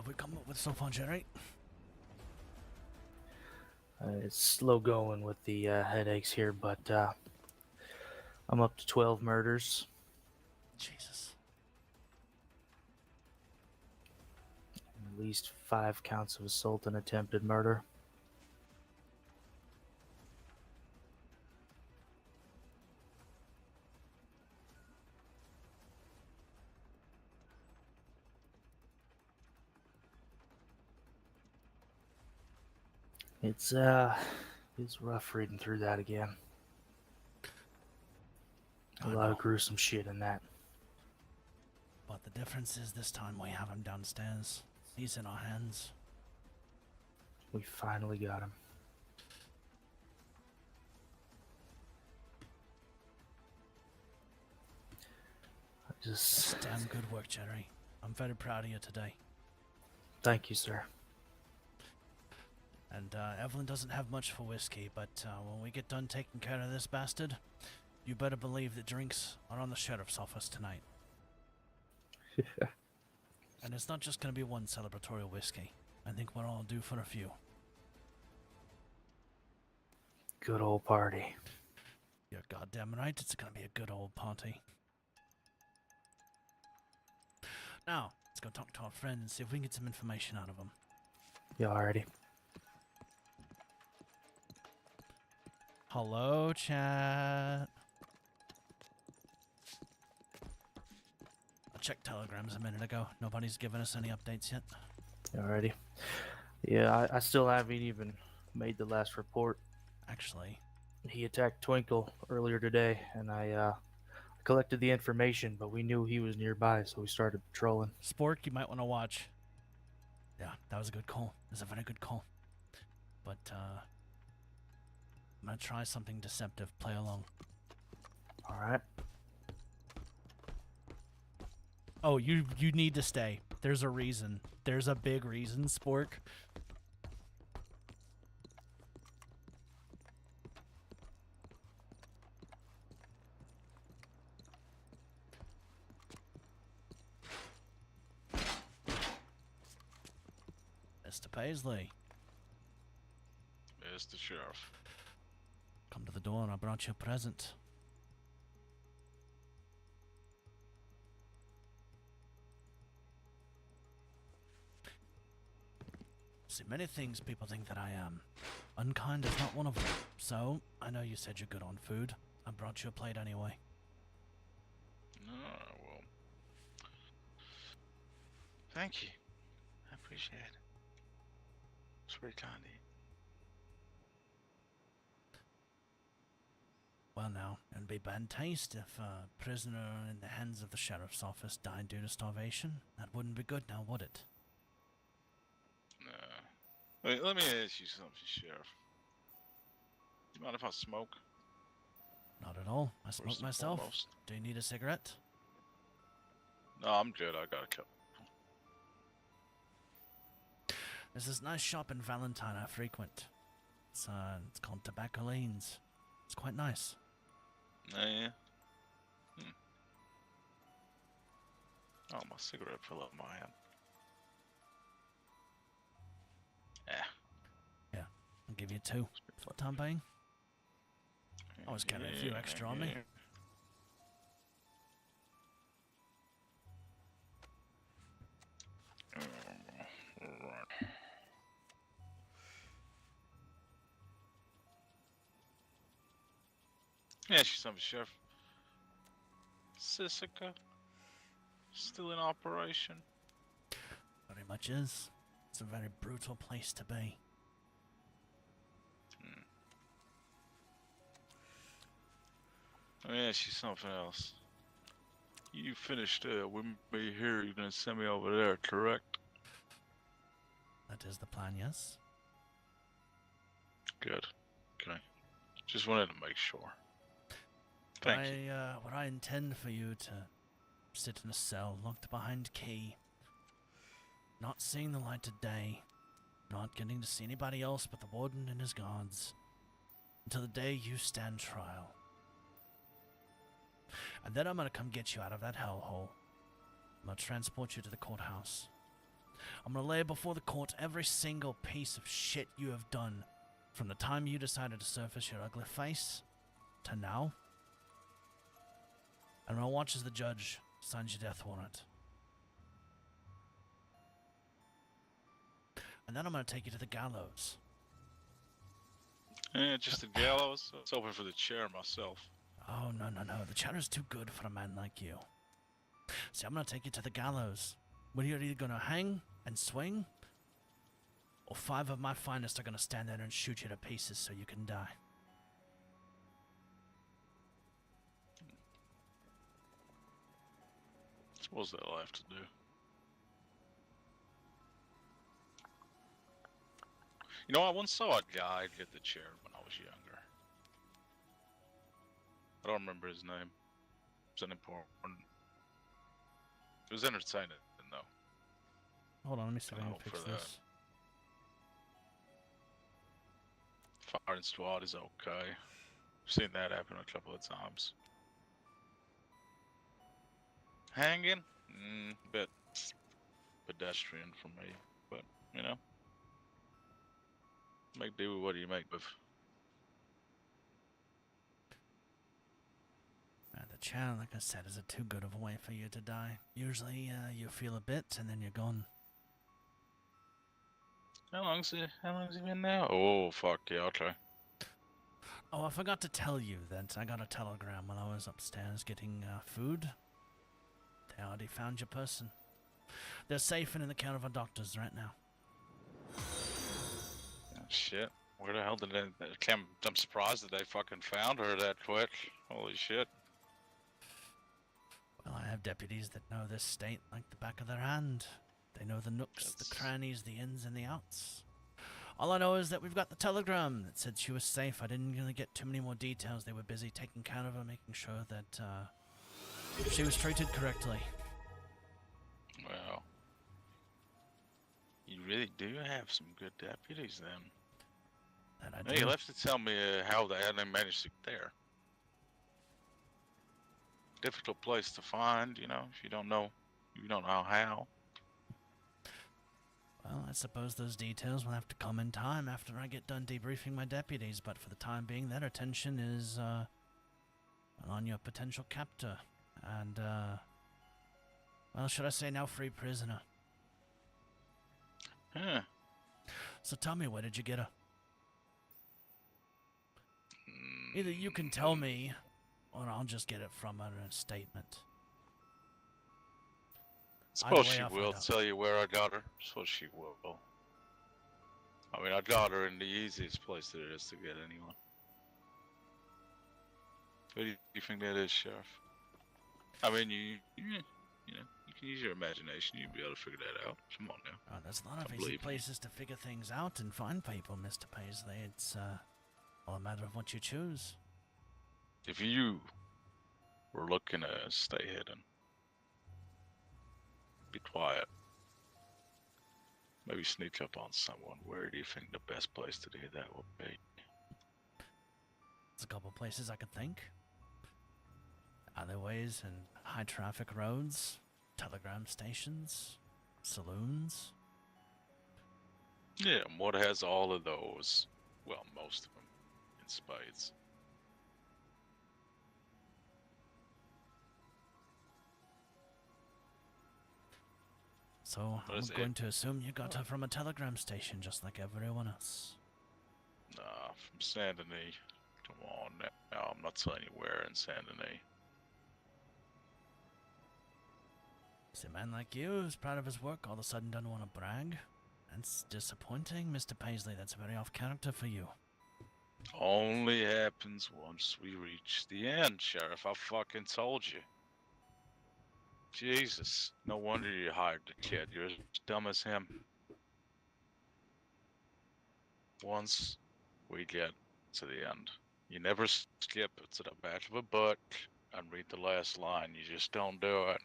have we come up with so far, Jerry? It's slow going with the headaches here, but I'm up to 12 murders. Jesus. At least 5 counts of assault and attempted murder. It's rough reading through that again. A lot of gruesome shit in that. But the difference is this time we have him downstairs. He's in our hands. We finally got him. That's damn good work, Jerry. I'm very proud of you today. Thank you, sir. And Evelyn doesn't have much for whiskey, but when we get done taking care of this bastard, you better believe that drinks are on the sheriff's office tonight. And it's not just going to be one celebratory whiskey. I think we're all due for a few. Good old party. You're goddamn right, it's going to be a good old party. Now, let's go talk to our friend and see if we can get some information out of him. You already? Hello, chat. I checked telegrams a minute ago. Nobody's given us any updates yet. You already? Yeah, I still haven't even made the last report. Actually, he attacked Twinkle earlier today, and I collected the information, but we knew he was nearby, so we started patrolling. Spork, you might want to watch. Yeah, that was a good call. It was a very good call. But, I'm gonna try something deceptive. Play along. Alright. Oh, you need to stay. There's a reason. There's a big reason, Spork. Mr. Paisley. Mr. Sheriff. Come to the door and I brought you a present. See, many things people think that I am. Unkind is not one of them. So, I know you said you're good on food. I brought you a plate anyway. Well. Thank you. I appreciate it. It's very kind of you. Well now, it'd be bad taste if a prisoner in the hands of the sheriff's office died due to starvation. That wouldn't be good now, would it? No. Wait, let me ask you something, Sheriff. Do you mind if I smoke? Not at all. I smoke myself. Foremost. Do you need a cigarette? No, I'm good. I got a couple. There's this nice shop in Valentine I frequent. It's called Tobacco Lanes. It's quite nice. Yeah. Oh, my cigarette fell out of my hand. Yeah. Yeah, I'll give you 2. For the time being. I always carry a few extra on me. Right. Yeah, she's something, Sheriff. Sisika still in operation? Very much is. It's a very brutal place to be. Let me ask you something else. You finished with me here, you're gonna send me over there, correct? That is the plan, yes? Good. Okay. Just wanted to make sure. Thank you. What I intend for you to sit in a cell locked behind key, not seeing the light of day, not getting to see anybody else but the warden and his guards, until the day you stand trial. And then I'm gonna come get you out of that hellhole. I'm gonna transport you to the courthouse. I'm gonna lay before the court every single piece of shit you have done, from the time you decided to surface your ugly face to now. And I'll watch as the judge signs your death warrant. And then I'm gonna take you to the gallows. Just the gallows? I was hoping for the chair myself. Oh, no. The chair is too good for a man like you. See, I'm gonna take you to the gallows, where you're either gonna hang and swing, or 5 of my finest are gonna stand there and shoot you to pieces so you can die. Suppose that'll have to do. You know, I once saw a guy get the chair when I was younger. I don't remember his name. It was unimportant. It was entertaining, though. Hold on, let me see if I I can hope fix for that. this. Firing squad is okay. I've seen that happen a couple of times. Hanging? Bit pedestrian for me, but, you know. Make do with what you make with. The chair, like I said, is too good of a way for you to die. Usually, you feel a bit and then you're gone. How long's it been now? Oh, fuck, yeah, okay. Oh, I forgot to tell you that I got a telegram while I was upstairs getting food. They already found your person. They're safe and in the care of our doctors right now. Oh, shit. Where the hell did they... I'm surprised that they fucking found her that quick. Holy shit. Well, I have deputies that know this state like the back of their hand. They know the nooks, the crannies, the ins and the outs. All I know is that we've got the telegram that said she was safe. I didn't really get too many more details. They were busy taking care of her, making sure that she was treated correctly. Well, you really do have some good deputies then. That I Hey, do. you'll have to tell me how they managed to get there. Difficult place to find, you know, if you don't know how. Well, I suppose those details will have to come in time after I get done debriefing my deputies, but for the time being, their attention is on your potential captor. And, well, should I say now free prisoner. Huh. So tell me, where did you get her? Either you can tell me, or I'll just get it from her in a statement. Suppose way, she I'll will find out. tell you where I got her. Suppose she will. I mean, I got her in the easiest place there is to get anyone. What do you think that is, Sheriff? I mean, you know, you can use your imagination. You'll be able to figure that out. Come on now. Oh, there's a lot of I easy believe you. places to figure things out and find people, Mr. Paisley. It's all a matter of what you choose. If you were looking to stay hidden, be quiet, maybe sneak up on someone, where do you think the best place to do that would be? There's a couple places I could think. Alleyways and high traffic roads, telegram stations, saloons. Yeah, and what has all of those? Well, most of them in spades. So What I'm is it? going to assume you got her from a telegram station just like everyone else. Nah, from Saint Denis. Come on now, I'm not telling you where in Saint Denis. See, a man like you who's proud of his work all of a sudden doesn't want to brag. That's disappointing, Mr. Paisley. That's very off character for you. Only happens once we reach the end, Sheriff. I fucking told you. Jesus, no wonder you hired the kid. You're as dumb as him. Once we get to the end, you never skip to the back of a book and read the last line. You just don't do it.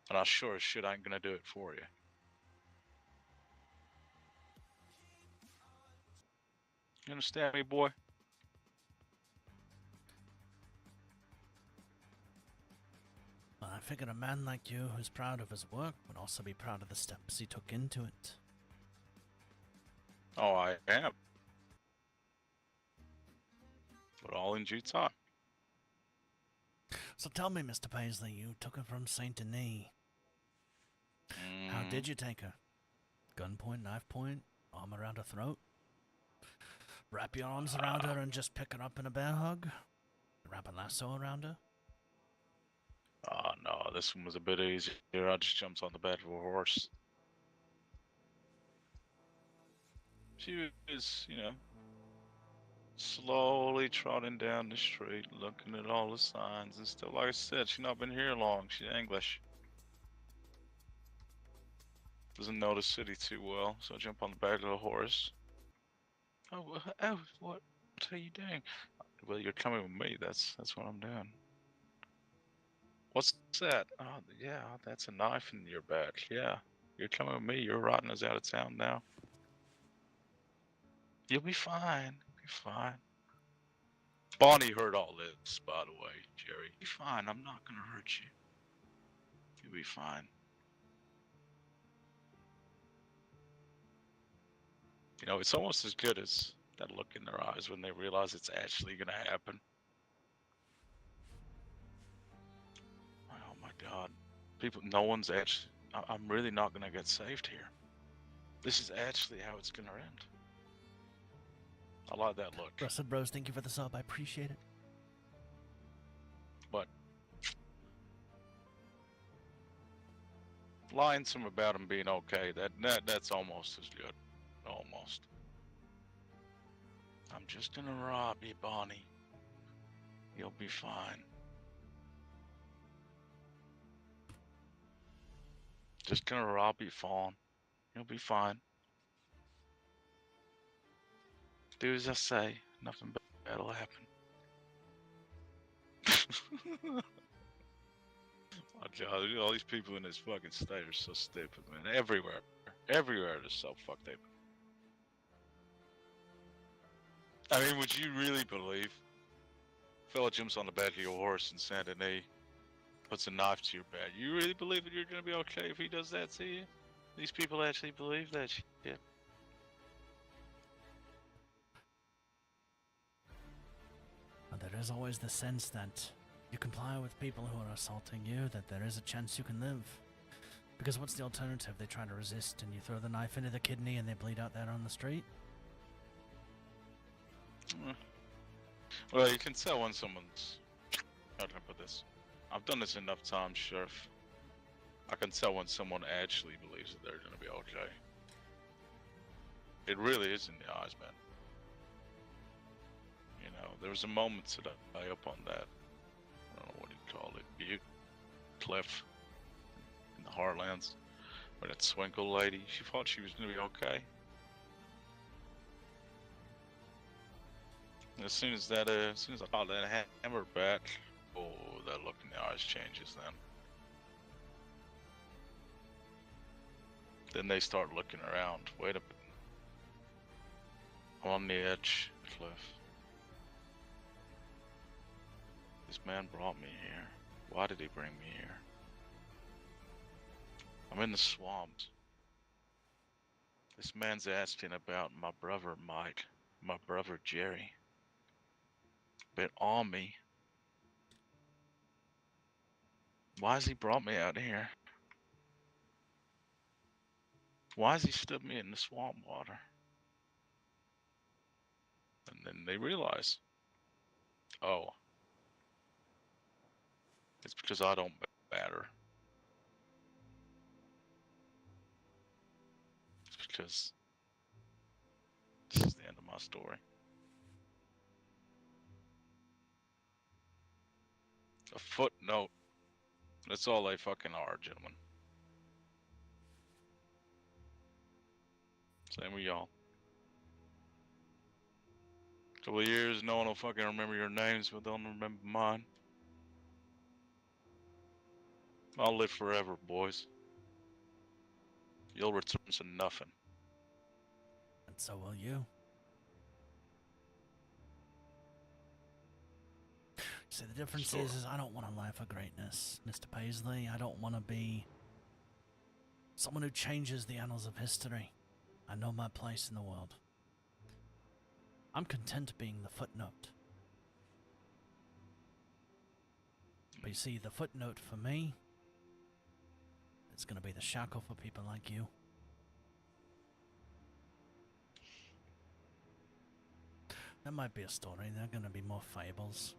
And I sure as shit ain't gonna do it for you. You understand me, boy? Well, I figured a man like you who's proud of his work would also be proud of the steps he took into it. Oh, I am. But all in due time. So tell me, Mr. Paisley, you took her from Saint Denis. How did you take her? Gunpoint, knife point, arm around her throat? Wrap your arms around her and just pick her up in a bear hug? Wrap a lasso around her? Oh, no, this one was a bit easier. I just jumped on the back of a horse. She was, slowly trotting down the street, looking at all the signs and stuff. Like I said, she's not been here long. She's English. Doesn't know the city too well, so I jump on the back of the horse. Oh, what are you doing? Well, you're coming with me. That's what I'm doing. What's that? Oh, yeah, that's a knife in your back. Yeah, you're coming with me. You're riding us out of town now. You'll be fine. You'll be fine. Bonnie heard all this, by the way, Jerry. You'll be fine. I'm not gonna hurt you. You'll be fine. It's almost as good as that look in their eyes when they realize it's actually gonna happen. Oh my God. No one's actually, I'm really not gonna get saved here. This is actually how it's gonna end. I like that look. Rusted Bros, thank you for the sub. I appreciate it. But lying to him about him being okay, that's almost as good. Almost. I'm just gonna rob you, Bonnie. You'll be fine. Just gonna rob you, Fawn. You'll be fine. Do as I say. Nothing bad will happen. Oh God, all these people in this fucking state are so stupid, man. Everywhere they're so fucked up. I mean, would you really believe? Fella jumps on the back of your horse in Saint Denis, puts a knife to your back. You really believe that you're gonna be okay if he does that to you? These people actually believe that shit. Well, there is always the sense that you comply with people who are assaulting you, that there is a chance you can live. Because what's the alternative? They try to resist and you throw the knife into the kidney and they bleed out there on the street? Well, you can tell when someone's... How can I put this? I've done this enough times, Sheriff. I can tell when someone actually believes that they're gonna be okay. It really is in the eyes, man. There was a moment today up on that, I don't know what you call it, butte, cliff, in the Heartlands, where that Swinkle lady, she thought she was gonna be okay. And as soon as I got that hammer back, oh, that look in the eyes changes then. Then they start looking around. Wait a minute. I'm on the edge of the cliff. This man brought me here. Why did he bring me here? I'm in the swamps. This man's asking about my brother Mike, my brother Jerry. Been on me. Why has he brought me out here? Why has he stood me in the swamp water? And then they realize, oh, it's because I don't matter. It's because this is the end of my story. A footnote. That's all they fucking are, gentlemen. Same with y'all. Couple of years, no one will fucking remember your names, but they'll remember mine. I'll live forever, boys. You'll return to nothing. And so will you. See, the difference Sure. is I don't want a life of greatness, Mr. Paisley. I don't want to be someone who changes the annals of history. I know my place in the world. I'm content being the footnote. But you see, the footnote for me is going to be the shackle for people like you. There might be a story, there are going to be more fables.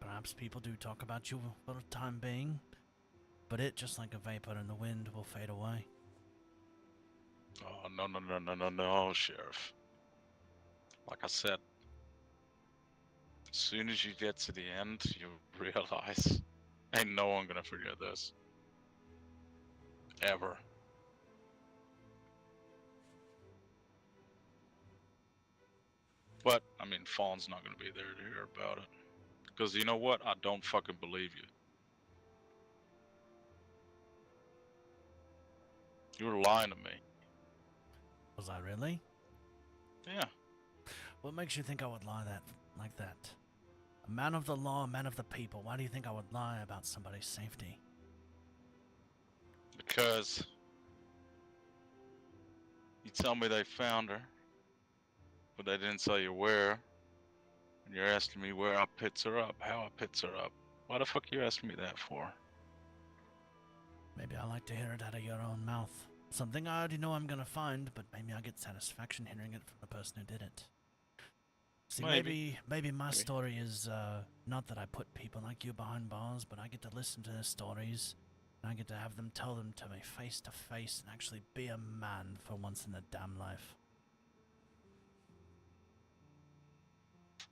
Perhaps people do talk about you for the time being, but it, just like a vapor in the wind, will fade away. Oh, no, Sheriff. Like I said, as soon as you get to the end, you realize ain't no one gonna forget this. Ever. But, I mean, Fawn's not gonna be there to hear about it. Because you know what? I don't fucking believe you. You were lying to me. Was I really? Yeah. What makes you think I would lie like that? A man of the law, a man of the people. Why do you think I would lie about somebody's safety? Because you tell me they found her, but they didn't tell you where. And you're asking me where I picks her up, how I picks her up. Why the fuck you asking me that for? Maybe I like to hear it out of your own mouth. Something I already know I'm gonna find, but maybe I get satisfaction hearing it from the person who did it. See, maybe my story is not that I put people like you behind bars, but I get to listen to their stories, and I get to have them tell them to me face to face and actually be a man for once in their damn life.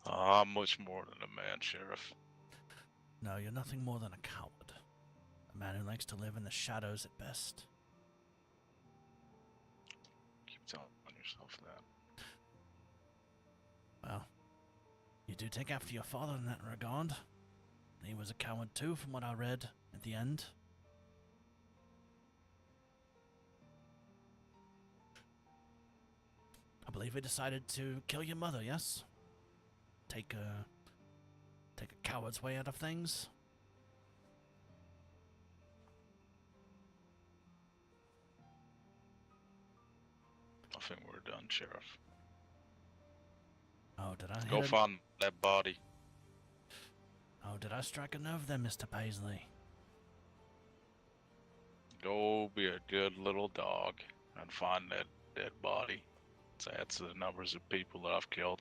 I'm much more than a man, Sheriff. No, you're nothing more than a coward. A man who likes to live in the shadows at best. Keep telling yourself that. Well, you do take after your father in that regard. He was a coward too, from what I read at the end. I believe he decided to kill your mother, yes? Take a coward's way out of things? I think we're done, Sheriff. Oh, did I Go find that body. Oh, did I strike a nerve there, Mr. Paisley? Go be a good little dog and find that dead body. Let's add to the numbers of people that I've killed.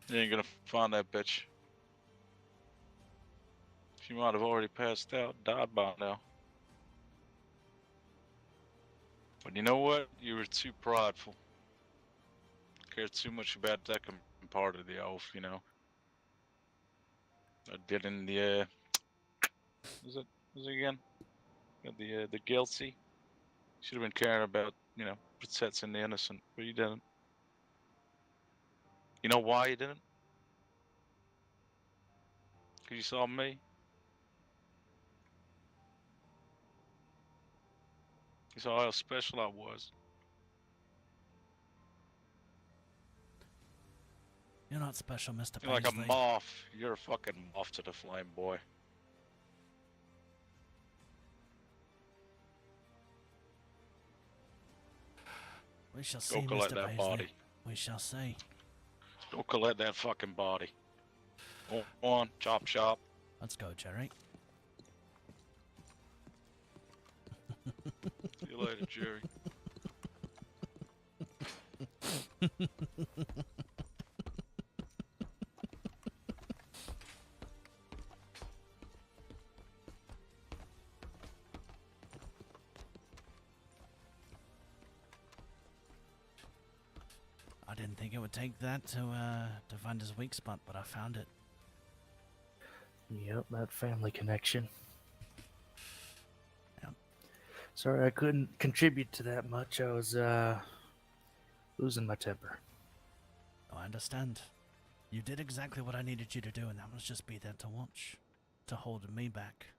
You ain't gonna find that bitch. She might have already passed out, died by now. But you know what? You were too prideful. Cared too much about that part of the oath, you know. I did in the was it again? The guilty. Should have been caring about, you know, protecting the innocent, but you didn't. You know why you didn't? Because you saw me. You saw how special I was. You're not special, Mr. You're like a Paisley. moth. You're a fucking moth to the flame, boy. We shall Go see, collect Mr. that Paisley. body. We shall see. Go collect that fucking body. Go on, chop chop. Let's go, Jerry. See you later, Jerry. I didn't think it would take that to find his weak spot, but I found it. Yep, that family connection. Yep. Sorry I couldn't contribute to that much. I was losing my temper. Oh, I understand. You did exactly what I needed you to do, and that was just be there to watch. To hold me back.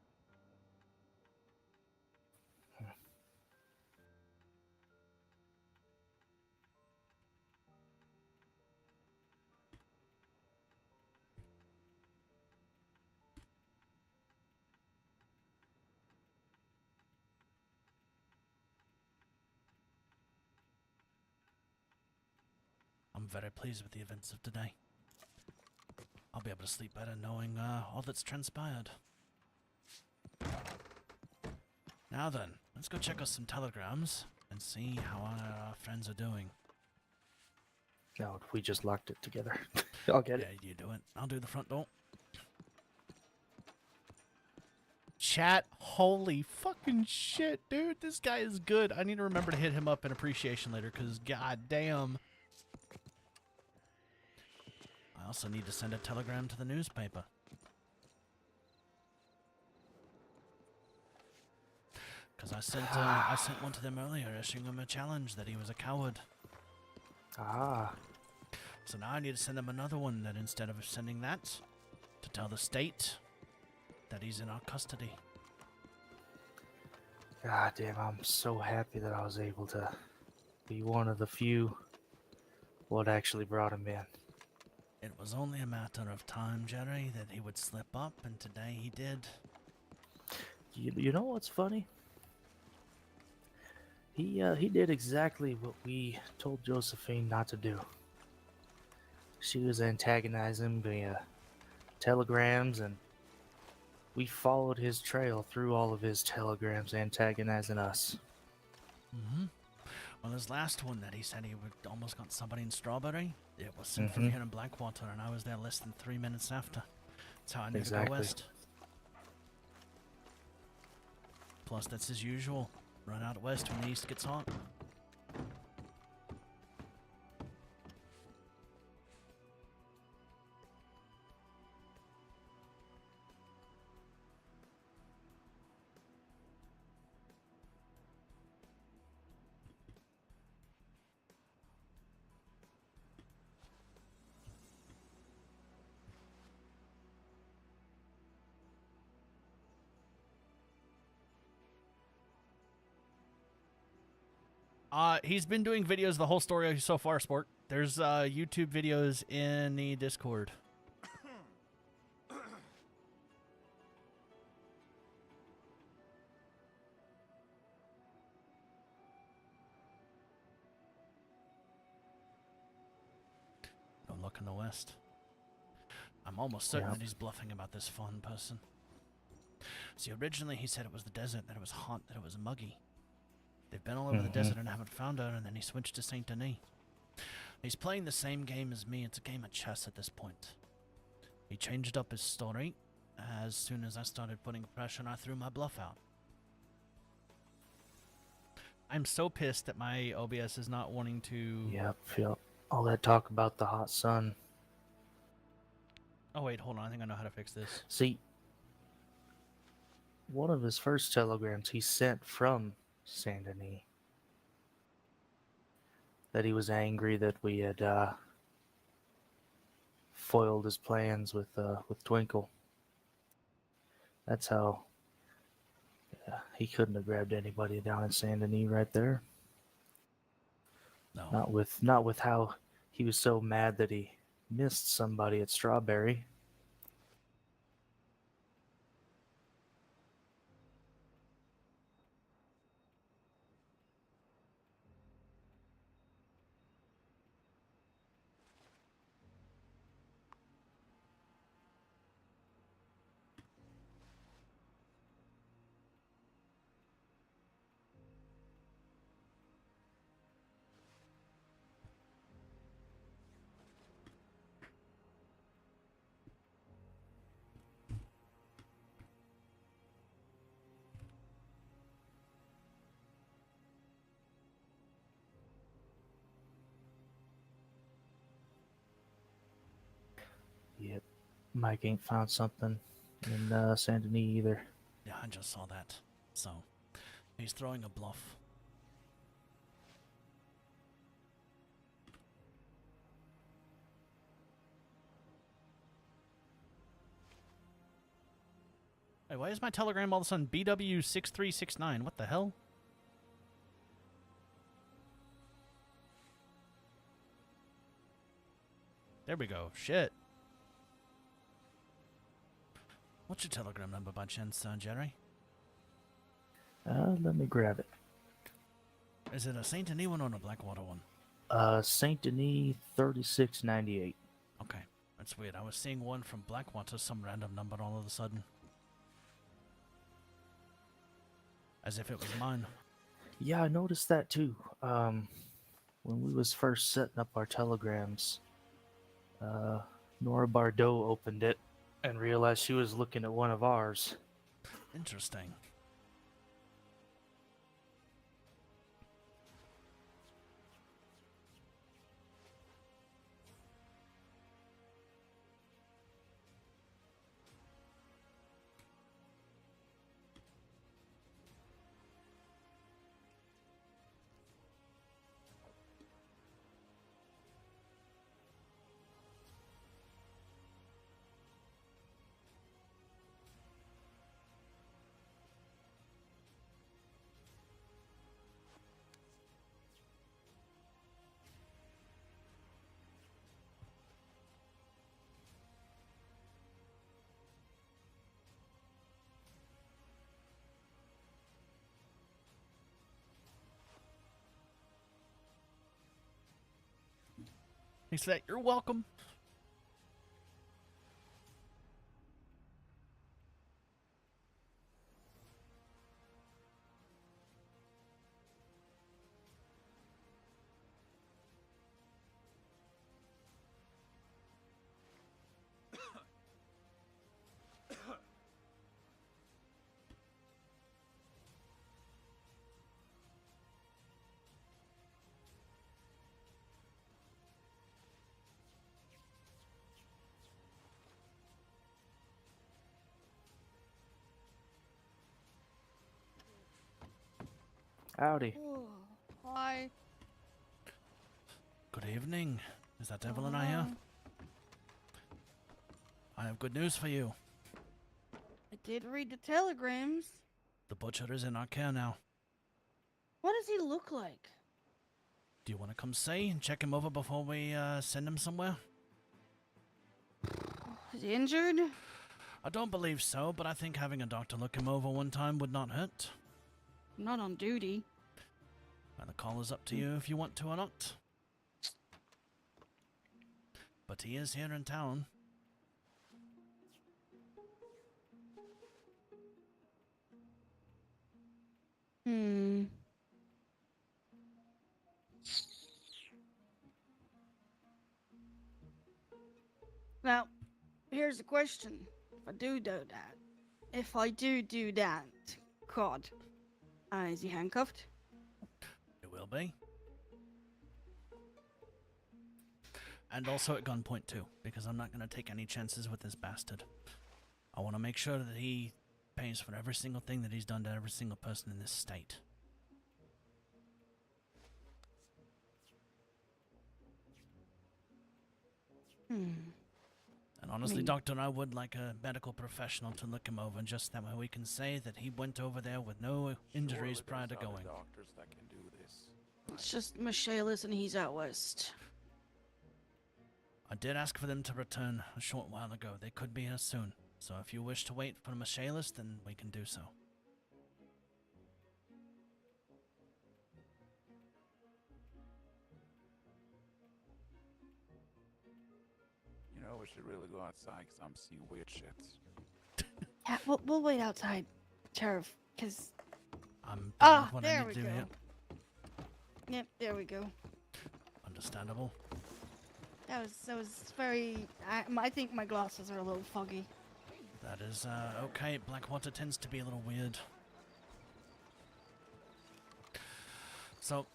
I'm very pleased with the events of today. I'll be able to sleep better knowing all that's transpired. Now then, let's go check out some telegrams and see how our friends are doing. No, we just locked it together. I'll get it. Yeah, you do it. I'll do the front door. Chat, holy fucking shit, dude. This guy is good. I need to remember to hit him up in appreciation later, because goddamn. I also need to send a telegram to the newspaper. Because I sent one to them earlier, issuing him a challenge that he was a coward. Ah. So now I need to send him another one that instead of sending that, to tell the state that he's in our custody. God damn, I'm so happy that I was able to be one of the few what actually brought him in. It was only a matter of time, Jerry, that he would slip up, and today he did. You know what's funny? He did exactly what we told Josephine not to do. She was antagonizing via telegrams, and we followed his trail through all of his telegrams antagonizing us. Mm-hmm. Well, his last one that he said he would almost got somebody in Strawberry, it was sent from here in Blackwater, and I was there less than 3 minutes after. That's how I knew to go west. Plus, that's his usual. Run out west when the east gets hot. He's been doing videos the whole story so far, Sport. There's YouTube videos in the Discord. Don't look in the west. I'm almost certain that he's bluffing about this fawn person. See, originally he said it was the desert, that it was hot, that it was muggy. They've been all over the desert and haven't found her, and then he switched to Saint Denis. He's playing the same game as me. It's a game of chess at this point. He changed up his story. As soon as I started putting pressure, I threw my bluff out. I'm so pissed that my OBS is not wanting to... Yep. All that talk about the hot sun. Oh, wait, hold on. I think I know how to fix this. See, one of his first telegrams he sent from Saint Denis, that he was angry that we had foiled his plans with Twinkle. That's how he couldn't have grabbed anybody down in Saint Denis right there. No. Not with how he was so mad that he missed somebody at Strawberry. Yep. Mike ain't found something in Saint Denis either. Yeah, I just saw that. So, he's throwing a bluff. Hey, why is my telegram all of a sudden BW6369? What the hell? There we go. Shit. What's your telegram number by chance, Jerry? Let me grab it. Is it a Saint Denis one or a Blackwater one? Saint Denis 3698. Okay, that's weird. I was seeing one from Blackwater, some random number all of a sudden. As if it was mine. Yeah, I noticed that too. When we was first setting up our telegrams, Nora Bardot opened it and realized she was looking at one of ours. Interesting. He said, "You're welcome." Howdy. Oh, hi. Good evening. Is that Evelyn I hear? I have good news for you. I did read the telegrams. The butcher is in our care now. What does he look like? Do you want to come see and check him over before we send him somewhere? Is he injured? I don't believe so, but I think having a doctor look him over one time would not hurt. I'm not on duty. And the call is up to you if you want to or not. But he is here in town. Now, here's the question. If I do that, God, is he handcuffed? It will be. And also at gunpoint too, because I'm not going to take any chances with this bastard. I want to make sure that he pays for every single thing that he's done to every single person in this state. And honestly, Doctor, I would like a medical professional to look him over, just that way we can say that he went over there with no injuries prior to going. Doctors that can do this. It's just Michaelis and he's out west. I did ask for them to return a short while ago. They could be here soon. So if you wish to wait for Michaelis, then we can do so. You know, we should really go outside because I'm seeing weird shit. Yeah, we'll wait outside, Sheriff, because... I'm what I there need we to do go. here. Yep, there we go. Understandable. That was very... I think my glasses are a little foggy. That is, okay. Blackwater tends to be a little weird. So,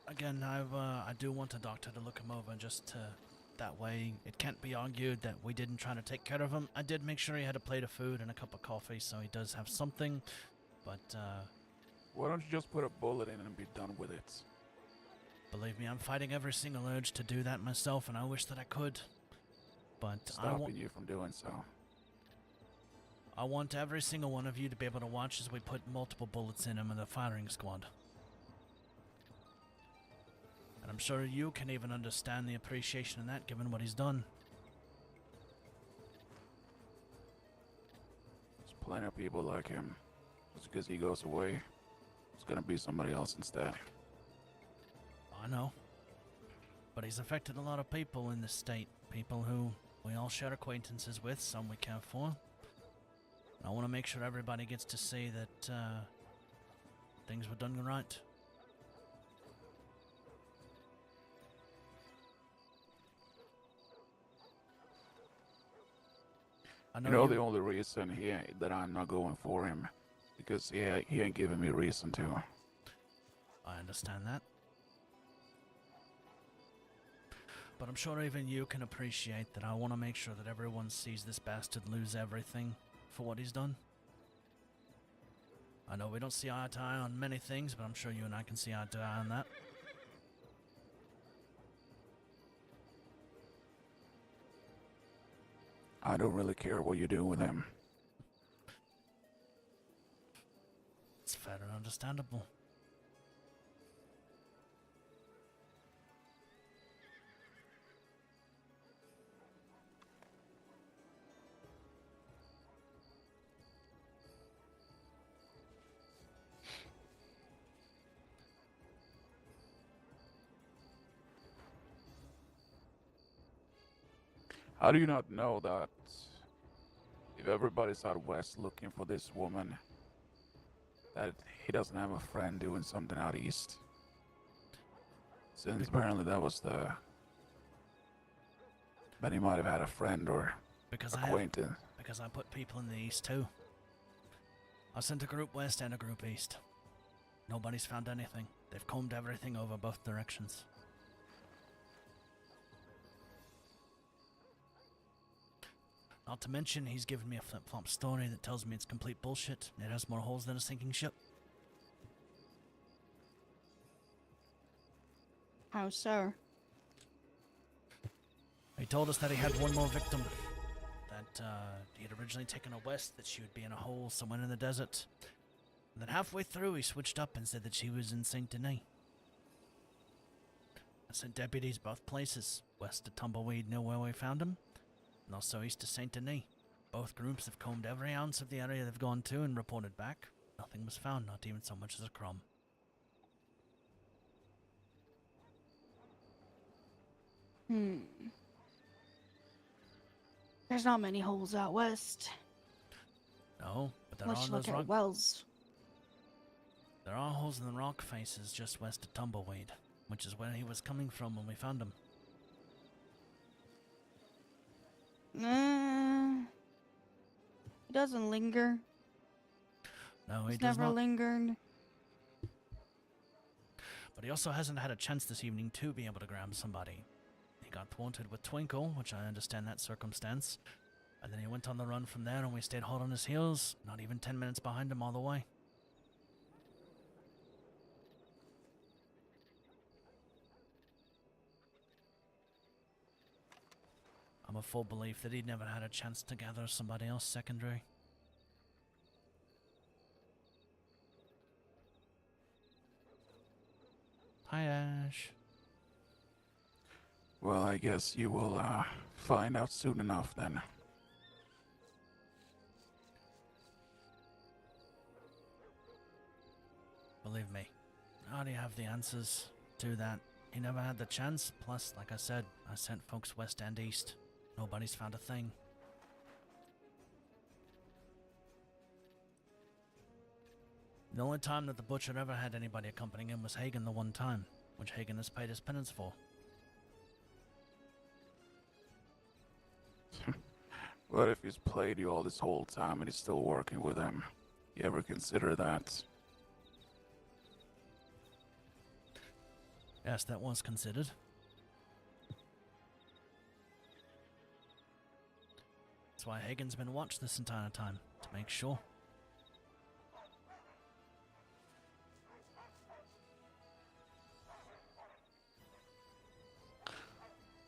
again, I do want a doctor to look him over just to... That way, it can't be argued that we didn't try to take care of him. I did make sure he had a plate of food and a cup of coffee, so he does have something. But, Why don't you just put a bullet in and be done with it? believe me, I'm fighting every single urge to do that myself, and I wish that I could. But Stopping you from doing so. I want every single one of you to be able to watch as we put multiple bullets in him in the firing squad. And I'm sure you can even understand the appreciation in that, given what he's done. There's plenty of people like him. Just because he goes away, it's gonna be somebody else instead. I know. But he's affected a lot of people in this state. People who we all share acquaintances with, some we care for. And I want to make sure everybody gets to see that things were done right. I You know, the only reason that I'm not going for him, because he ain't giving me reason to. I understand that. But I'm sure even you can appreciate that I want to make sure that everyone sees this bastard lose everything for what he's done. I know we don't see eye to eye on many things, but I'm sure you and I can see eye to eye on that. I don't really care what you do with him. It's fair and understandable. How do you not know that if everybody's out west looking for this woman, that he doesn't have a friend doing something out east? Since apparently that was but he might have had a friend or acquaintance. Because I put people in the east too. I sent a group west and a group east. Nobody's found anything. They've combed everything over both directions. Not to mention, he's given me a flip-flop story that tells me it's complete bullshit. It has more holes than a sinking ship. How so? He told us that he had one more victim. That he had originally taken her west, that she would be in a hole somewhere in the desert. And then halfway through, he switched up and said that she was in Saint Denis. I sent deputies both places, west to Tumbleweed near where we found him, and also east to Saint Denis. Both groups have combed every ounce of the area they've gone to and reported back. Nothing was found, not even so much as a crumb. There's not many holes out west. No, but there Let's are look those at rock. wells. There are holes in the rock faces just west of Tumbleweed, which is where he was coming from when we found him. He doesn't linger. No, he He's does never not. lingered. But he also hasn't had a chance this evening to be able to grab somebody. He got thwarted with Twinkle, which I understand that circumstance. And then he went on the run from there and we stayed hot on his heels, not even 10 minutes behind him all the way. I'm of full belief that he'd never had a chance to gather somebody else secondary. Hi, Ash. Well, I guess you will find out soon enough then. Believe me, I already have the answers to that. He never had the chance, plus, like I said, I sent folks west and east. Nobody's found a thing. The only time that the butcher ever had anybody accompanying him was Hagen the one time, which Hagen has paid his penance for. What if he's played you all this whole time and he's still working with him? You ever consider that? Yes, that was considered. That's why Hagen's been watched this entire time, to make sure.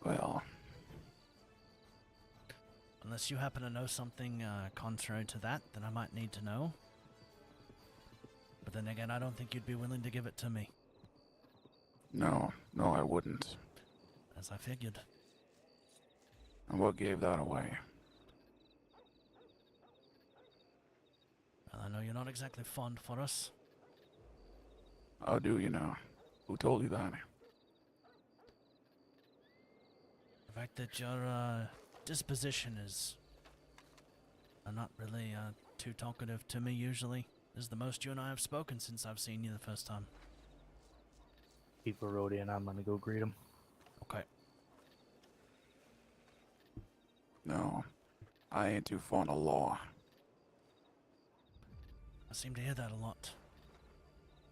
Well, Unless you happen to know something contrary to that, then I might need to know. But then again, I don't think you'd be willing to give it to me. no, I wouldn't. As I figured. And what gave that away? Well, I know you're not exactly fond for us. How do you know? Who told you that? The fact that your disposition is not really too talkative to me usually. This is the most you and I have spoken since I've seen you the first time. People rode in. I'm gonna go greet them. Okay. No, I ain't too fond of law. I seem to hear that a lot.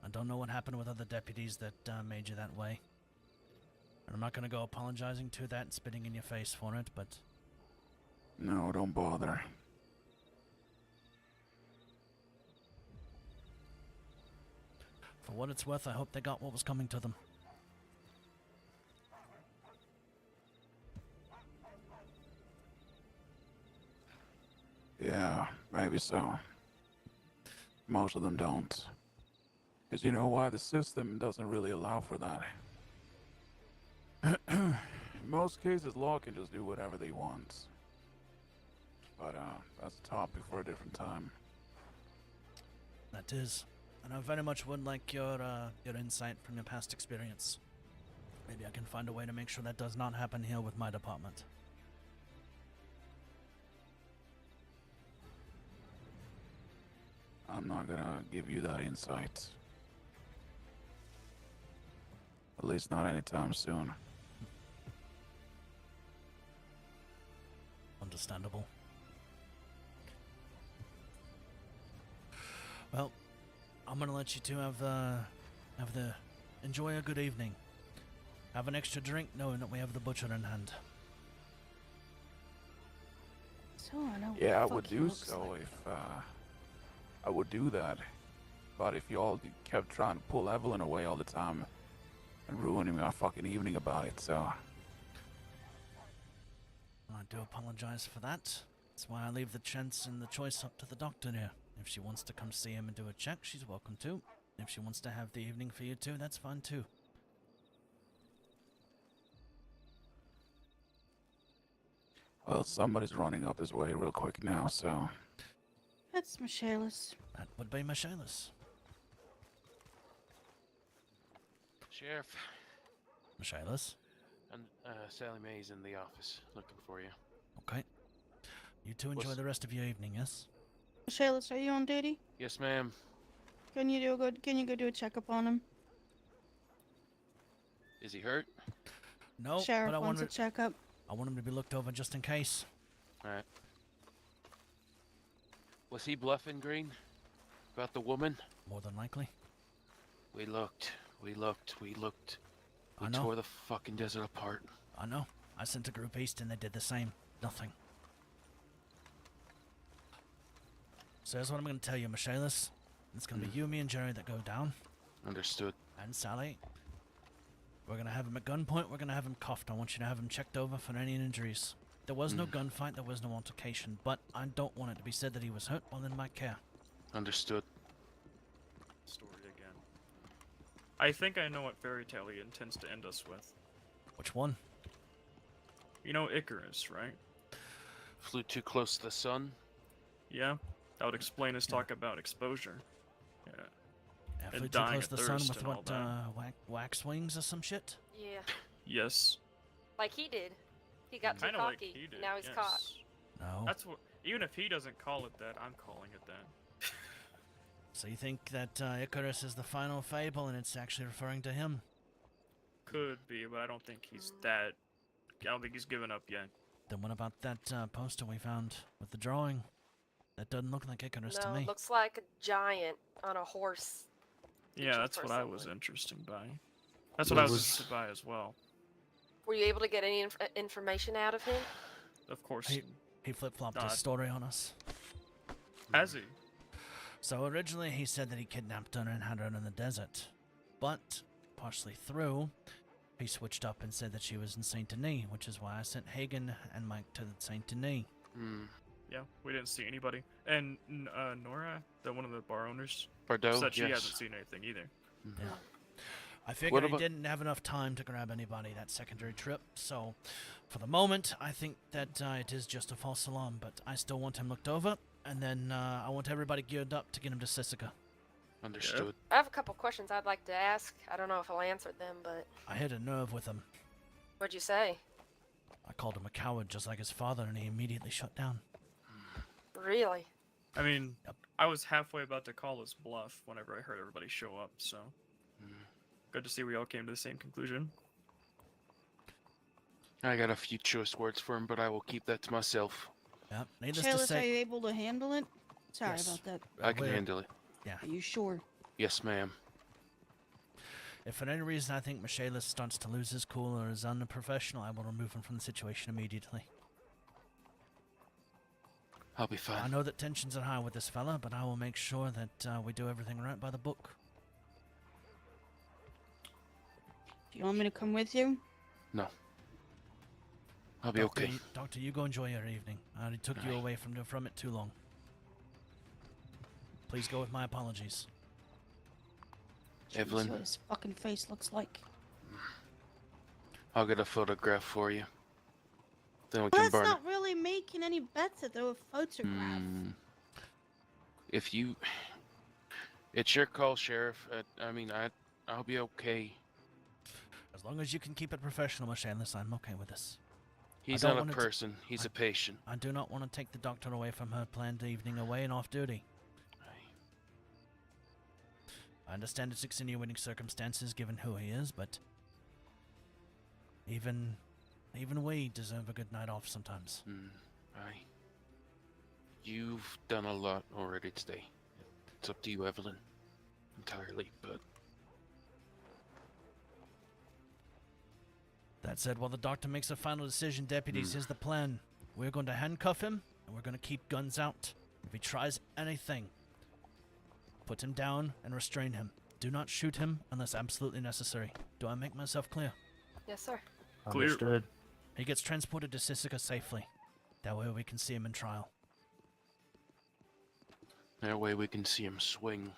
I don't know what happened with other deputies that made you that way. And I'm not gonna go apologizing to that and spitting in your face for it, but No, don't bother. for what it's worth, I hope they got what was coming to them. Yeah, maybe so. Most of them don't. Because you know why? The system doesn't really allow for that. In most cases, law can just do whatever they want. But, that's a topic for a different time. That is. And I very much would like your insight from your past experience. Maybe I can find a way to make sure that does not happen here with my department. I'm not gonna give you that insight. At least not anytime soon. Understandable. Well, I'm gonna let you two have the enjoy a good evening. Have an extra drink knowing that we have the butcher in hand. So I know. Yeah, I what the would fuck he do looks so like. if, I would do that. But if you all kept trying to pull Evelyn away all the time and ruining my fucking evening about it, so... I do apologize for that. That's why I leave the chance and the choice up to the doctor here. If she wants to come see him and do a check, she's welcome to. If she wants to have the evening for you two, that's fine too. Well, somebody's running up this way real quick now, so... That's Michaelis. That would be Michaelis. Sheriff, Michaelis? and Sally Mae's in the office looking for you. Okay. You two enjoy What's- the rest of your evening, yes? Michaelis, are you on duty? Yes, ma'am. Can you go do a checkup on him? Is he hurt? No, Sheriff but I wants a want checkup. him to be looked over just in case. All right. Was he bluffing, Greene? About the woman? More than likely. We looked. We I know. tore the fucking desert apart. I know. I sent a group east and they did the same. Nothing. So here's what I'm going to tell you, Michaelis. It's going to be you, me, and Jerry that go down. Understood. And Sally. We're going to have him at gunpoint. We're going to have him cuffed. I want you to have him checked over for any injuries. There was no gunfight. There was no altercation. But I don't want it to be said that he was hurt while in my care. Understood. Story again. I think I know what fairy tale he intends to end us with. Which one? You know Icarus, right? Flew too close to the sun? Yeah? That would explain his talk about exposure. Yeah. Yeah, And flew too dying close of to the sun thirst with and all what, that. wax wings or some shit? Yeah, Yes. like he did. He got too Kind of like cocky. he did. Now he's yes. caught. No. That's what. Even if he doesn't call it that, I'm calling it that. So you think that Icarus is the final fable and it's actually referring to him? Could be, but I don't think he's that. I don't think he's given up yet. Then what about that poster we found with the drawing? That doesn't look like Icarus to No, me. it looks like a giant on a horse. Yeah, Reaching that's for what I was something. interested by. That's what I was Was- interested by as well. Were you able to get any information out of him? Of course. He flip-flopped Not- his story on us. Has he? So originally he said that he kidnapped her and had her in the desert. But, partially through, he switched up and said that she was in Saint Denis, which is why I sent Hagen and Mike to Saint Denis. Hmm. Yeah, we didn't see anybody. And Nora, one of the bar owners, Bordeaux? said she yes. hasn't seen anything either. Mhm. Yeah. I figured What he about- didn't have enough time to grab anybody that secondary trip, so for the moment, I think that it is just a false alarm, but I still want him looked over, and then I want everybody geared up to get him to Sisika. Understood. I have a couple questions I'd like to ask. I don't know if he'll answer them, but I hit a nerve with him. what'd you say? I called him a coward just like his father, and he immediately shut down. Really? I mean, Yep. I was halfway about to call his bluff whenever I heard everybody show up, so. Good to see we all came to the same conclusion. I got a few choice words for him, but I will keep that to myself. Yep. Needless to Chalice, are say, you able to handle it? Sorry Yes. about that. I can we're- handle it. Are you sure? Yes, ma'am. if for any reason I think Michaelis starts to lose his cool or is unprofessional, I will remove him from the situation immediately. I'll be I fine. know that tensions are high with this fella, but I will make sure that we do everything right by the book. Do you want me to come with you? I'll be okay. Doctor, you go enjoy your evening. I already took you Aye. away from it too long. Please go with my apologies. Evelyn? Jeez, what his fucking face looks like. I'll get a photograph for you. Then we Well, can that's burn not really making any bets that they're a it. photograph. If you... It's your call, Sheriff. I'll be okay. As long as you can keep it professional, Michaelis, I'm okay with this. He's don't not a wanna t- person. He's a patient. I do not want to take the doctor away from her planned evening away and off duty. I understand it's extenuating circumstances given who he is, but even we deserve a good night off sometimes. Aye. You've done a lot already today. It's up to you, Evelyn. Entirely, but... That said, while the doctor makes a final decision, deputies, here's the plan. We're going to handcuff him, and we're going to keep guns out. If he tries anything, put him down and restrain him. Do not shoot him unless absolutely necessary. Do I make myself clear? Yes, sir. Clear. Understood. He gets transported to Sisika safely. That way we can see him in trial. That way we can see him swing.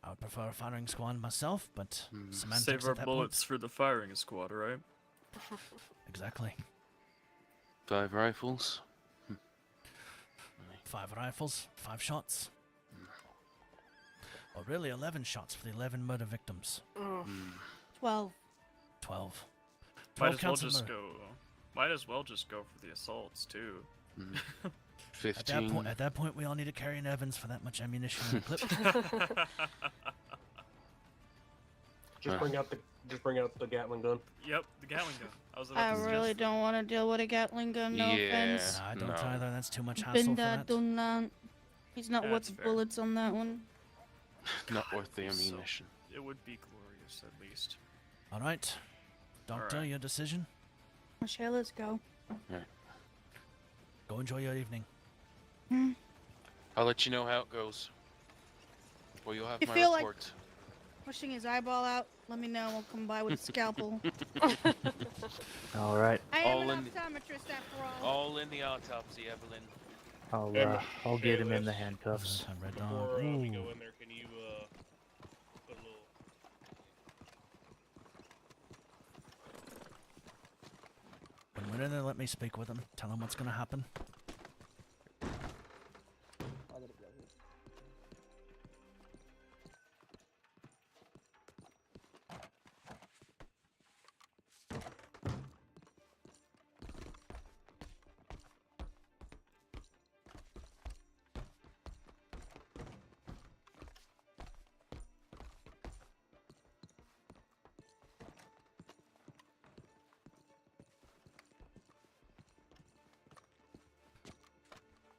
I would prefer a firing squad myself, but semantics Save our at that bullets for the firing squad, right? point. Exactly. 5 rifles. 5 rifles, 5 shots. Or really 11 shots for the 11 murder victims. 12. 12. Might 12 as well counts of just murder. go. Might as well just go for the assaults too. 15. At that point, we all need to carry an Evans for that much ammunition in the clip. Just bring out the Gatling gun. Yep, the Gatling gun. I was about I to suggest really that. don't want to deal with a Gatling gun, no Yeah. offense. No, I don't No. either. That's too much hassle Been for there, that. done that. He's not That's worth the fair. bullets on that one. Not worth the So- ammunition. It would be glorious, at least. All right. Doctor, Alright. your decision? Michelle, let's go. Go enjoy your evening. I'll let you know how it goes. Well, you'll have You my feel like- report. Pushing his eyeball out, let me know. I'll come by with a scalpel. All right. I am All an in- optometrist after all. All in the autopsy, Evelyn. I'll get him in the Shayla, handcuffs. A red Before dog. we Ooh. go in there, can you put a little... When we're in there, let me speak with him. Tell him what's going to happen.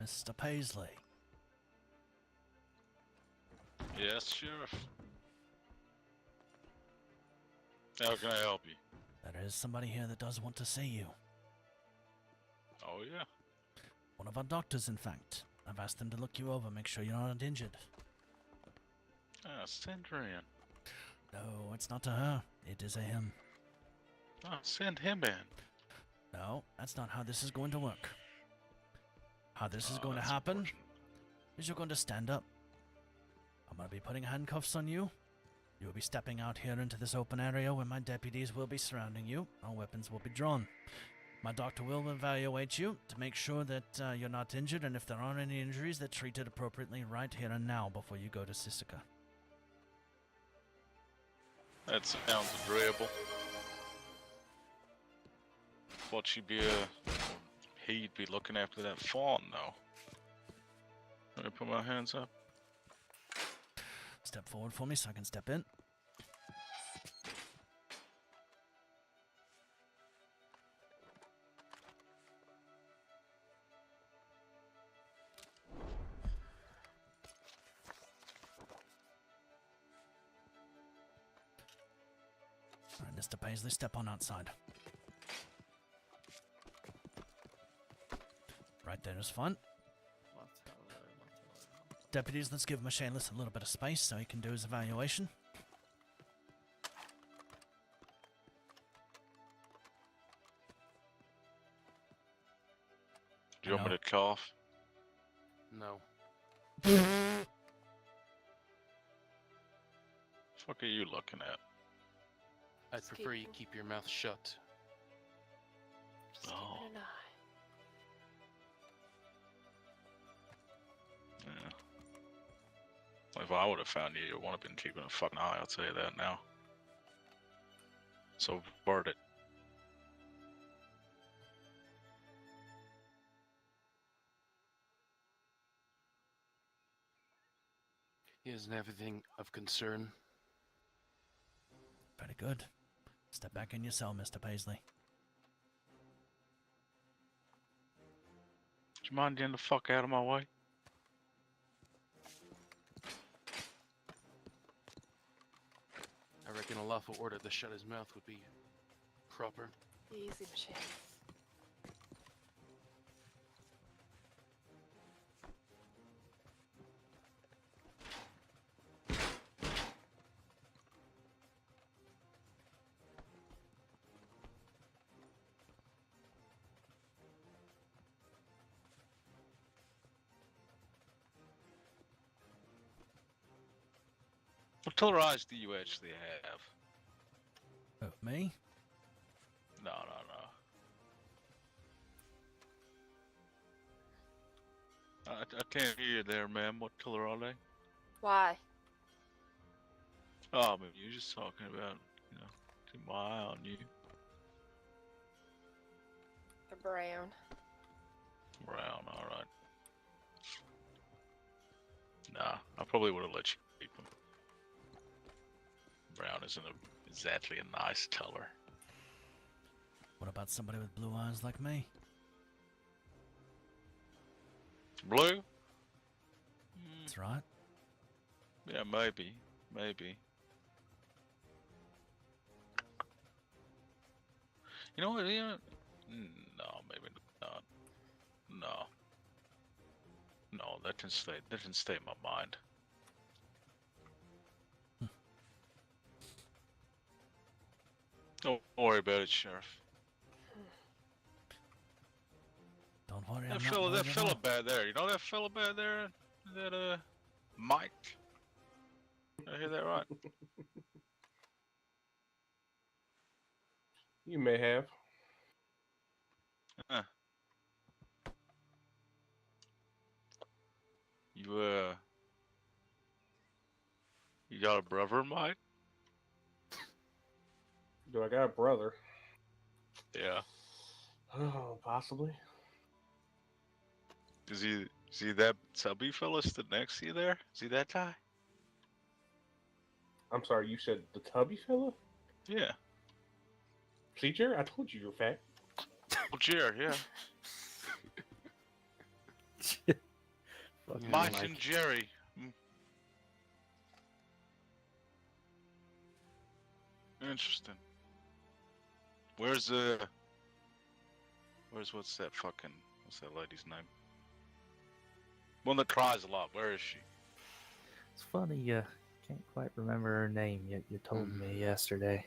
Mr. Paisley. Yes, Sheriff. How can I help you? There is somebody here that does want to see you. Oh, yeah. One of our doctors, in fact. I've asked them to look you over, make sure you're not injured. Ah, send her in. No, it's not to her. It is a him. Ah, send him in. No, that's not how this is going to work. How this is Oh, going to that's happen unfortunate. is you're going to stand up. I'm going to be putting handcuffs on you. You'll be stepping out here into this open area where my deputies will be surrounding you. Our weapons will be drawn. My doctor will evaluate you to make sure that you're not injured, and if there are any injuries, they're treated appropriately right here and now before you go to Sisika. That sounds agreeable. What she'd be he'd be looking after that fawn though. Let me put my hands up. Step forward for me so I can step in. Alright, Mr. Paisley, step on outside. Right there is fine. Deputies, let's give Michaelis a little bit of space so he can do his evaluation. Do you want me to cough? No. Fuck are you looking at? I'd Just prefer you keep- keep your mouth shut. Just keep Oh. it an eye. Yeah. Well, if I would have found you, you would have been keeping a fucking eye, I'll tell you that now. So, bird it. He isn't everything of concern. Very good. Step back in your cell, Mr. Paisley. Do you mind getting the fuck out of my way? I reckon a lawful order to shut his mouth would be proper. Easy, Michelle. What color eyes do you actually have? Oh, me? No. I can't hear you there, ma'am. What color are they? Why? Oh, I mean, you're just talking about, keep my eye on you. They're brown. Brown, alright. Nah, I probably would have let you keep them. Brown isn't exactly a nice color. What about somebody with blue eyes like me? Blue? That's right. Yeah, maybe. You know what? No, maybe not. No, that didn't stay. That didn't stay in my mind. Don't worry about it, Sheriff. Don't worry, That I'm fella, not that worried at fella all. back there. You know that fella back there? That Mike. I hear that right? You may have. Huh. You you got a brother, Mike? Do I got a brother? Yeah. Oh, possibly. Is he that chubby fella stood next to you there? Is he that guy? I'm sorry, you said the tubby fella? Yeah. See, Jerry, I told you you're fat. Well, Jared, yeah. Fucking Mike Mike. and Jerry. Interesting. Where's what's that lady's name? One that cries a lot. Where is she? It's funny, you can't quite remember her name yet. You told me yesterday.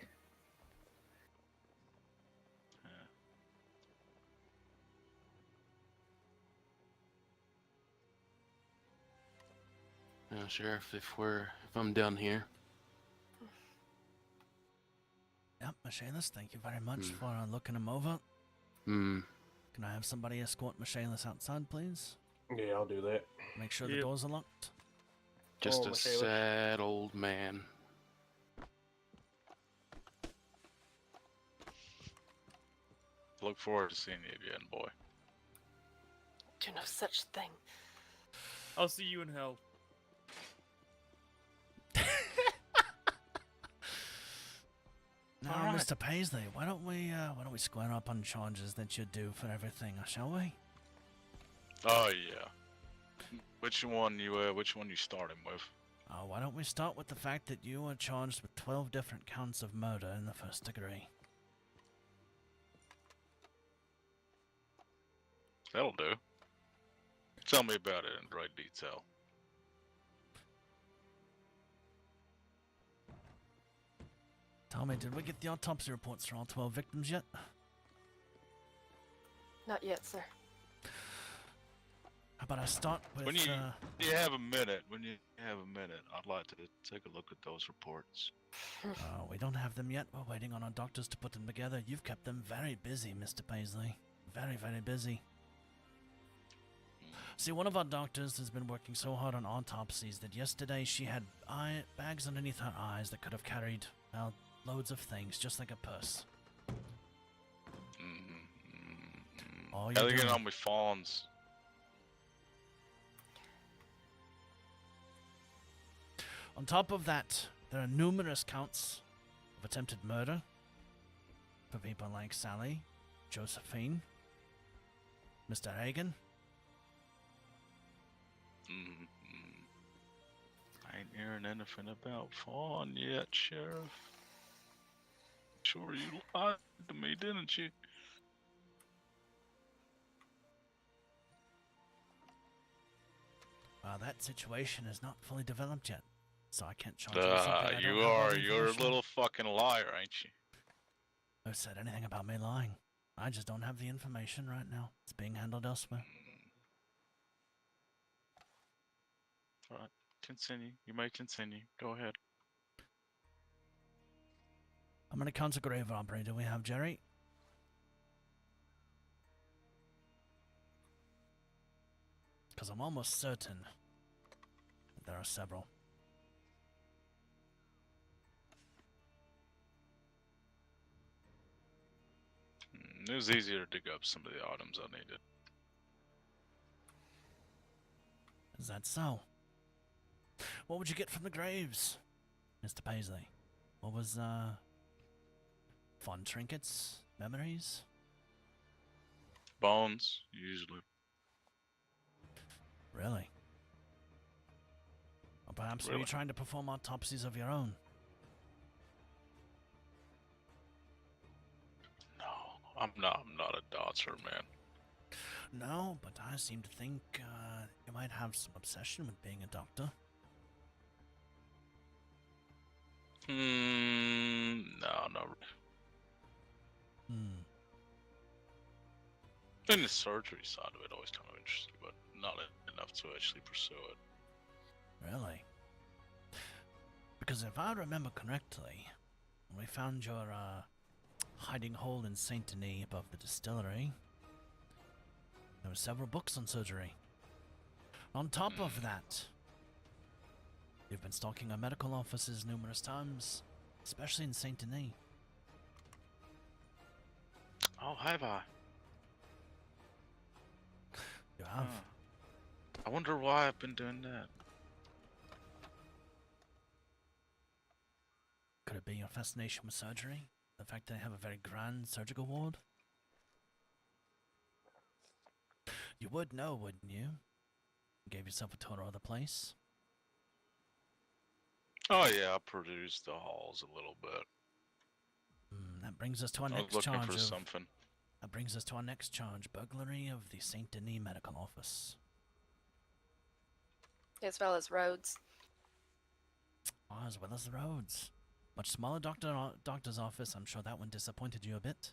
Now, Sheriff, if I'm down here, Yep, Michaelis, thank you very much for looking him over. hmm, Can I have somebody escort Michaelis outside, please? Yeah, I'll do that. Make sure the Yep. doors are locked. just Oh, a Michaelis. sad old man. look forward to seeing you again, boy. Do no such thing. I'll see you in hell. Now, All right. Mr. Paisley, why don't we square up on charges that you're due for everything, shall we? Oh yeah. Which one you starting with? Why don't we start with the fact that you were charged with 12 different counts of murder in the first degree? That'll do. Tell me about it in great detail. Tell me, did we get the autopsy reports for all 12 victims yet? Not yet, sir. How about I start with, When you have a minute, I'd like to take a look at those reports. we don't have them yet. We're waiting on our doctors to put them together. You've kept them very busy, Mr. Paisley. Very, very busy. See, one of our doctors has been working so hard on autopsies that yesterday she had bags underneath her eyes that could have carried, well, loads of things, just like a purse. All How you're they getting doing- on with fawns? On top of that, there are numerous counts of attempted murder for people like Sally, Josephine, Mr. Hagen. I ain't hearing anything about fawn yet, Sheriff. Sure you lied to me, didn't you? That situation is not fully developed yet, so I can't charge you with something I don't You have all are. the You're a information on. little fucking liar, ain't you? Who said anything about me lying? I just don't have the information right now. It's being handled elsewhere. Alright, continue. You may continue. Go ahead. How many counts of grave robbery do we have, Jerry? Because I'm almost certain that there are several. It was easier to dig up some of the items I needed. Is that so? What would you get from the graves, Mr. Paisley? What was, fun trinkets? Memories? Bones, usually. Really? Or perhaps were you Really? trying to perform autopsies of your own? No, I'm not a doctor, man. No, but I seem to think, you might have some obsession with being a doctor. No, no. And the surgery side of it always kind of interesting, but not enough to actually pursue it. Really? Because if I remember correctly, when we found your, hiding hole in Saint Denis above the distillery, there were several books on surgery. On top of that, you've been stalking our medical offices numerous times, especially in Saint Denis. Oh, have I? You have. I wonder why I've been doing that. Could it be your fascination with surgery? The fact that they have a very grand surgical ward? You would know, wouldn't you? You gave yourself a tour of the place. Oh yeah, I produced the halls a little bit. That brings us to our I was next looking charge for of... something. That brings us to our next charge, burglary of the Saint Denis Medical Office. As well as roads. As well as the roads. Much smaller doctor's office. I'm sure that one disappointed you a bit.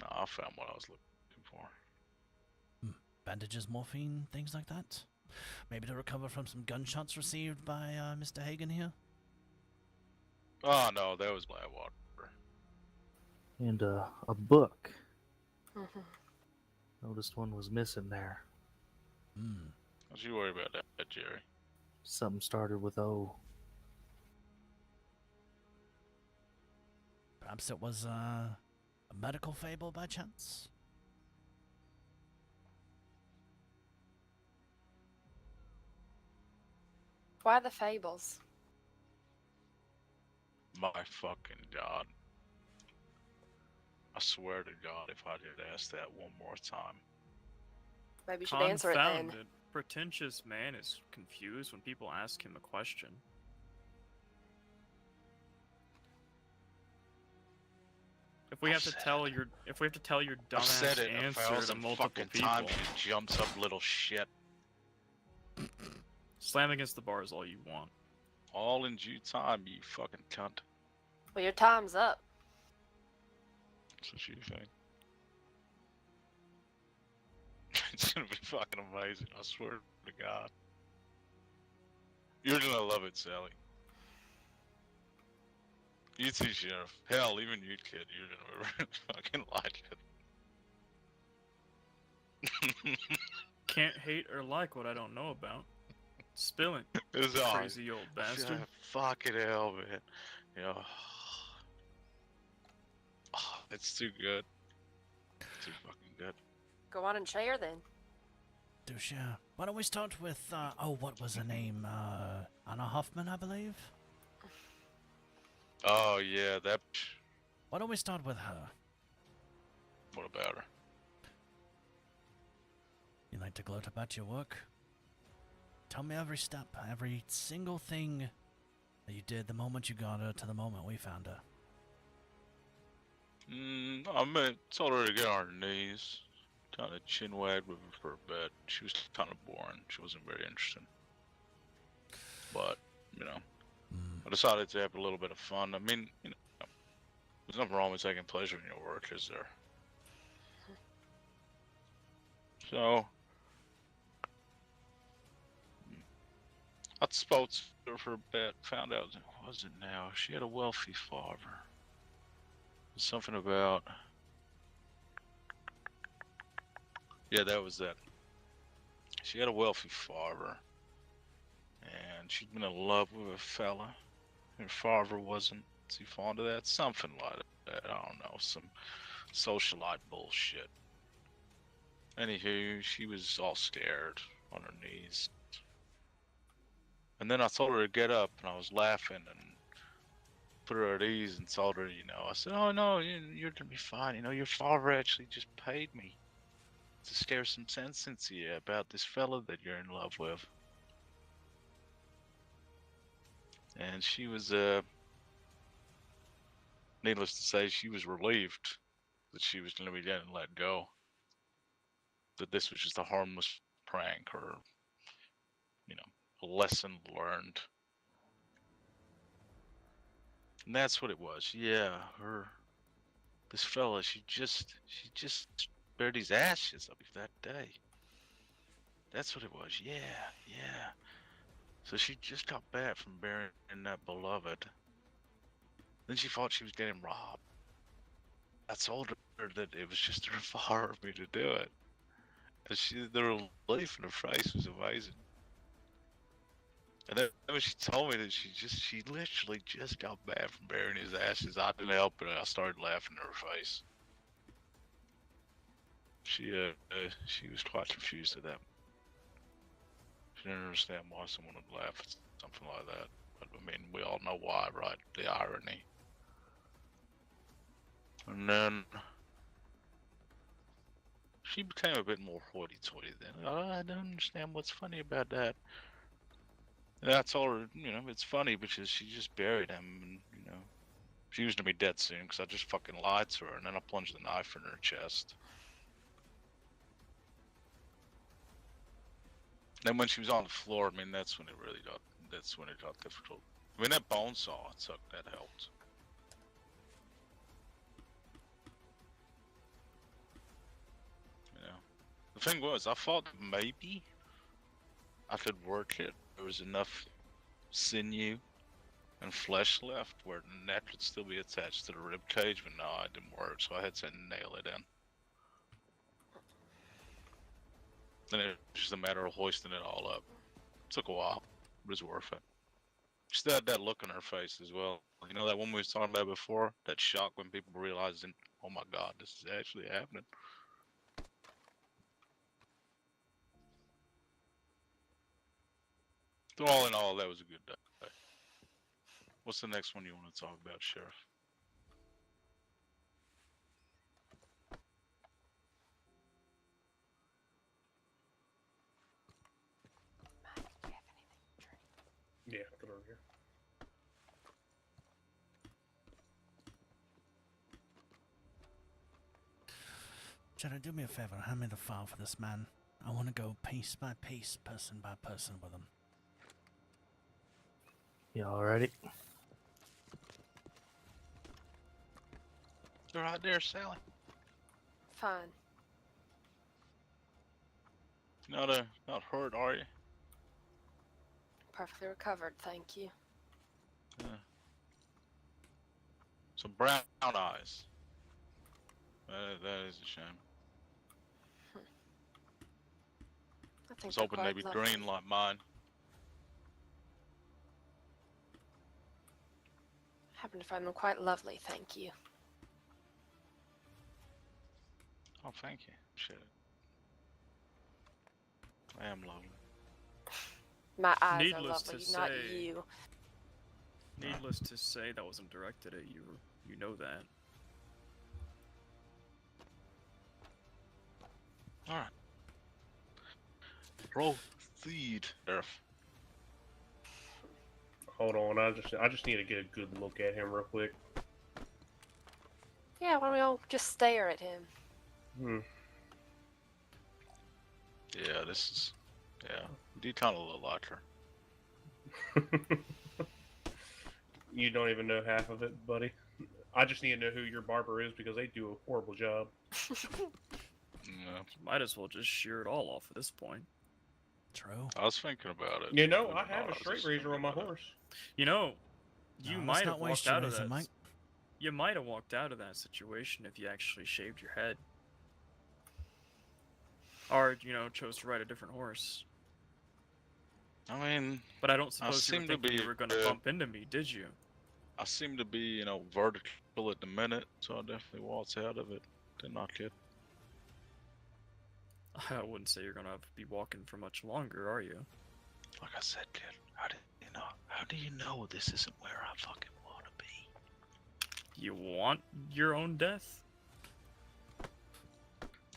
No, I found what I was looking for. Bandages, morphine, things like that. Maybe to recover from some gunshots received by Mr. Hagen here. Oh no, that was Blackwater. And a book. Mhm. Noticed one was missing there. Don't you worry about that, Jerry. Something started with O. Perhaps it was A medical fable by chance? Why the fables? My fucking god. I swear to God, if I did ask that one more time. Maybe you should answer it then. Confounded. Pretentious man is confused when people ask him a question. If we have to tell your I've said dumbass it a answer to thousand multiple fucking people, times. You jumps up, little shit. slam against the bar is all you want. All in due time, you fucking cunt. Well, your time's up. That's what you think. It's gonna be fucking amazing. I swear to God. You're gonna love it, Sally. You too, Sheriff. Hell, even you, kid, you're gonna really fucking like it. Can't hate or like what I don't know about. Spilling. It's all Crazy old bastard. Yeah, fucking hell, man. You know, it's too good. Too fucking good. Go on and share then. Do share. Why don't we start with, oh, what was her name? Anna Hoffman, I believe? Oh, yeah, that. Why don't we start with her? What about her? You like to gloat about your work? Tell me every step, every single thing that you did the moment you got her to the moment we found her. I told her to get on her knees. Kind of chin wagged with her for a bit. She was kind of boring. She wasn't very interesting. But, you know, I decided to have a little bit of fun. I mean, you know, there's nothing wrong with taking pleasure in your work, is there? So, I spoke to her for a bit, found out, what was it now? She had a wealthy father. Something about... Yeah, that was it. She had a wealthy father. And she'd been in love with a fella. Her father wasn't too fond of that. Something like that. I don't know. Some socialite bullshit. Anywho, she was all scared on her knees. And then I told her to get up, and I was laughing and put her at ease and told her, you know, I said, oh no, you're gonna be fine. You know, your father actually just paid me to scare some sense into you about this fella that you're in love with. And she was, needless to say, she was relieved that she was gonna be getting let go. That this was just a harmless prank or, you know, a lesson learned. And that's what it was. Yeah, this fella, she just buried his ashes up that day. That's what it was. Yeah. So she just got back from burying that beloved. Then she thought she was getting robbed. I told her that it was just a far of me to do it. And the relief in her face was amazing. And then when she told me that she literally just got back from burying his ashes, I didn't help it. I started laughing in her face. She was quite confused at that. She didn't understand why someone would laugh at something like that. But I mean, we all know why, right? The irony. And then she became a bit more hoity-toity then. I don't understand what's funny about that. And I told her, you know, it's funny because she just buried him, and, you know, she was gonna be dead soon because I just fucking lied to her, and then I plunged the knife in her chest. Then when she was on the floor, I mean, that's when it got difficult. I mean, that bone saw I took, that helped. You know, the thing was, I thought maybe I could work it. There was enough sinew and flesh left where the neck could still be attached to the rib cage, but no, it didn't work, so I had to nail it in. Then it was just a matter of hoisting it all up. Took a while, but it was worth it. She still had that look on her face as well. You know that one we was talking about before? That shock when people realized Oh my god, this is actually happening. So all in all, that was a good day. What's the next one you want to talk about, Sheriff? Yeah, put it over here. Jared, do me a favor. Hand me the file for this man. I want to go piece by piece, person by person with him. You all ready? You're right there, Sally. Fine. Not hurt, are you? Perfectly recovered, thank you. Yeah. Some brown eyes. That is a shame. I I think was they're hoping quite they'd be lovely. green like mine. Happen to find them quite lovely, thank you. Oh, thank you. Shit. I am lovely. My eyes Needless are lovely, to not say- you. Needless to say, that wasn't directed at you. You know that. Alright. Proceed, Sheriff. Hold on, I just need to get a good look at him real quick. Yeah, why don't we all just stare at him? Yeah, this is... Yeah, you do kind of look like her. You don't even know half of it, buddy. I just need to know who your barber is because they do a horrible job. Yeah, Might as well just shear it all off at this point. True. I was thinking about it. You know, believe I it or have not, a was straight just razor thinking on my about it. horse. You know, you No, might let's have not waste walked your out of razor, that. Mike. You might have walked out of that situation if you actually shaved your head. Or, chose to ride a different horse. I mean, But I don't suppose you were seem to thinking you be, were going to bump into me, did you? I seem to be, vertical at the minute, so I definitely waltzed out of it. Did not get. I wouldn't say you're going to be walking for much longer, are you? Like I said, kid, how do you know this isn't where I fucking want to be? You want your own death?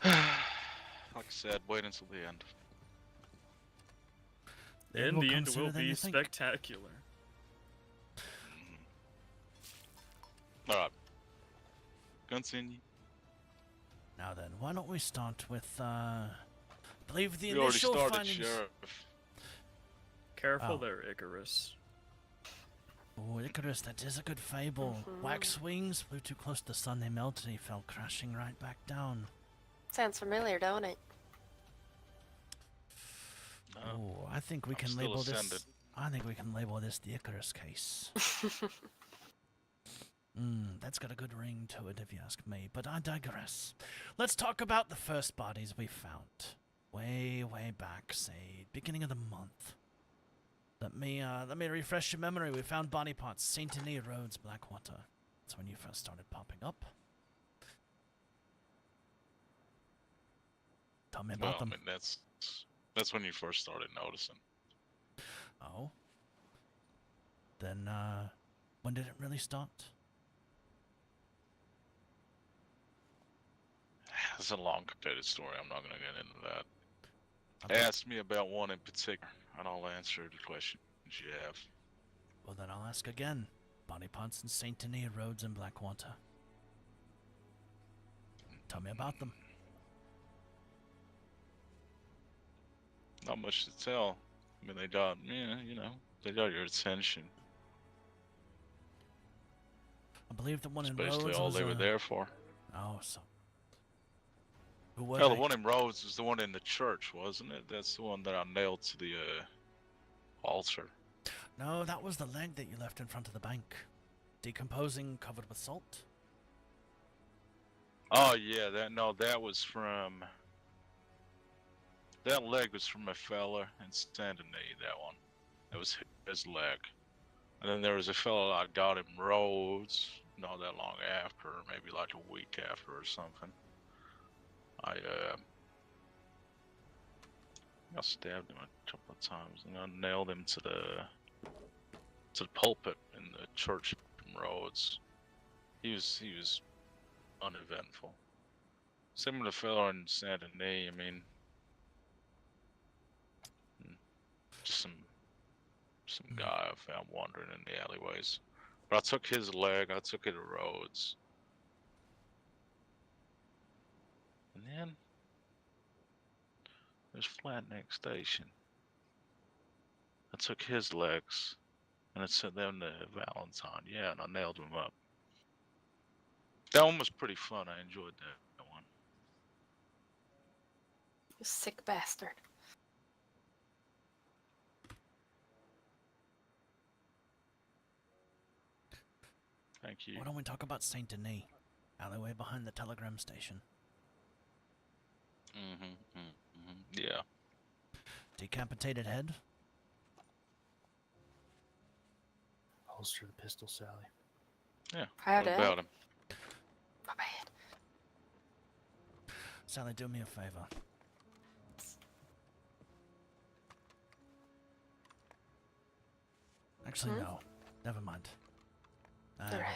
Like I said, wait until the end. In More the end, it consider will than be you think. spectacular. Alright. Continue. Now then, why don't we start with, I believe the We already initial started, findings. Sheriff. Careful Oh. there, Icarus. Oh, Icarus, that is a good fable. Wax wings flew too close to the sun, they melted, he fell crashing right back down. Sounds familiar, don't it? No. Oh, I think we I'm can still label ascended. this. I think we can label this the Icarus case. That's got a good ring to it, if you ask me. But I digress. Let's talk about the first bodies we found. Way back, say, beginning of the month. Let me refresh your memory. We found body parts, Saint Denis Roads, Blackwater. That's when you first started popping up. Tell me about them. I mean, that's when you first started noticing. Oh. Then, when did it really start? It's a long, complicated story. I'm not going to get into that. Okay. Ask me about one in particular, and I'll answer the questions you have. Well, then I'll ask again. Body parts in Saint Denis Roads in Blackwater. Tell me about them. Not much to tell. I mean, they got, they got your attention. I believe the one That's in basically Rhodes all was they were there for. Oh, so. Who were Hell, they? the one in Rhodes was the one in the church, wasn't it? That's the one that I nailed to the altar. No, that was the leg that you left in front of the bank. Decomposing, covered with salt. Oh yeah, that was from. That leg was from a fella in Saint Denis. That one, that was his leg. And then there was a fella I got in Rhodes. not that long after, maybe like a week after or something. I stabbed him a couple of times, and I nailed him to the pulpit in the church in Rhodes. He was uneventful. Same with the fellow in Saint Denis. I mean, just some guy I found wandering in the alleyways. But I took his leg. I took it to Rhodes, and then there's Flat Neck Station. I took his legs, and I sent them to Valentine. Yeah, and I nailed him up. That one was pretty fun. I enjoyed that one. You sick bastard. Thank you. Why don't we talk about Saint Denis? Alleyway behind the telegram station. Yeah. Decapitated head? Holster the pistol, Sally. Yeah. Proud What of about him? My bad. Sally, do me a favor. Actually, no. Never mind. Alright.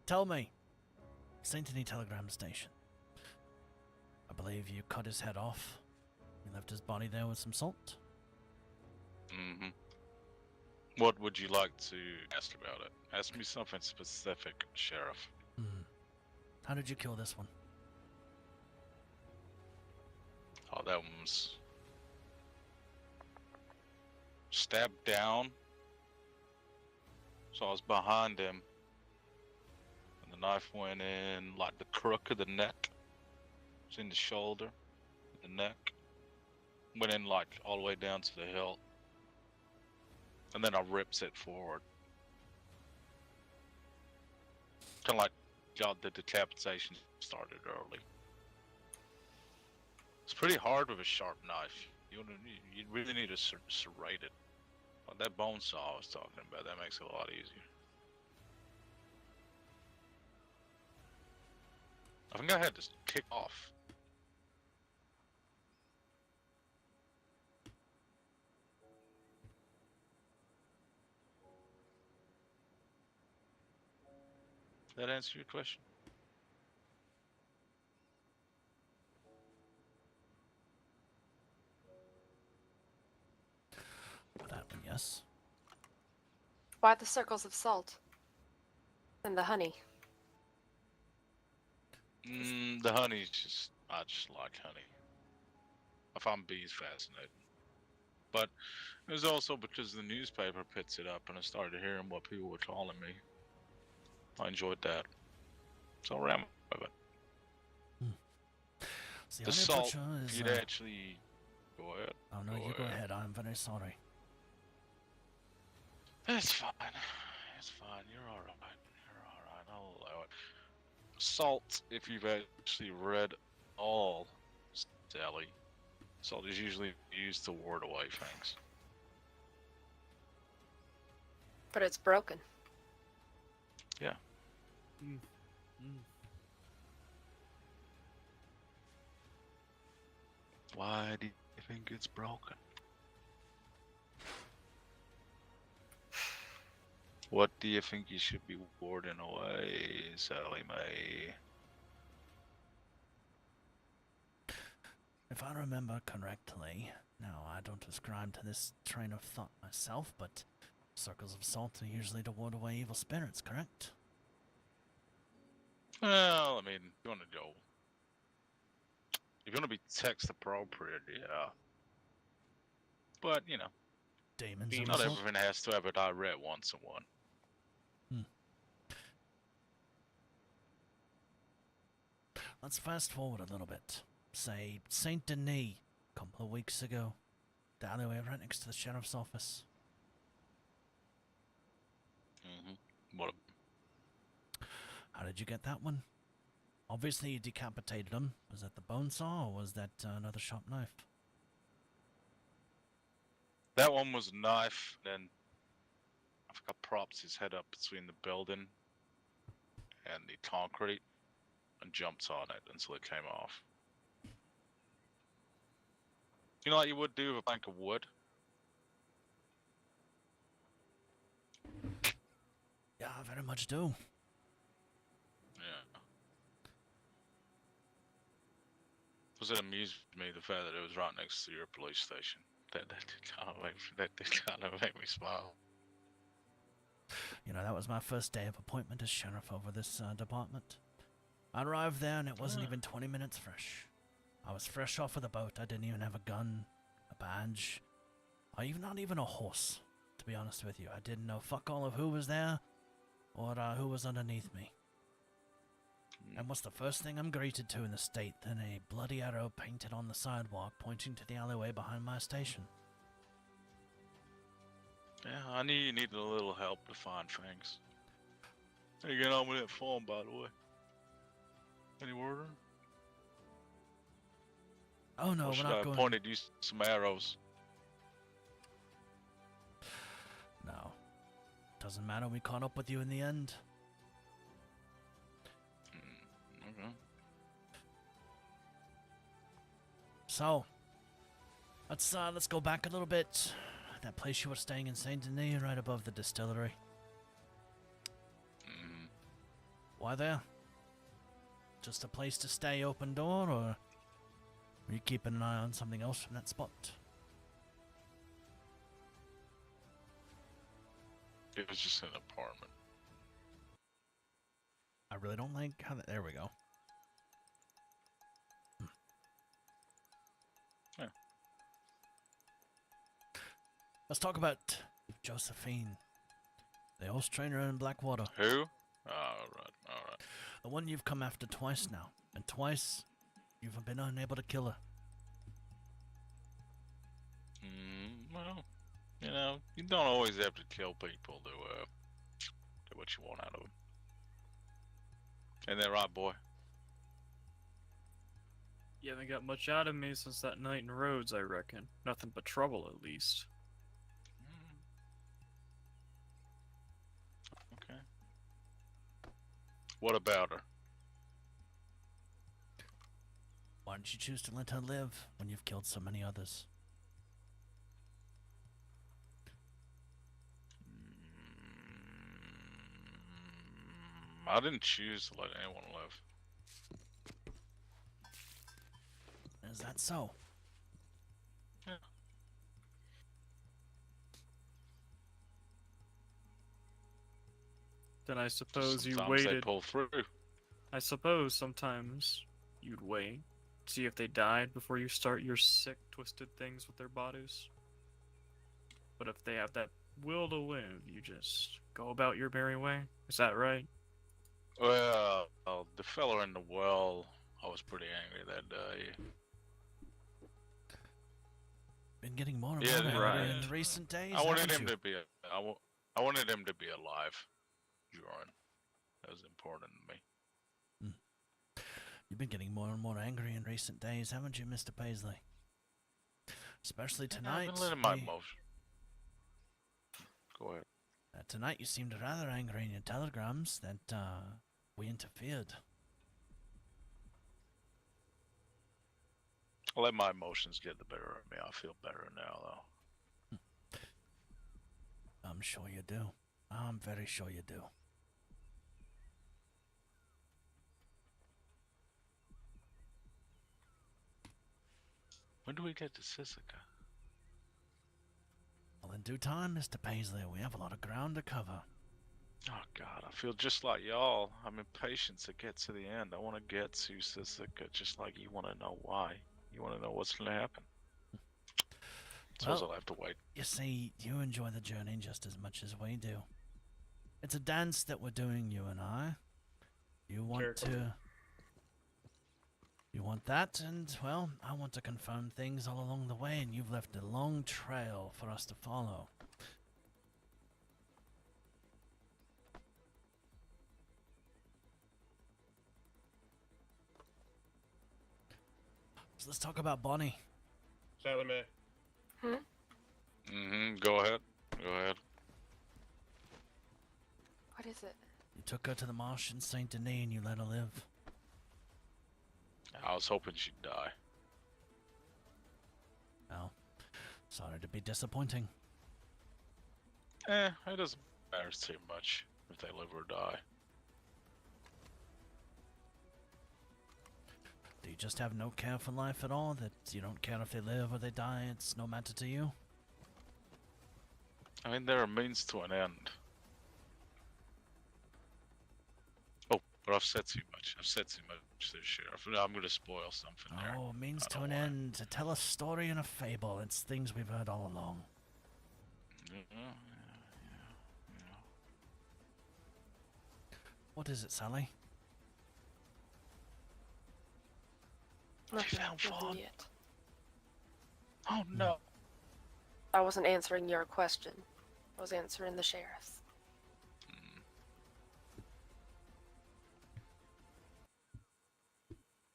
Tell me, Saint Denis telegram station. I believe you cut his head off. You left his body there with some salt. What would you like to ask about it? Ask me something specific, Sheriff. How did you kill this one? Oh, that one was stabbed down. So I was behind him, and the knife went in like the crook of the neck. It's in the shoulder, the neck. Went in like all the way down to the hilt. And then I rips it forward. Kind of like got the decapitation started early. It's pretty hard with a sharp knife. You really need to serrate it. Like that bone saw I was talking about, that makes it a lot easier. I think I had to kick off. That answer your question? That one, yes. Why the circles of salt? And the honey. The honey's just, I just like honey. I find bees fascinating. But it was also because the newspaper picks it up and I started hearing what people were calling me. I enjoyed that. So I ran with it. See, The salt, if you'd actually... Go ahead. Oh no, you go ahead. I'm very sorry. It's fine. It's fine. You're alright. You're alright. I'll allow it. Salt, if you've actually read all Sally, salt is usually used to ward away things. But it's broken. Yeah. Why do you think it's broken? What do you think you should be warding away, Sally Mae? If I remember correctly, now I don't ascribe to this train of thought myself, but circles of salt are usually to ward away evil spirits, correct? Well, I mean, if you want to go... If you want to be text appropriate, yeah. But, you know, Demons. not everything has to have a direct one-to-one. Let's fast forward a little bit. Say, Saint Denis, a couple of weeks ago. The alleyway right next to the sheriff's office. What? How did you get that one? Obviously you decapitated him. Was that the bone saw, or was that another sharp knife? That one was a knife, then I think I propped his head up between the building and the concrete and jumped on it until it came off. You know what you would do with a plank of wood? Yeah, I very much do. Yeah. Because it amused me the fact that it was right next to your police station. That did kind of make me smile. You know, that was my first day of appointment as sheriff over this department. I arrived there and it wasn't even 20 minutes fresh. I was fresh off of the boat. I didn't even have a gun, a badge, or even not even a horse, to be honest with you. I didn't know fuck all of who was there or who was underneath me. And what's the first thing I'm greeted to in the state than a bloody arrow painted on the sidewalk pointing to the alleyway behind my station? Yeah, I knew you needed a little help to find things. How you getting on with that farm, by the way? Any word? Oh no, Or we're should not I going. pointed you some arrows? No. Doesn't matter, we caught up with you in the end. Okay. So, let's go back a little bit. That place you were staying in Saint Denis, right above the distillery. Why there? Just a place to stay, open door, or were you keeping an eye on something else from that spot? It was just an apartment. I really don't like how that. There we go. Yeah. Let's talk about Josephine, the horse trainer in Blackwater. Who? Alright. The one you've come after twice now, and twice you've been unable to kill her. Well, you know, you don't always have to kill people to get what you want out of them. Ain't that right, boy? You haven't got much out of me since that night in Rhodes, I reckon. Nothing but trouble, at least. Okay. What about her? Why didn't you choose to let her live when you've killed so many others? I didn't choose to let anyone live. Is that so? Yeah. Then I suppose you Sometimes they waited. pull through. I suppose sometimes you'd wait, see if they died before you start your sick, twisted things with their bodies. But if they have that will to live, you just go about your merry way. Is that right? Well, the fella in the well, I was pretty angry that day. Been getting more and Yeah, more angry right. in recent days. I wanted haven't him you? to be. I wanted him to be alive. Jordan, that was important to me. You've been getting more and more angry in recent days, haven't you, Mr. Paisley? Especially tonight. I've been letting my we- emotion. Go ahead. Tonight you seemed rather angry in your telegrams that we interfered. I'll let my emotions get the better of me. I feel better now, though. I'm sure you do. I'm very sure you do. When do we get to Sisika? Well, in due time, Mr. Paisley, we have a lot of ground to cover. Oh God, I feel just like y'all. I'm impatient to get to the end. I want to get to Sisika, just like you want to know why. You want to know what's going to happen. Suppose Well, I'll have to wait. You see, you enjoy the journey just as much as we do. It's a dance that we're doing, you and I. You want Sure. to... You want that, and, well, I want to confirm things all along the way, and you've left a long trail for us to follow. So let's talk about Bonnie. Sally Mae. Go ahead. Go ahead. What is it? You took her to the marsh in Saint Denis and you let her live. I was hoping she'd die. Well, sorry to be disappointing. It doesn't matter too much if they live or die. Do you just have no care for life at all? That you don't care if they live or they die? It's no matter to you? I mean, they're a means to an end. Oh, but I've said too much. I've said too much there, Sheriff. I'm gonna spoil something there. Oh, means I to don't an wanna- end, to tell a story and a fable. It's things we've heard all along. Yeah. What is it, Sally? Nothing, found nothing Vaughn? yet. Oh no. I wasn't answering your question. I was answering the sheriff's.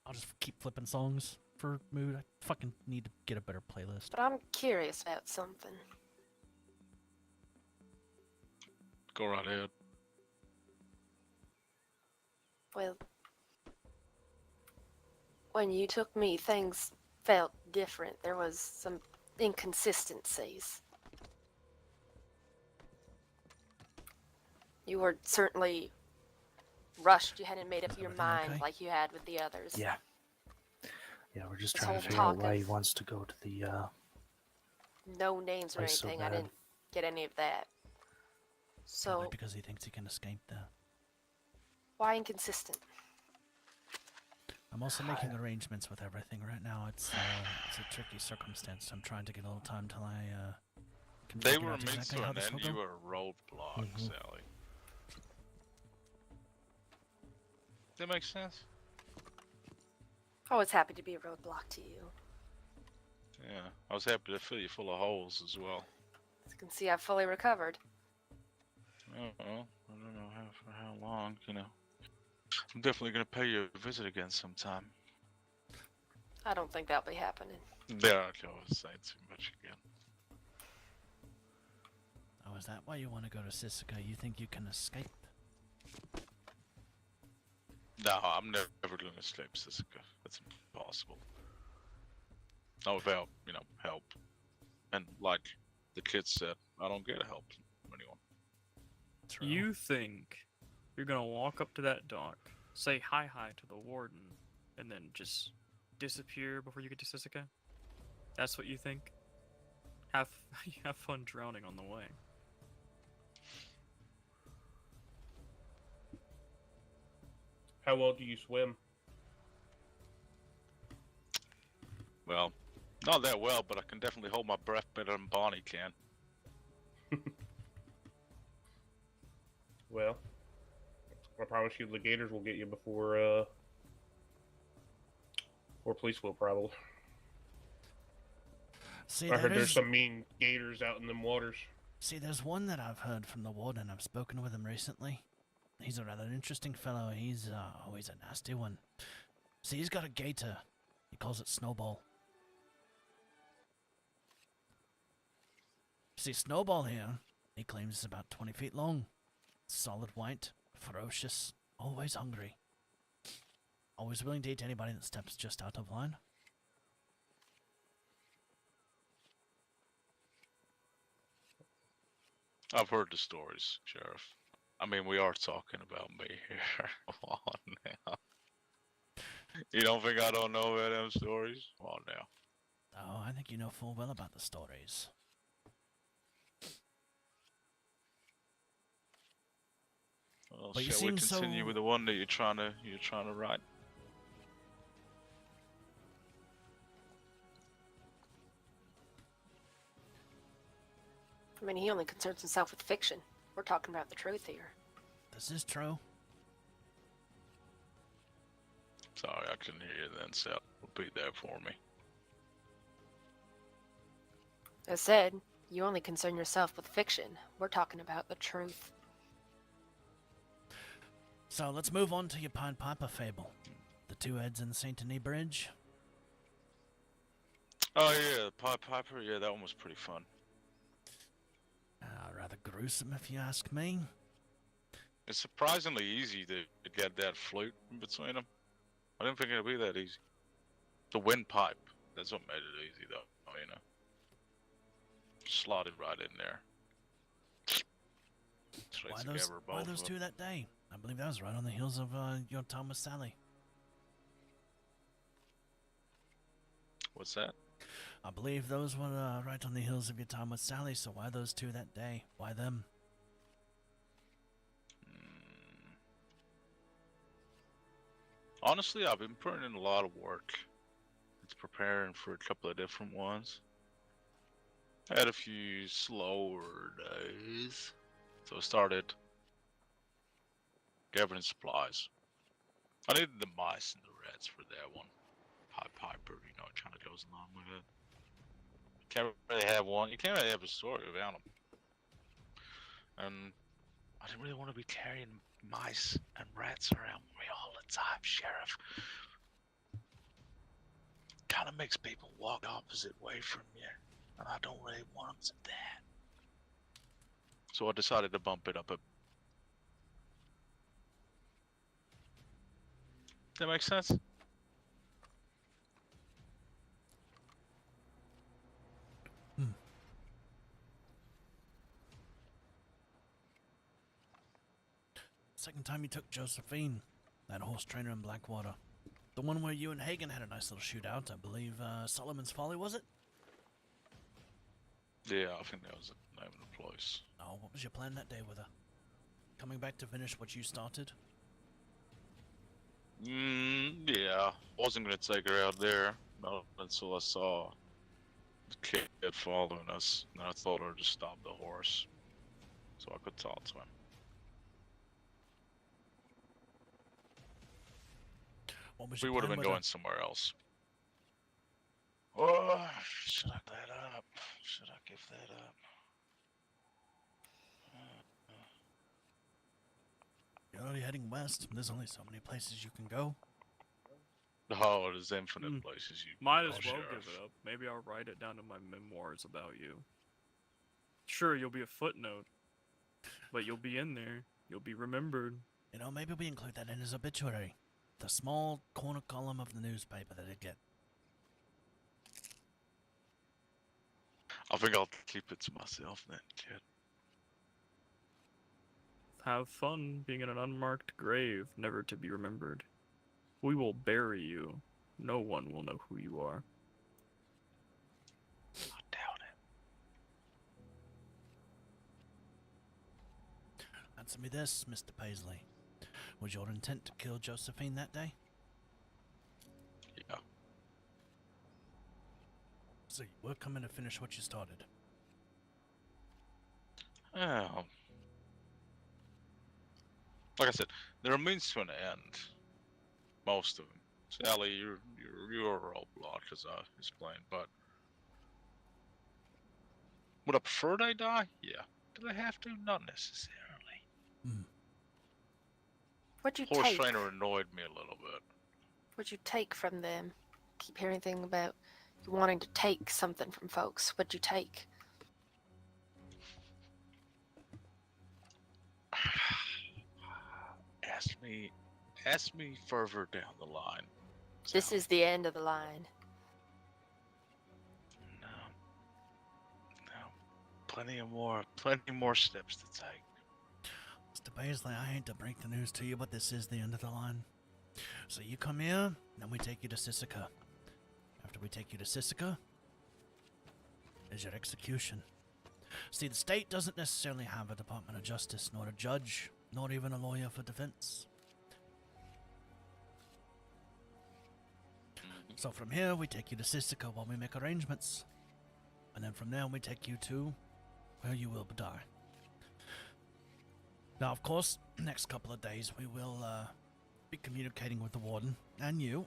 I'll just keep flipping songs for mood. I fucking need to get a better playlist. But I'm curious about something. Go right ahead. Well, when you took me, things felt different. There was some inconsistencies. You were certainly rushed. You hadn't made up Is your everything mind okay? like you had with the others. Yeah. Yeah, we're just This trying to whole figure out talk why he of- wants to go to the, No names or Place so anything. I bad. didn't get any of that. Probably So, because he thinks he can escape there. why inconsistent? I'm also making arrangements with everything right now. It's a tricky circumstance. I'm trying to get a little time till I can They figure were out means exactly to how an this end. will You go. were a roadblock, Mhm. Sally. That makes sense? I was happy to be a roadblock to you. Yeah. I was happy to fill you full of holes as well. As you can see, I've fully recovered. Oh, well, I don't know for how long, you know. I'm definitely gonna pay you a visit again sometime. I don't think that'll be happening. Yeah, I can always say too much again. Oh, is that why you want to go to Sisika? You think you can escape? No, I'm never gonna escape Sisika. That's impossible. Not without, help. And like the kid said, I don't get help from anyone. True. You think you're gonna walk up to that dock, say hi to the warden, and then just disappear before you get to Sisika? That's what you think? Have fun drowning on the way. How well do you swim? Well, not that well, but I can definitely hold my breath better than Bonnie can. Well, I promise you the gators will get you before police will probably. See, I heard there there's is- some mean gators out in them waters. See, there's one that I've heard from the warden. I've spoken with him recently. He's a rather interesting fellow. He's always a nasty one. See, he's got a gator. He calls it Snowball. See, Snowball here, he claims is about 20 feet long. Solid white, ferocious, always hungry. Always willing to eat anybody that steps just out of line. I've heard the stories, Sheriff. I mean, we are talking about me here. Come on now. You don't think I don't know about them stories? Come on now. Oh, I think you know full well about the stories. Well, But you shall we seem continue so- with the one that you're trying to write? I mean, he only concerns himself with fiction. We're talking about the truth here. This is true. Sorry, I couldn't hear you then, so repeat that for me. As said, you only concern yourself with fiction. We're talking about the truth. So let's move on to your Pied Piper fable. The two heads in the Saint Denis Bridge. Oh yeah, the Pied Piper. Yeah, that one was pretty fun. Rather gruesome if you ask me. It's surprisingly easy to get that flute in between them. I didn't think it'd be that easy. The windpipe. That's what made it easy, though. You know, slotted right in there. Straight Why together, why both those of two them. that day? I believe that was right on the heels of your time with Sally. What's that? I believe those were right on the heels of your time with Sally, so why those two that day? Why them? Honestly, I've been putting in a lot of work. It's preparing for a couple of different ones. I had a few slower days, so I started gathering supplies. I needed the mice and the rats for that one. Pied Piper, you know, it kind of goes along with it. You can't really have one. You can't really have a story without them. And I didn't really want to be carrying mice and rats around with me all the time, Sheriff. Kind of makes people walk opposite way from you, and I don't really want them to that. So I decided to bump it up a. That makes sense? Second time you took Josephine, that horse trainer in Blackwater. The one where you and Hagen had a nice little shootout, I believe, Solomon's Folly, was it? Yeah, I think that was the name of the place. Oh, what was your plan that day with her? Coming back to finish what you started? Yeah. Wasn't gonna take her out there, not until I saw the kid following us, and I told her to stop the horse, so I could talk to him. What was We your would have plan been with her? going somewhere else. Oh, should I give that up? Should I give that up? You're already heading west. There's only so many places you can go. Oh, there's infinite places you Might can as go, well Sheriff. give it up. Maybe I'll write it down in my memoirs about you. Sure, you'll be a footnote, but you'll be in there. You'll be remembered. You know, maybe we include that in his obituary. The small corner column of the newspaper that it get. I think I'll keep it to myself then, kid. Have fun being in an unmarked grave, never to be remembered. We will bury you. No one will know who you are. I doubt it. Answer me this, Mr. Paisley. Was your intent to kill Josephine that day? Yeah. So you were coming to finish what you started? Oh. Like I said, there are means to an end. Most of them. Sally, you're a roadblock, as I explained, but would I prefer they die? Yeah. Do they have to? Not necessarily. What'd you Horse take? trainer annoyed me a little bit. What'd you take from them? Keep hearing things about you wanting to take something from folks. What'd you take? Ask me further down the line. This Sally. is the end of the line. No. Plenty more steps to take. Mr. Paisley, I hate to break the news to you, but this is the end of the line. So you come here, then we take you to Sisika. After we take you to Sisika, is your execution. See, the state doesn't necessarily have a Department of Justice, nor a judge, nor even a lawyer for defense. So from here, we take you to Sisika while we make arrangements. And then from there, we take you to where you will die. Now, of course, next couple of days, we will be communicating with the warden and you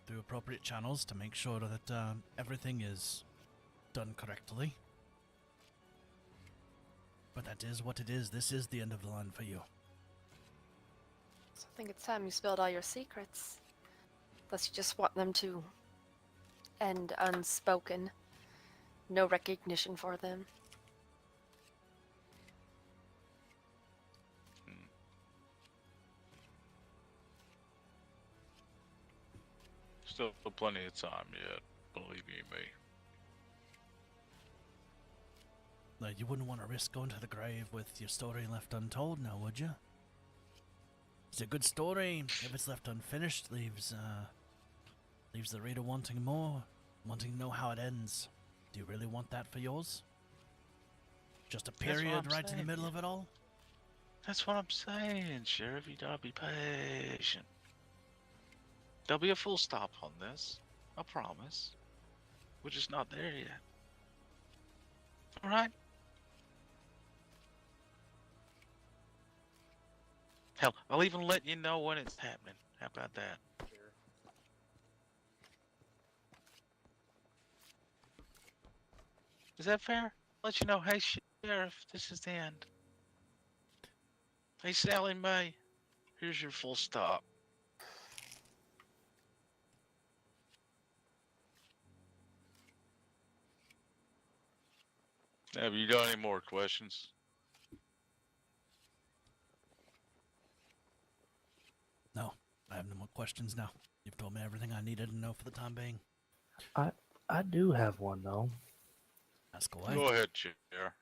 through appropriate channels to make sure that everything is done correctly. But that is what it is. This is the end of the line for you. So I think it's time you spilled all your secrets. Unless you just want them to end unspoken. No recognition for them. Still plenty of time yet, believe you me. You wouldn't want to risk going to the grave with your story left untold now, would you? It's a good story. If it's left unfinished, leaves the reader wanting more, wanting to know how it ends. Do you really want that for yours? Just a That's what period I'm right in the saying, middle yeah. of it all? That's what I'm saying, Sheriff. You gotta be patient. There'll be a full stop on this. I promise. We're just not there yet. Alright? Hell, I'll even let you know when it's happening. How about that? Is that fair? Let you know, hey, Sheriff, this is the end. Hey, Sally Mae, here's your full stop. Have you got any more questions? No, I have no more questions now. You've told me everything I needed to know for the time being. I do have one though. Ask away. Go ahead, Sheriff.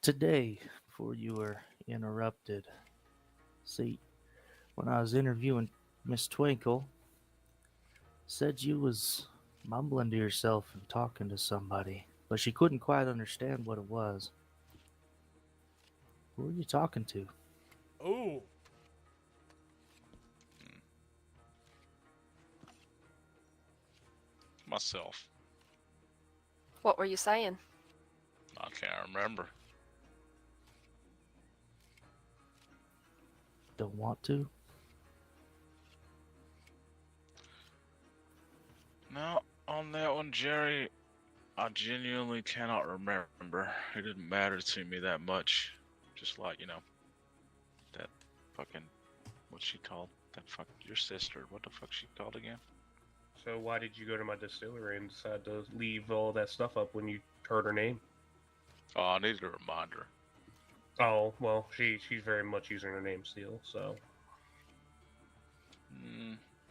Today, before you were interrupted, see, when I was interviewing Miss Twinkle, said you was mumbling to yourself and talking to somebody, but she couldn't quite understand what it was. Who are you talking to? Oh. Myself. What were you saying? I can't remember. Don't want to? No, on that one, Jerry, I genuinely cannot remember. It didn't matter to me that much. Just like, you know, that fucking, what's she called? That fuck, your sister. What the fuck she called again? So why did you go to my distillery and decide to leave all that stuff up when you heard her name? Oh, I needed a reminder. Oh, well, she's very much using her name still, so.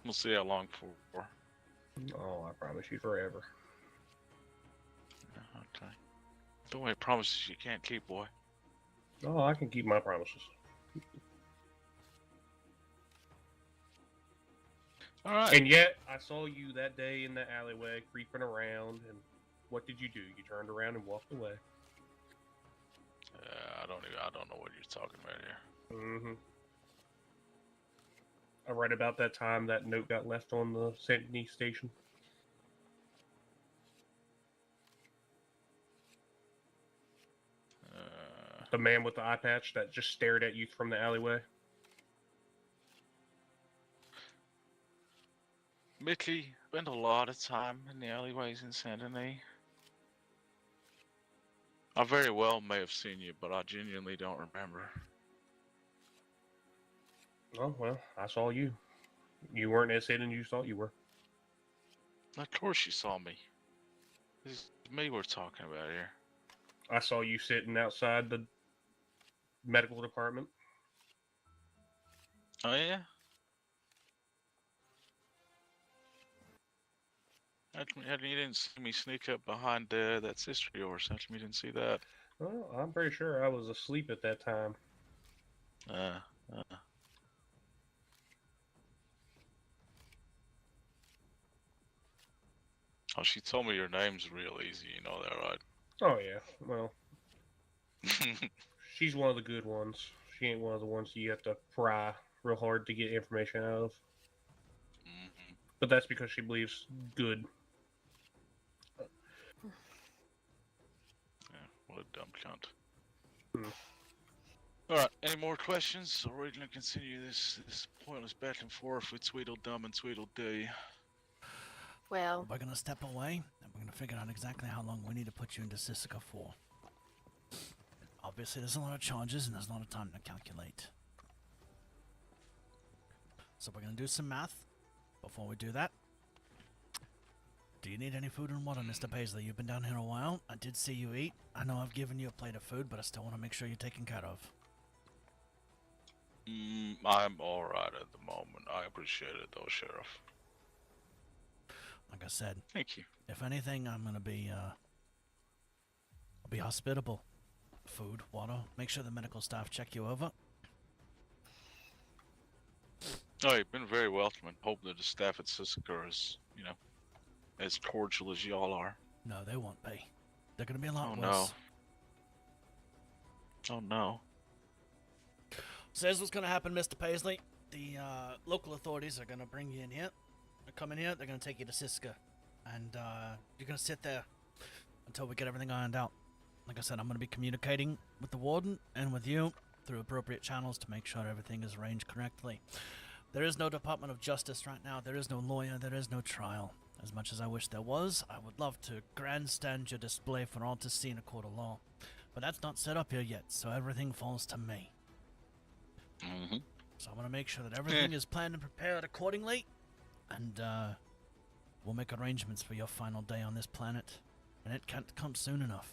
We'll see how long for. Oh, I promise you forever. Okay. Don't make promises you can't keep, boy. Oh, I can keep my promises. Alright. And yet, I saw you that day in the alleyway creeping around, and what did you do? You turned around and walked away. I don't know what you're talking about here. Mm-hmm. I read about that time that note got left on the Sydney station. The man with the eye patch that just stared at you from the alleyway. Mickey, spent a lot of time in the alleyways in Saint Denis. I very well may have seen you, but I genuinely don't remember. Oh, well, I saw you. You weren't as hidden as you thought you were. Of course you saw me. This is me we're talking about here. I saw you sitting outside the medical department. Oh yeah? How come you didn't see me sneak up behind that sister of yours? How come you didn't see that? Well, I'm pretty sure I was asleep at that time. Oh, she told me your name's real easy, you know that, right? Oh, yeah. Well, she's one of the good ones. She ain't one of the ones you have to pry real hard to get information out of. Mm-hmm. But that's because she believes good. Yeah, what a dumb cunt. Hmm. Alright, any more questions? Or are we going to continue this pointless back and forth with Tweedledum and Tweedledee? Well, We're gonna step away, and we're gonna figure out exactly how long we need to put you into Sisika for. Obviously, there's a lot of charges, and there's a lot of time to calculate. So we're gonna do some math. Before we do that, do you need any food and water, Mr. Paisley? You've been down here a while. I did see you eat. I know I've given you a plate of food, but I still want to make sure you're taken care of. I'm alright at the moment. I appreciate it though, Sheriff. Like I said, Thank you. if anything, I'm gonna be I'll be hospitable. Food, water. Make sure the medical staff check you over. Oh, you've been very welcome, and hope that the staff at Siska are as, as cordial as y'all are. No, they won't be. They're gonna be a lot Oh worse. no. Oh no. So here's what's gonna happen, Mr. Paisley. The local authorities are gonna bring you in here. They're coming here. They're gonna take you to Siska, and you're gonna sit there until we get everything ironed out. Like I said, I'm gonna be communicating with the warden and with you through appropriate channels to make sure everything is arranged correctly. There is no Department of Justice right now. There is no lawyer. There is no trial. As much as I wish there was, I would love to grandstand your display for all to see in a court of law. But that's not set up here yet, so everything falls to me. Mm-hmm. So I'm going to make sure that everything is planned and prepared accordingly. And we'll make arrangements for your final day on this planet. And it can't come soon enough.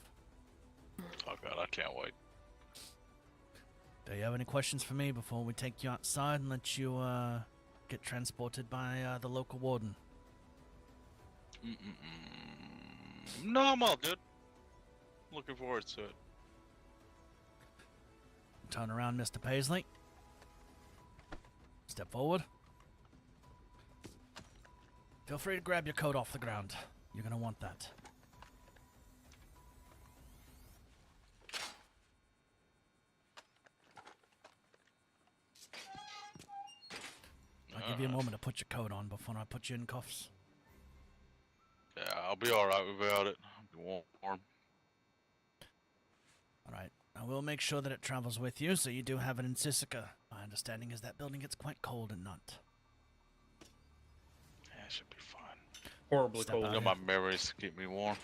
Oh god, I can't wait. Do you have any questions for me before we take you outside and let you get transported by the local warden? No, I'm all good. Looking forward to it. Turn around, Mr. Paisley. Step forward. Feel free to grab your coat off the ground. You're gonna want that. I'll give you a moment to put your coat on before I put you in cuffs. Yeah, I'll be alright without it. I'll be warm. Alright, I will make sure that it travels with you, so you do have it in Siska. My understanding is that building gets quite cold at night. Yeah, it should be fine. Horribly Step cold. out. I got my memories to keep me warm.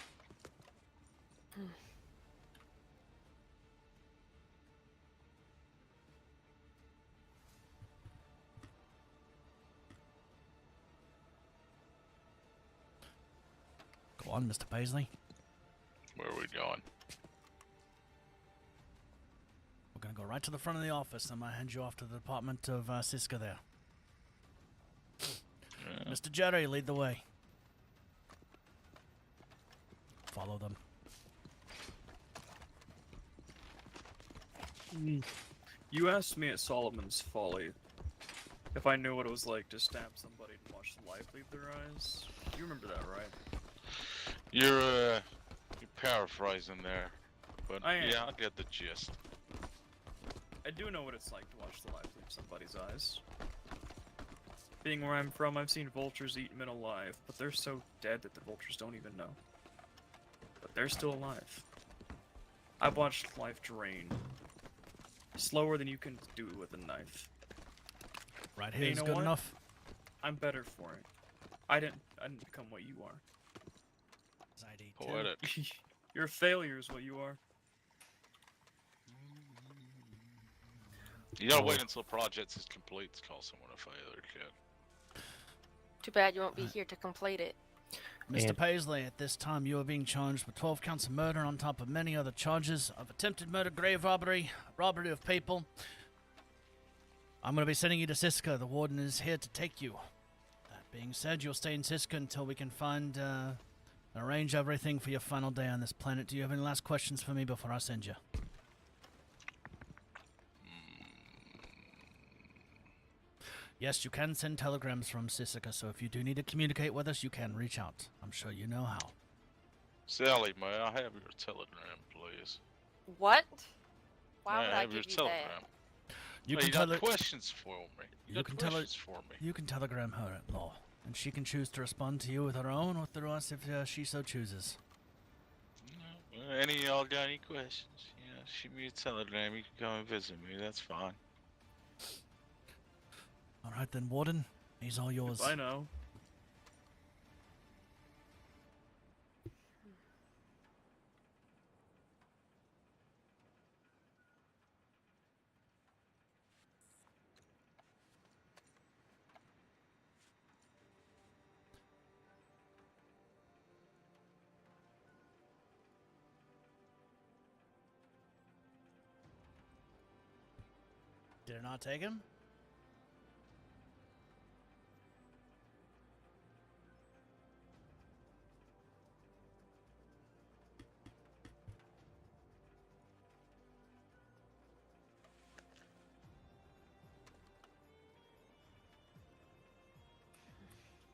Go on, Mr. Paisley. Where are we going? We're gonna go right to the front of the office. I'm gonna hand you off to the Department of Siska there. Yeah. Mr. Jerry, lead the way. Follow them. You asked me at Solomon's Folly if I knew what it was like to stab somebody and watch the light leave their eyes. You remember that, right? You're paraphrasing there. But I am. yeah, I get the gist. I do know what it's like to watch the light leave somebody's eyes. Being where I'm from, I've seen vultures eat men alive, but they're so dead that the vultures don't even know. But they're still alive. I've watched life drain. Slower than you can do with a knife. Right Hey, here you is know good what? enough. I'm better for it. I didn't become what you are. Poetic. You're a failure is what you are. You gotta wait until the project is complete to call someone a failure, kid. Too bad you won't be here to complete it. Mr. And- Paisley, at this time you are being charged with 12 counts of murder on top of many other charges of attempted murder, grave robbery, robbery of people. I'm going to be sending you to Siska. The warden is here to take you. That being said, you'll stay in Siska until we can find and arrange everything for your final day on this planet. Do you have any last questions for me before I send you? Yes, you can send telegrams from Siska, so if you do need to communicate with us, you can reach out. I'm sure you know how. Sally, may I have your telegram, please? What? Why May would I I have your give you telegram? that? You Oh, can got tele- questions for me. You you got can tele- questions for me. You can telegram her at law, and she can choose to respond to you with her own or through us if she so chooses. Any of y'all got any questions? Yeah, shoot me a telegram. You can come and visit me. That's fine. All right then, Warden. He's all yours. If I know. Did it not take him?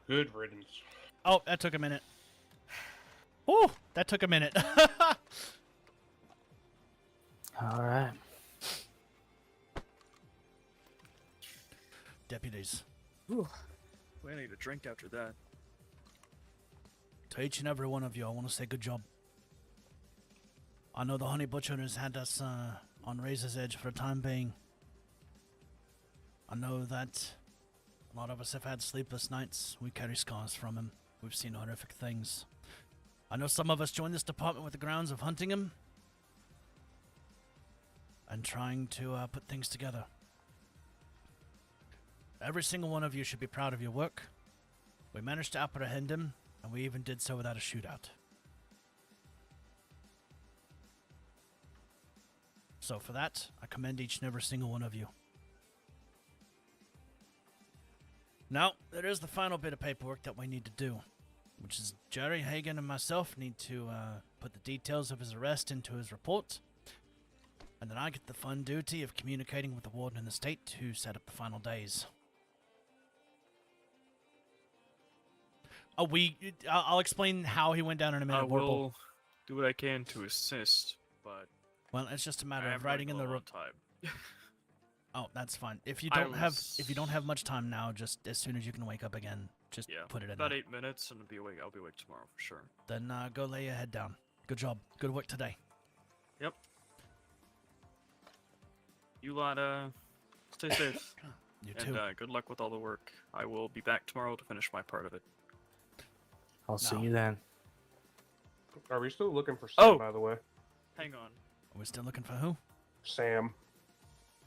Good riddance. Oh, that took a minute. Whew, that took a minute. All right. Deputies, Whew. I need a drink after that. to each and every one of you, I want to say good job. I know the Honey Butcher has had us on razor's edge for the time being. I know that a lot of us have had sleepless nights. We carry scars from him. We've seen horrific things. I know some of us joined this department with the grounds of hunting him and trying to put things together. Every single one of you should be proud of your work. We managed to apprehend him, and we even did so without a shootout. So for that, I commend each and every single one of you. Now, there is the final bit of paperwork that we need to do, which is Jerry, Hagen, and myself need to put the details of his arrest into his report, and then I get the fun duty of communicating with the warden and the state to set up the final days. I'll explain how he went down in a minute. I will do what I can to assist, but Well, it's just a matter I of am writing in running the low on time. Oh, that's fine. If you I don't have was- much time now, just as soon as you can wake up again, just Yeah, put it in about there. 8 minutes, and I'll be awake tomorrow for sure. Then go lay your head down. Good job. Good work today. Yep. You lot, stay safe. You And too. good luck with all the work. I will be back tomorrow to finish my part of it. I'll see No. you then. Are we still looking for Sam, Oh! by the way? Hang on. Are we still looking for who? Sam.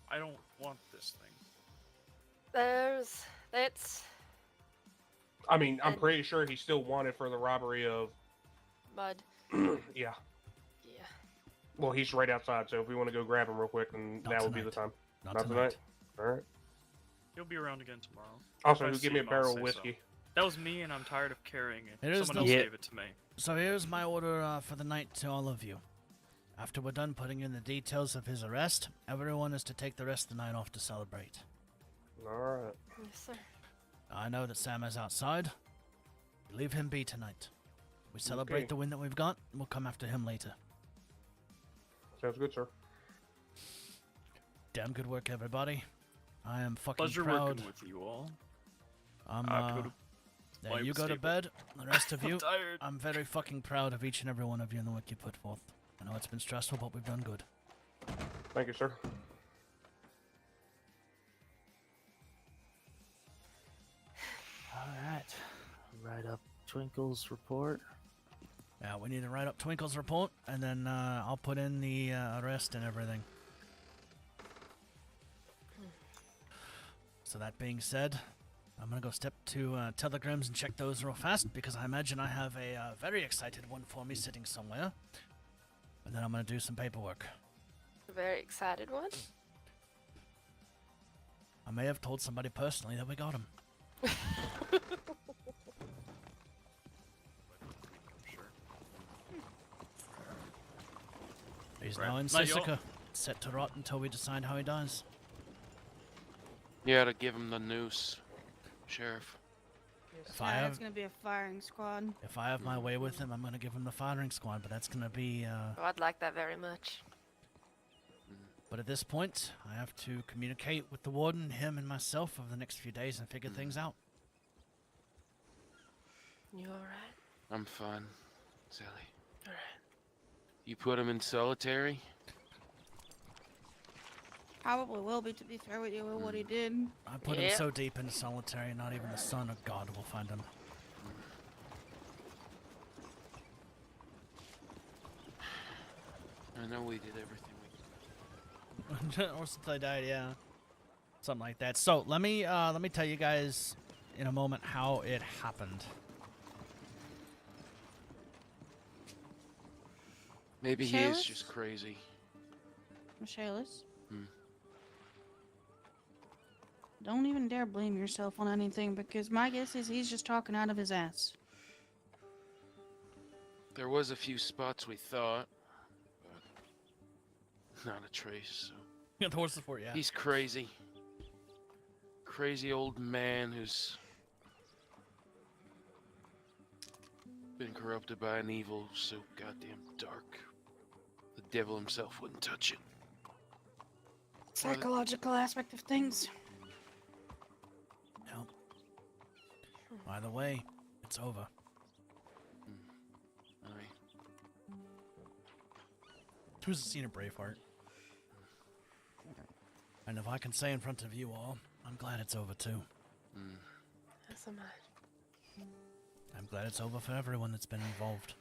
I don't want this thing. That's I mean, I'm And- pretty sure he's still wanted for the robbery of. mud. Yeah. Yeah. Well, he's right outside, so if we want to go grab him real quick, then Not now would be the tonight. time. Not Not tonight. tonight. All right. He'll be around again tomorrow. Also, If I who see give me a him, I'll barrel say of so. whiskey? That was me, and I'm tired of carrying it. It is Someone the- else Yeah. gave it to me. So here's my order for the night to all of you. After we're done putting in the details of his arrest, everyone is to take the rest of the night off to celebrate. All right. Yes, sir. I know that Sam is outside. Leave him be tonight. We celebrate Okay. the win that we've got, and we'll come after him later. Sounds good, sir. Damn good work, everybody. I am fucking Pleasure proud. working with you all. I'm, Go to there wipe you go to stable. bed. The rest of you, I'm tired. I'm very fucking proud of each and every one of you and the work you put forth. I know it's been stressful, but we've done good. Thank you, sir. All right. Write up Twinkle's report. Yeah, we need to write up Twinkle's report, and then I'll put in the arrest and everything. So that being said, I'm gonna go step to telegrams and check those real fast, because I imagine I have a very excited one for me sitting somewhere. And then I'm gonna do some paperwork. A very excited one. I may have told somebody personally that we got him. Sure. He's Right. now in Night, y'all. Sisika, set to rot until we decide how he dies. Yeah, to give him the noose, Sheriff. If I Yeah, have it's gonna be a firing squad. if I have my way with him, I'm gonna give him the firing squad, but that's gonna be Oh, I'd like that very much. But at this point, I have to communicate with the warden, him, and myself over the next few days and figure things out. You alright? I'm fine, Sally. Alright. You put him in solitary? Probably will be, to be fair with you, with what he did. I put him Yeah. so deep into solitary, not even the son of God will find him. I know we did everything we could. Or since I died, yeah. Something like that. So let me tell you guys in a moment how it happened. Maybe he is Sheriff? just crazy. Michaelis. Hmm. Don't even dare blame yourself on anything, because my guess is he's just talking out of his ass. There was a few spots we thought, but not a trace. So Yeah, the horse support, yeah. he's crazy. Crazy old man who's been corrupted by an evil so goddamn dark. The devil himself wouldn't touch it. Psychological aspect of things. Well, by the way, it's over. Aye. It was a scene of Braveheart. And if I can say in front of you all, I'm glad it's over too. As am I. I'm glad it's over for everyone that's been involved.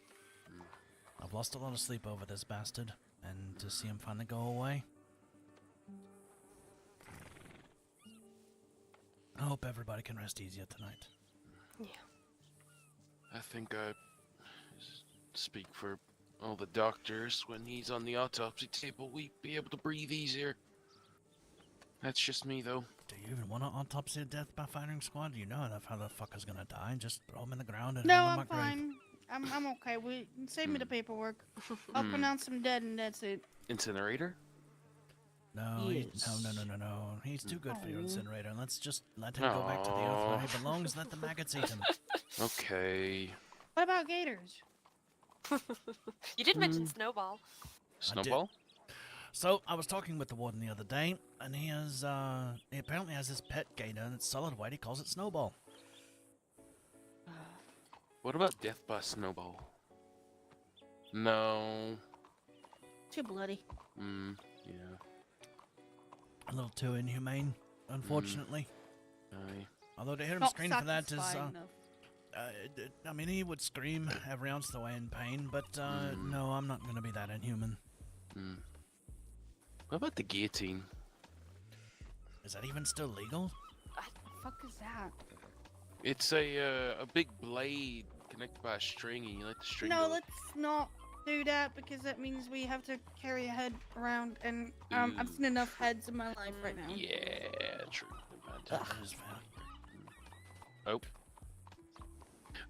I've lost a lot of sleep over this bastard, and to see him finally go away. I hope everybody can rest easier tonight. Yeah. I think I speak for all the doctors. When he's on the autopsy table, we'd be able to breathe easier. That's just me, though. Do you even want an autopsy of death by firing squad? Do you know how the fucker's gonna die? Just throw him in the ground and No, have him I'm in my grave. fine. I'm okay. Save me the paperwork. I'll pronounce him dead, and that's it. Incinerator? No, Yes. no. He's too good for your Oh. incinerator. Let's just let him go back to the earth where he belongs. Let the maggots eat him. Okay. What about gators? You did mention Snowball. Snowball? So I was talking with the warden the other day, and he apparently has this pet gator, and it's solid white. He calls it Snowball. What about death by snowball? No. Too bloody. Yeah. A little too inhumane, unfortunately. Aye. Although to hear him Not scream for that is, satisfying enough. I mean, he would scream every ounce of the way in pain, but no, I'm not going to be that inhuman. What about the guillotine? Is that even still legal? What the fuck is that? It's a big blade connected by a string, and you let the string No, go. let's not do that because that means we have to carry a head around, and I've seen enough heads in my life right now. Yeah, true. That is fair. Oh.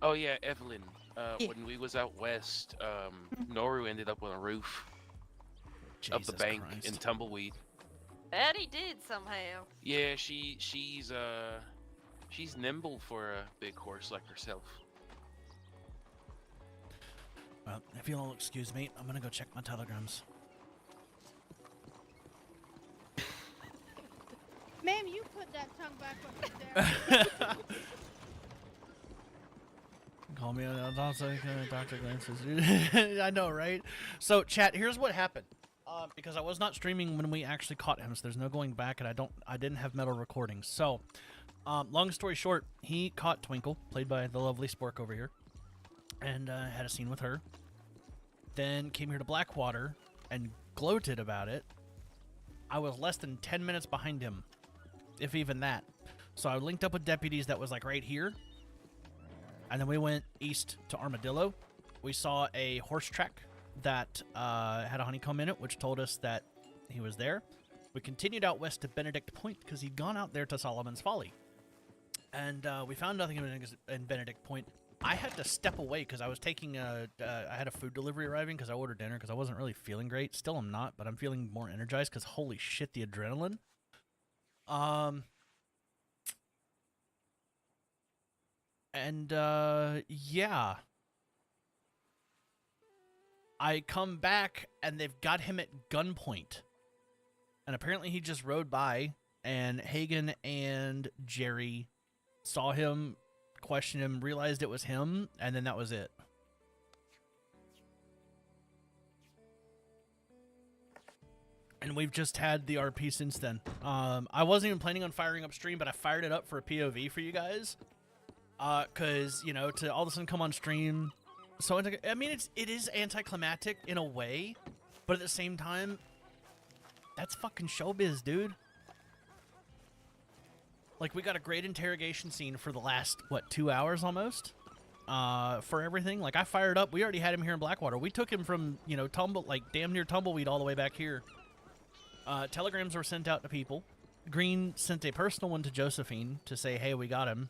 Oh yeah, Evelyn. Yeah. When we was out west, Noru ended up on a roof up the Jesus bank Christ. in Tumbleweed. Bet he did somehow. Yeah, she's nimble for a big horse like herself. Well, if you'll excuse me, I'm going to go check my telegrams. Ma'am, you put that tongue back up there. Call me Dr. Glances. I know, right? So, chat, here's what happened. Because I was not streaming when we actually caught him, so there's no going back, and I didn't have metal recordings. So, long story short, he caught Twinkle, played by the lovely Spork over here, and had a scene with her. Then came here to Blackwater and gloated about it. I was less than 10 minutes behind him, if even that. So I linked up with deputies that was like right here. And then we went east to Armadillo. We saw a horse track that had a honeycomb in it, which told us that he was there. We continued out west to Benedict Point because he'd gone out there to Solomon's Folly. And we found nothing in Benedict Point. I had to step away because I was taking I had a food delivery arriving because I ordered dinner because I wasn't really feeling great. Still I'm not, but I'm feeling more energized because holy shit, the adrenaline. Yeah. I come back and they've got him at gunpoint. And apparently he just rode by and Hagen and Jerry saw him, questioned him, realized it was him, and then that was it. And we've just had the RP since then. I wasn't even planning on firing up stream, but I fired it up for a POV for you guys. Because, you know, to all of a sudden come on stream. So, I mean, it is anticlimactic in a way, but at the same time, that's fucking showbiz, dude. Like, we got a great interrogation scene for the last, what, 2 hours almost? For everything. Like, I fired up. We already had him here in Blackwater. We took him from, you know, damn near Tumbleweed all the way back here. Telegrams were sent out to people. Greene sent a personal one to Josephine to say, hey, we got him.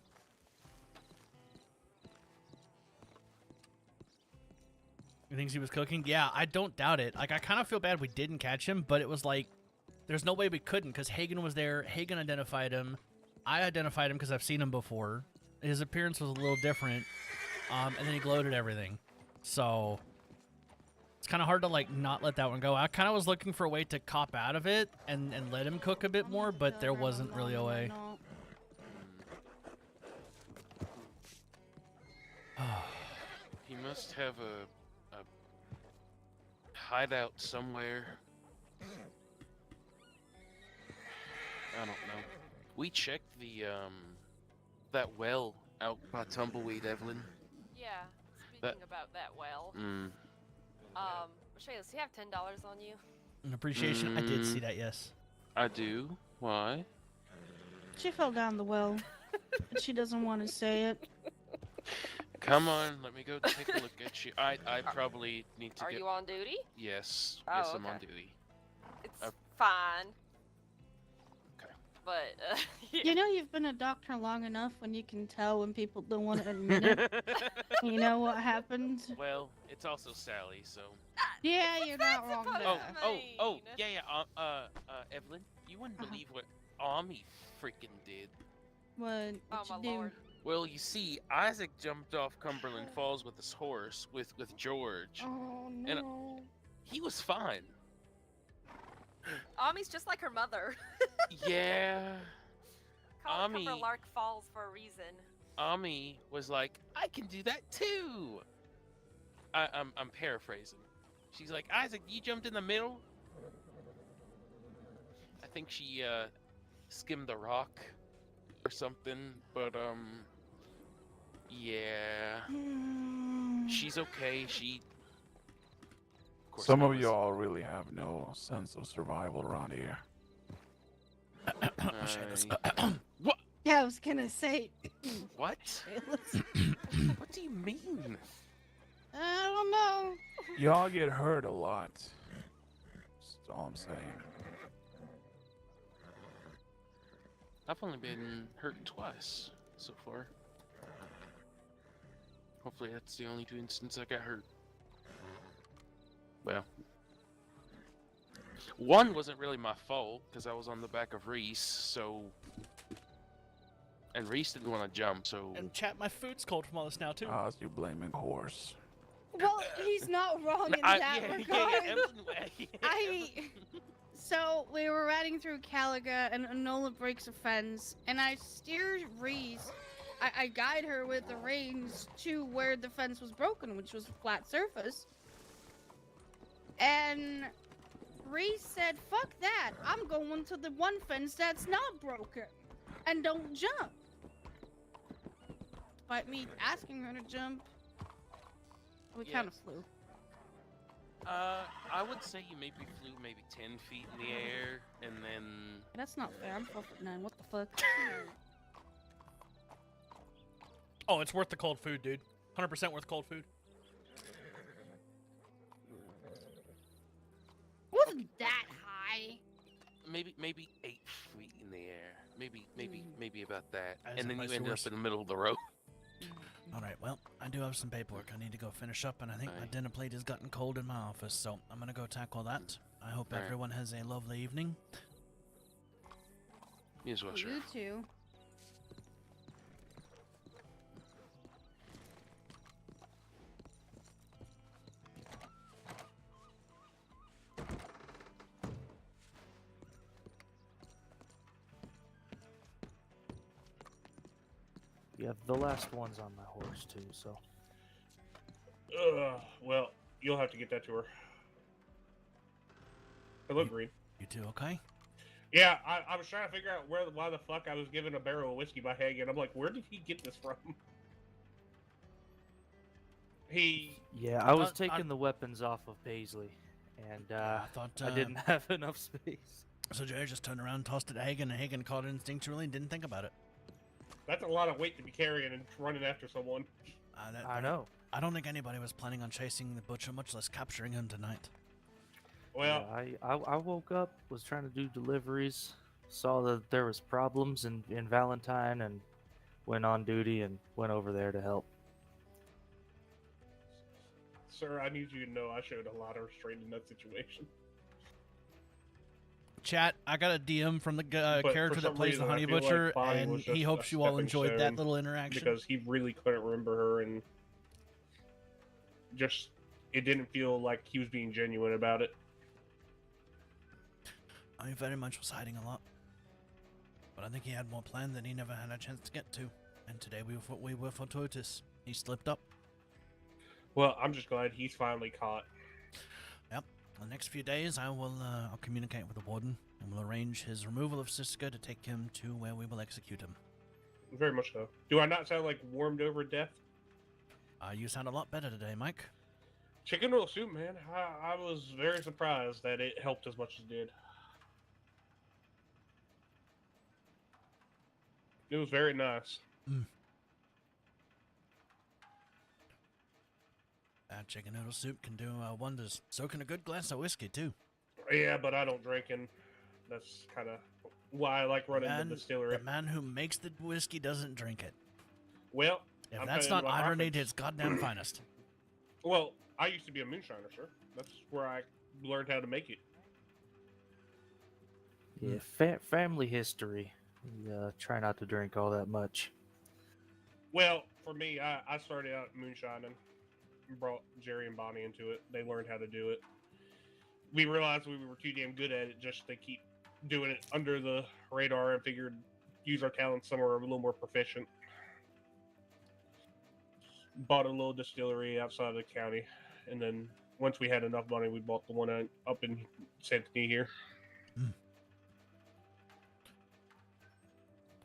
He thinks he was cooking? Yeah, I don't doubt it. Like, I kind of feel bad we didn't catch him, but it was like, there's no way we couldn't, because Hagen was there. Hagen identified him. I identified him because I've seen him before. His appearance was a little different. and then he gloated everything. So it's kind of hard to like not let that one go. I kind of was looking for a way to cop out of it and let him cook a bit more, but there wasn't really a way. He must have a hideout somewhere. I don't know. We checked the that well out by Tumbleweed, Evelyn. Yeah. Speaking about that well. Shay, does he have $10 on you? An appreciation. I did see that. Yes. I do. Why? She fell down the well, but she doesn't want to say it. Come on, let me go take a look at you. I probably need to Are get... you on duty? Yes. Oh, Yes, I'm on okay. duty. It's fine. Okay. But, yeah. You know you've been a doctor long enough when you can tell when people don't want to admit it. You know what happens? Well, it's also Sally, so... Yeah, you're not wrong there. Yeah. Evelyn, you wouldn't believe what Ami freaking did. What Oh, you my do? lord. Well, you see, Isaac jumped off Cumberland Falls with his horse, with George. Oh And no. he was fine. Ami's just like her mother. Yeah. Call it Ami- Cumberlark Falls for a reason. Ami was like, I can do that too. I'm paraphrasing. She's like, Isaac, you jumped in the middle? I think she skimmed the rock or something, but yeah. She's okay. She of course Some I of was- y'all really have no sense of survival around here. What? Yeah, I was gonna say. What? What do you mean? I don't know. Y'all get hurt a lot. That's all I'm saying. I've only been hurt twice so far. Hopefully that's the only two instances I got hurt. Well, one wasn't really my fault because I was on the back of Reese, so... And Reese didn't want to jump, so... And chat, my food's cold from all this now too. How's you blaming horse? Well, he's not wrong in I- that yeah, regard. Evelyn- So we were riding through Caliga, and Enola breaks a fence, and I steer Reese. I guide her with the reins to where the fence was broken, which was a flat surface. And Reese said, "Fuck that! I'm going to the one fence that's not broken, and don't jump." Despite me asking her to jump, we Yeah. kind of flew. I would say you maybe flew maybe 10 feet in the air, and then... That's not fair. I'm 4'9". What the fuck? Oh, it's worth the cold food, dude. 100% worth cold food. Wasn't that high? Maybe 8 feet in the air. Maybe about that. As And then you opposed to ended worse. up in the middle of the road. All right, well, I do have some paperwork I need to go finish up, and I think my Aye. dinner plate has gotten cold in my office, so I'm gonna go tackle that. I hope Alright. everyone has a lovely evening. You as well, sure. You too. Yeah, the last one's on my horse too, so. Well, you'll have to get that to her. Hello, Greene. You two okay? Yeah, I was trying to figure out why the fuck I was given a barrel of whiskey by Hagen. I'm like, where did he get this from? Yeah, I was I- taking the weapons off of Paisley, and I thought I didn't have enough space. So Jerry just turned around, tossed it to Hagen, and Hagen caught it instinctually and didn't think about it. That's a lot of weight to be carrying and running after someone. I know. I don't think anybody was planning on chasing the butcher, much less capturing him tonight. Well, Yeah, I woke up, was trying to do deliveries, saw that there was problems in Valentine, and went on duty and went over there to help. sir, I need you to know I showed a lot of restraint in that situation. Chat, I got a DM from the But for character that some plays the reason, I Honey feel like Butcher, Bonnie and was he just hopes a you all stepping enjoyed that stone little interaction. Because he really couldn't remember her, and Just, it didn't feel like he was being genuine about it. I very much was hiding a lot. But I think he had more planned than he never had a chance to get to. And today we were fortuitous. He slipped up. Well, I'm just glad he's finally caught. Yep. The next few days, I'll communicate with the warden, and we'll arrange his removal of Siska to take him to where we will execute him. Very much so. Do I not sound like warmed over death? You sound a lot better today, Mike. Chicken noodle soup, man. I was very surprised that it helped as much as it did. It was very nice. Chicken noodle soup can do wonders. So can a good glass of whiskey, too. Yeah, but I don't drink, and that's kind of why I like running the distillery. The man who makes the whiskey doesn't drink it. Well, If I'm that's telling not you what irony at happens. its goddamn finest. Well, I used to be a moonshiner, sir. That's where I learned how to make it. Yeah, family history. We try not to drink all that much. Well, for me, I started out moonshining. Brought Jerry and Bonnie into it. They learned how to do it. We realized we were too damn good at it just to keep doing it under the radar, and figured use our talents somewhere a little more proficient. Bought a little distillery outside of the county, and then once we had enough money, we bought the one up in Santini here.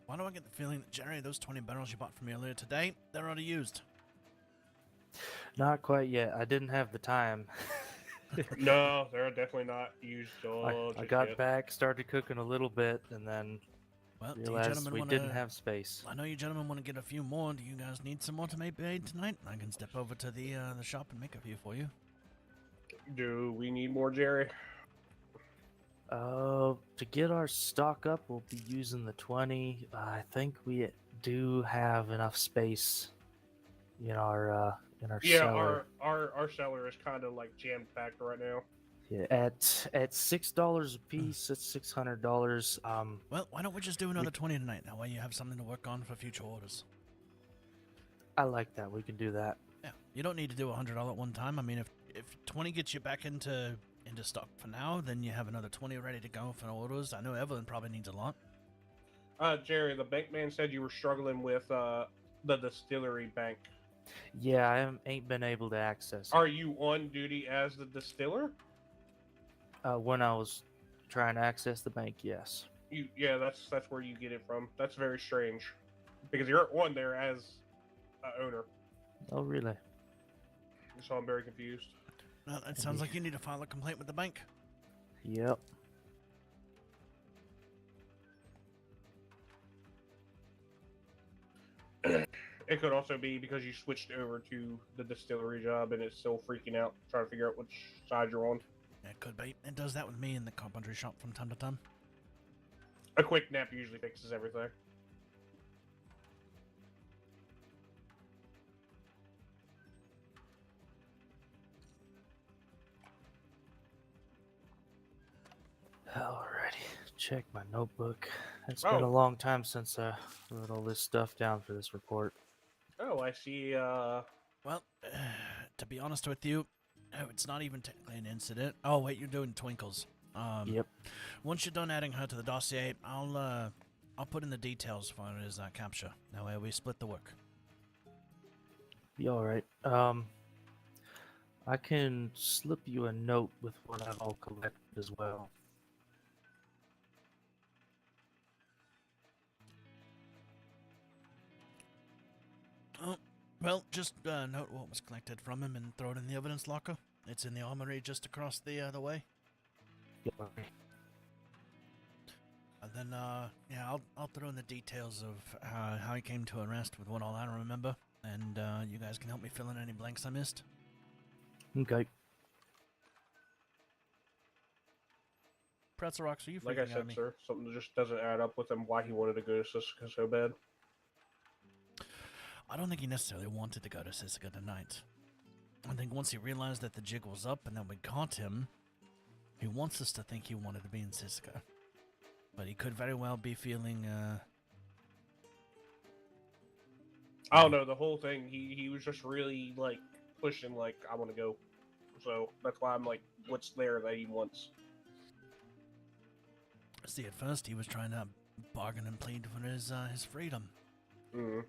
Why do I get the feeling that, Jerry, those 20 barrels you bought from me earlier today, they're already used? Not quite yet. I didn't have the time. No, they're definitely not used. I got back, started cooking a little bit, and then Well, do you realized gentlemen we wanna... didn't have space. I know you gentlemen want to get a few more. Do you guys need some more to make made tonight? I can step over to the shop and make a few for you. Do we need more, Jerry? To get our stock up, we'll be using the 20. I think we do have enough space in our cellar. our cellar is kind of like jam packed right now. Yeah, at $6 a piece, it's $600. Well, why don't we just do another 20 tonight? That way you have something to work on for future orders. I like that. We can do that. Yeah, you don't need to do $100 at one time. I mean, if 20 gets you back into stock for now, then you have another 20 ready to go for orders. I know Evelyn probably needs a lot. Jerry, the bank man said you were struggling with the distillery bank. Yeah, I ain't been able to access it. Are you on duty as the distiller? When I was trying to access the bank, yes. Yeah, that's where you get it from. That's very strange, because you're on there as owner. Oh, really? So I'm very confused. Well, it sounds like you need to file a complaint with the bank. Yep. It could also be because you switched over to the distillery job and it's still freaking out, trying to figure out which side you're on. It could be. It does that with me in the carpentry shop from time to time. A quick nap usually fixes everything. Alrighty, check my notebook. It's been a Oh. long time since I wrote all this stuff down for this report. Oh, I see. Well, to be honest with you, it's not even technically an incident. Oh, wait, you're doing Twinkles. Yep. Once you're done adding her to the dossier, I'll put in the details for his capture. That way we split the work. Be alright. I can slip you a note with what I've all collected as well. Oh, well, just note what was collected from him and throw it in the evidence locker. It's in the armory just across the way. Yep. And then, yeah, I'll throw in the details of how he came to arrest with what all I remember, and you guys can help me fill in any blanks I missed. Okay. Pretzel Rocks, are you freaking Like I out said, me? sir, something that just doesn't add up with him why he wanted to go to Siska so bad. I don't think he necessarily wanted to go to Siska tonight. I think once he realized that the jig was up and that we caught him, he wants us to think he wanted to be in Siska. But he could very well be feeling, I don't know, the whole thing, he was just really, like, pushing like I want to go. So that's why I'm like, what's there that he wants? See, at first he was trying to bargain and plead for his freedom. Mm.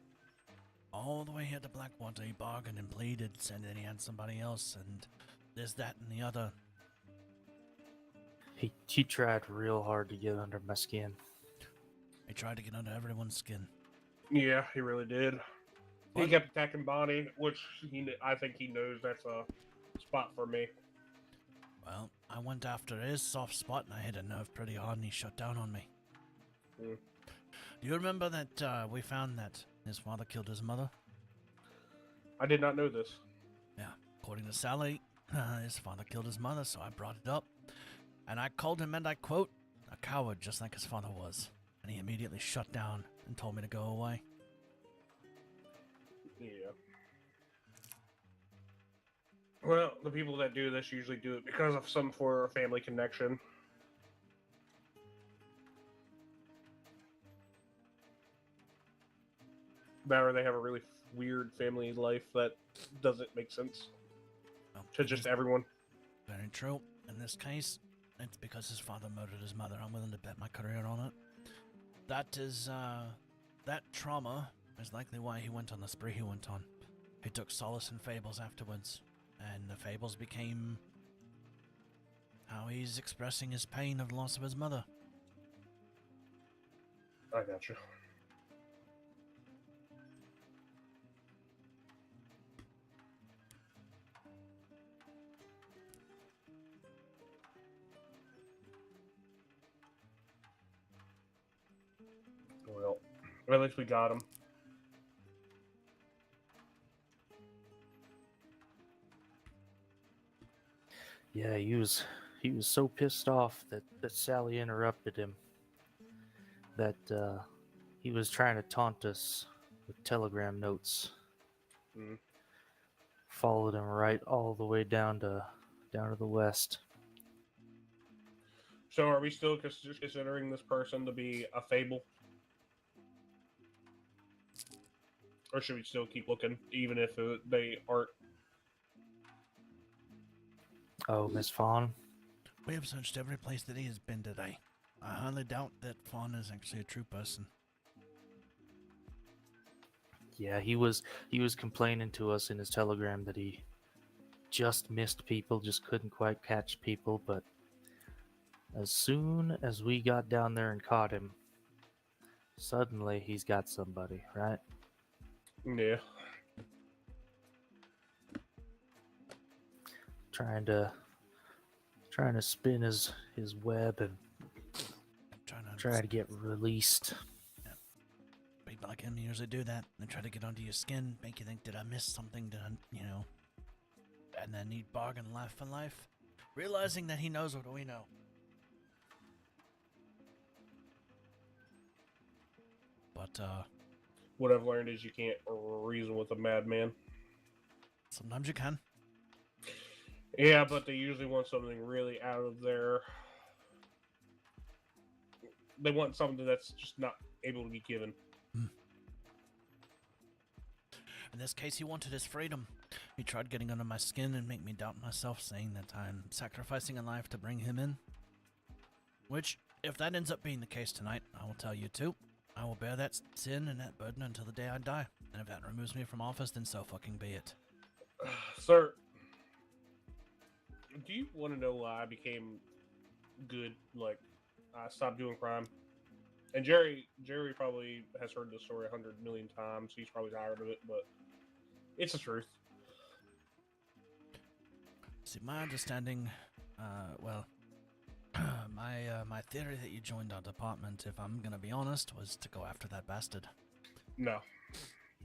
All the way here to Blackwater, he bargained and pleaded, saying that he had somebody else, and this, that, and the other. He tried real hard to get under my skin. He tried to get under everyone's skin. Yeah, he really did. He What? kept attacking Bonnie, which I think he knows that's a spot for me. Well, I went after his soft spot, and I hit a nerve pretty hard, and he shut down on me. Mm. Do you remember that we found that his father killed his mother? I did not know this. Yeah, according to Sally, his father killed his mother, so I brought it up. And I called him, and I quote, a coward just like his father was. And he immediately shut down and told me to go away. Yeah. Well, the people that do this usually do it because of some for family connection. That or they have a really weird family life that doesn't make sense Well, to just everyone. very true. In this case, it's because his father murdered his mother. I'm willing to bet my career on it. That is, that trauma is likely why he went on the spree he went on. He took solace in fables afterwards, and the fables became how he's expressing his pain of the loss of his mother. I got you. Well, at least we got him. Yeah, he was so pissed off that Sally interrupted him. That he was trying to taunt us with telegram notes. Mhm. Followed him right all the way down to the west. So are we still considering this person to be a fable? Or should we still keep looking, even if they aren't? Oh, Miss Fawn. We have searched every place that he has been today. I highly doubt that Fawn is actually a true person. Yeah, he was complaining to us in his telegram that he just missed people, just couldn't quite catch people, but as soon as we got down there and caught him, suddenly he's got somebody, right? Yeah. Trying to spin his web and try to get released. People like him usually do that. They try to get under your skin, make you think, did I miss something? Did I, and then he'd bargain life for life, realizing that he knows what we know. But, What I've learned is you can't reason with a madman. sometimes you can. Yeah, but they usually want something really out of their... They want something that's just not able to be given. In this case, he wanted his freedom. He tried getting under my skin and make me doubt myself, saying that I'm sacrificing a life to bring him in. Which, if that ends up being the case tonight, I will tell you too. I will bear that sin and that burden until the day I die. And if that removes me from office, then so fucking be it. Sir, do you want to know why I became good? Like, I stopped doing crime. And Jerry probably has heard this story 100 million times. He's probably tired of it, but it's the truth. See, my understanding, my theory that you joined our department, if I'm gonna be honest, was to go after that bastard. No.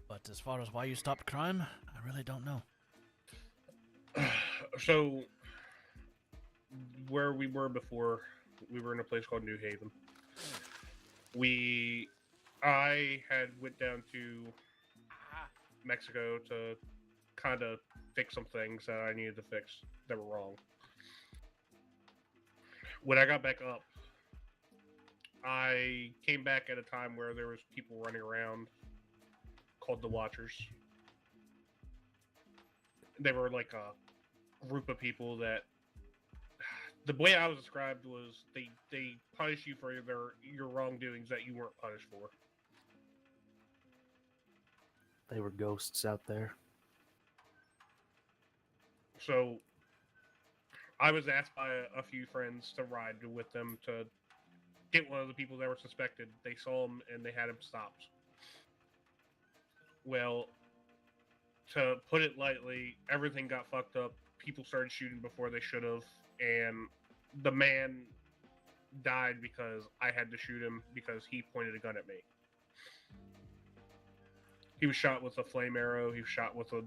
But as far as why you stopped crime, I really don't know. So, where we were before, we were in a place called New Haven. I had went down to Mexico to kind of fix some things that I needed to fix that were wrong. When I got back up, I came back at a time where there was people running around called the Watchers. They were like a group of people that the way I was described was they punish you for your wrongdoings that you weren't punished for. They were ghosts out there. So I was asked by a few friends to ride with them to get one of the people that were suspected. They saw him and they had him stopped. Well, to put it lightly, everything got fucked up. People started shooting before they should have, and the man died because I had to shoot him because he pointed a gun at me. He was shot with a flame arrow. He was shot with a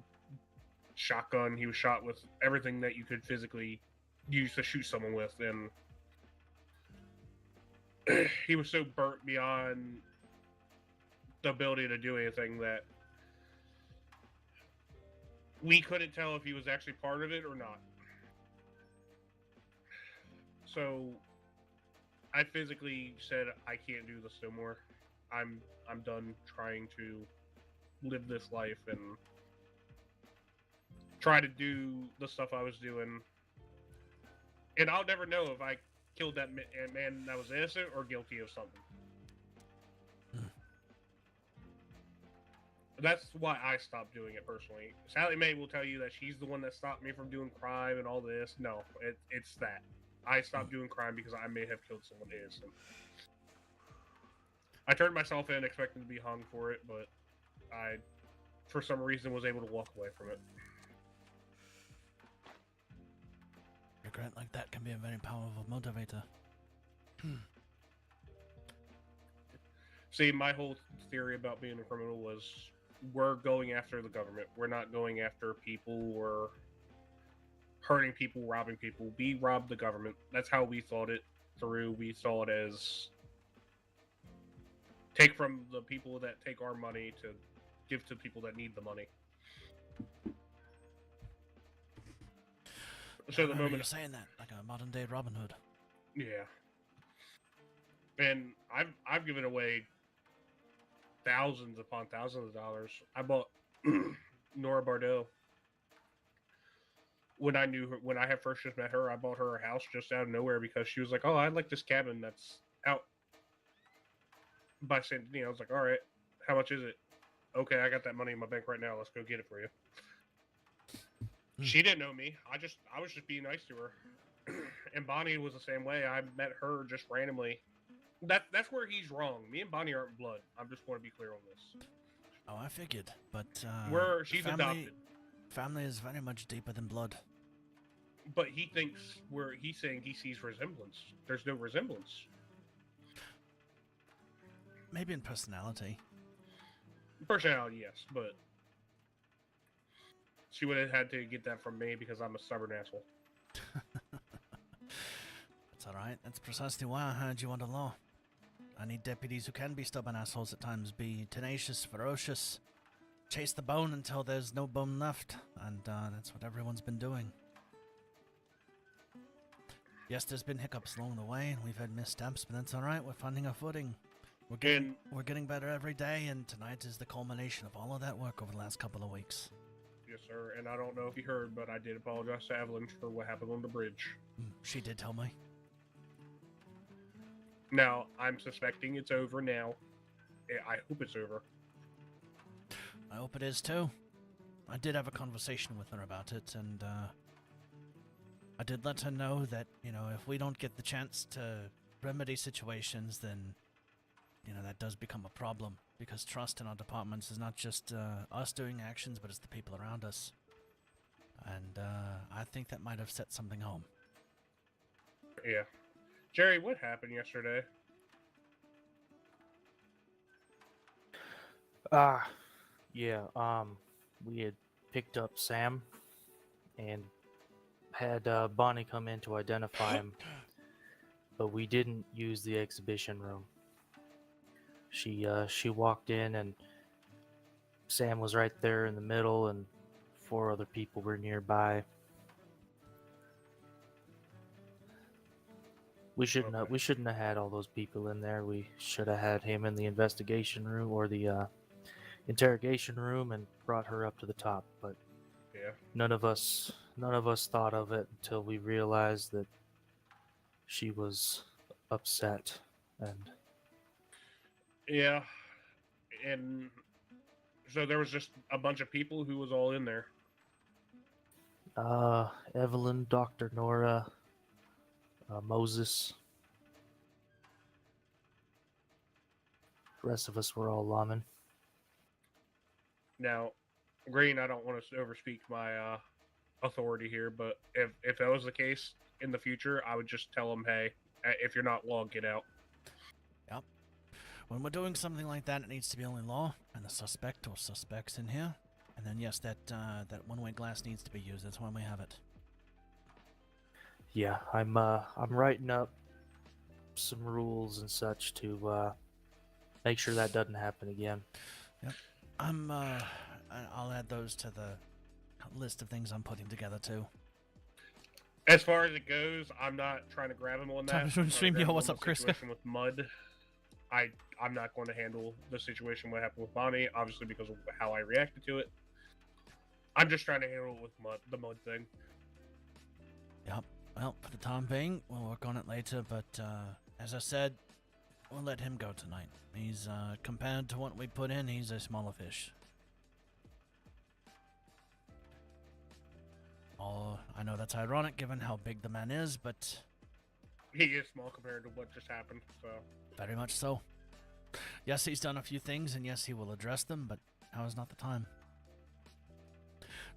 shotgun. He was shot with everything that you could physically use to shoot someone with, and he was so burnt beyond the ability to do anything that we couldn't tell if he was actually part of it or not. So I physically said, I can't do this no more. I'm done trying to live this life and try to do the stuff I was doing. And I'll never know if I killed that man that was innocent or guilty of something. That's why I stopped doing it personally. Sally Mae will tell you that she's the one that stopped me from doing crime and all this. No, it's that. I stopped doing crime because I may have killed someone innocent. I turned myself in expecting to be hung for it, but I, for some reason, was able to walk away from it. Regret like that can be a very powerful motivator. See, my whole theory about being a criminal was we're going after the government. We're not going after people or hurting people, robbing people. We robbed the government. That's how we thought it through. We saw it as take from the people that take our money to give to people that need the money. So the moment you're saying that, like a modern day Robin Hood. Yeah. And I've given away thousands upon thousands of dollars. I bought Nora Bardot. When I knew her, when I had first just met her, I bought her a house just out of nowhere because she was like, "Oh, I like this cabin that's out by St. Denis." I was like, "All right, how much is it?" "Okay, I got that money in my bank right now. Let's go get it for you." She didn't know me. I was just being nice to her. And Bonnie was the same way. I met her just randomly. That's where he's wrong. Me and Bonnie aren't blood. I just want to be clear on this. Oh, I figured, but she's family, adopted. Family is very much deeper than blood. But he thinks he's saying he sees resemblance. There's no resemblance. Maybe in personality. Personality, yes, but she would have had to get that from me because I'm a stubborn asshole. That's alright. That's precisely why I hired you under law. I need deputies who can be stubborn assholes at times, be tenacious, ferocious, chase the bone until there's no bone left, and that's what everyone's been doing. Yes, there's been hiccups along the way, and we've had missteps, but that's alright. We're finding our footing. We're getting better every day, and tonight is the culmination of all of that work over the last couple of weeks. Yes, sir. And I don't know if you heard, but I did apologize to Evelyn for what happened on the bridge. She did tell me. Now, I'm suspecting it's over now. I hope it's over. I hope it is too. I did have a conversation with her about it, and I did let her know that, you know, if we don't get the chance to remedy situations, then, you know, that does become a problem. Because trust in our departments is not just us doing actions, but it's the people around us. And I think that might have set something home. Yeah. Jerry, what happened yesterday? We had picked up Sam and had Bonnie come in to identify him, but we didn't use the exhibition room. She walked in and Sam was right there in the middle, and 4 other people were nearby. We shouldn't have had all those people in there. We should have had him in the investigation room or the interrogation room and brought her up to the top. But Yeah. None of us thought of it until we realized that she was upset, and Yeah. And so there was just a bunch of people who was all in there. Evelyn, Dr. Nora, Moses. The rest of us were all lawmen. Now, Greene, I don't want to overspeak my authority here, but if that was the case in the future, I would just tell them, hey, if you're not law, get out. Yep. When we're doing something like that, it needs to be only law and the suspect or suspects in here. And then yes, that one-way glass needs to be used. That's why we have it. Yeah, I'm writing up some rules and such to make sure that doesn't happen again. Yep. I'll add those to the list of things I'm putting together too. As far as it goes, I'm not trying to grab him on that. Time to stream, yo, what's up, Chris? Situation with Mud, I'm not going to handle the situation what happened with Bonnie, obviously because of how I reacted to it. I'm just trying to handle it with the Mud thing. Yep. Well, for the time being, we'll work on it later. But as I said, we'll let him go tonight. He's compared to what we put in, he's a smaller fish. Oh, I know that's ironic given how big the man is, but He is small compared to what just happened, so. very much so. Yes, he's done a few things, and yes, he will address them, but now is not the time.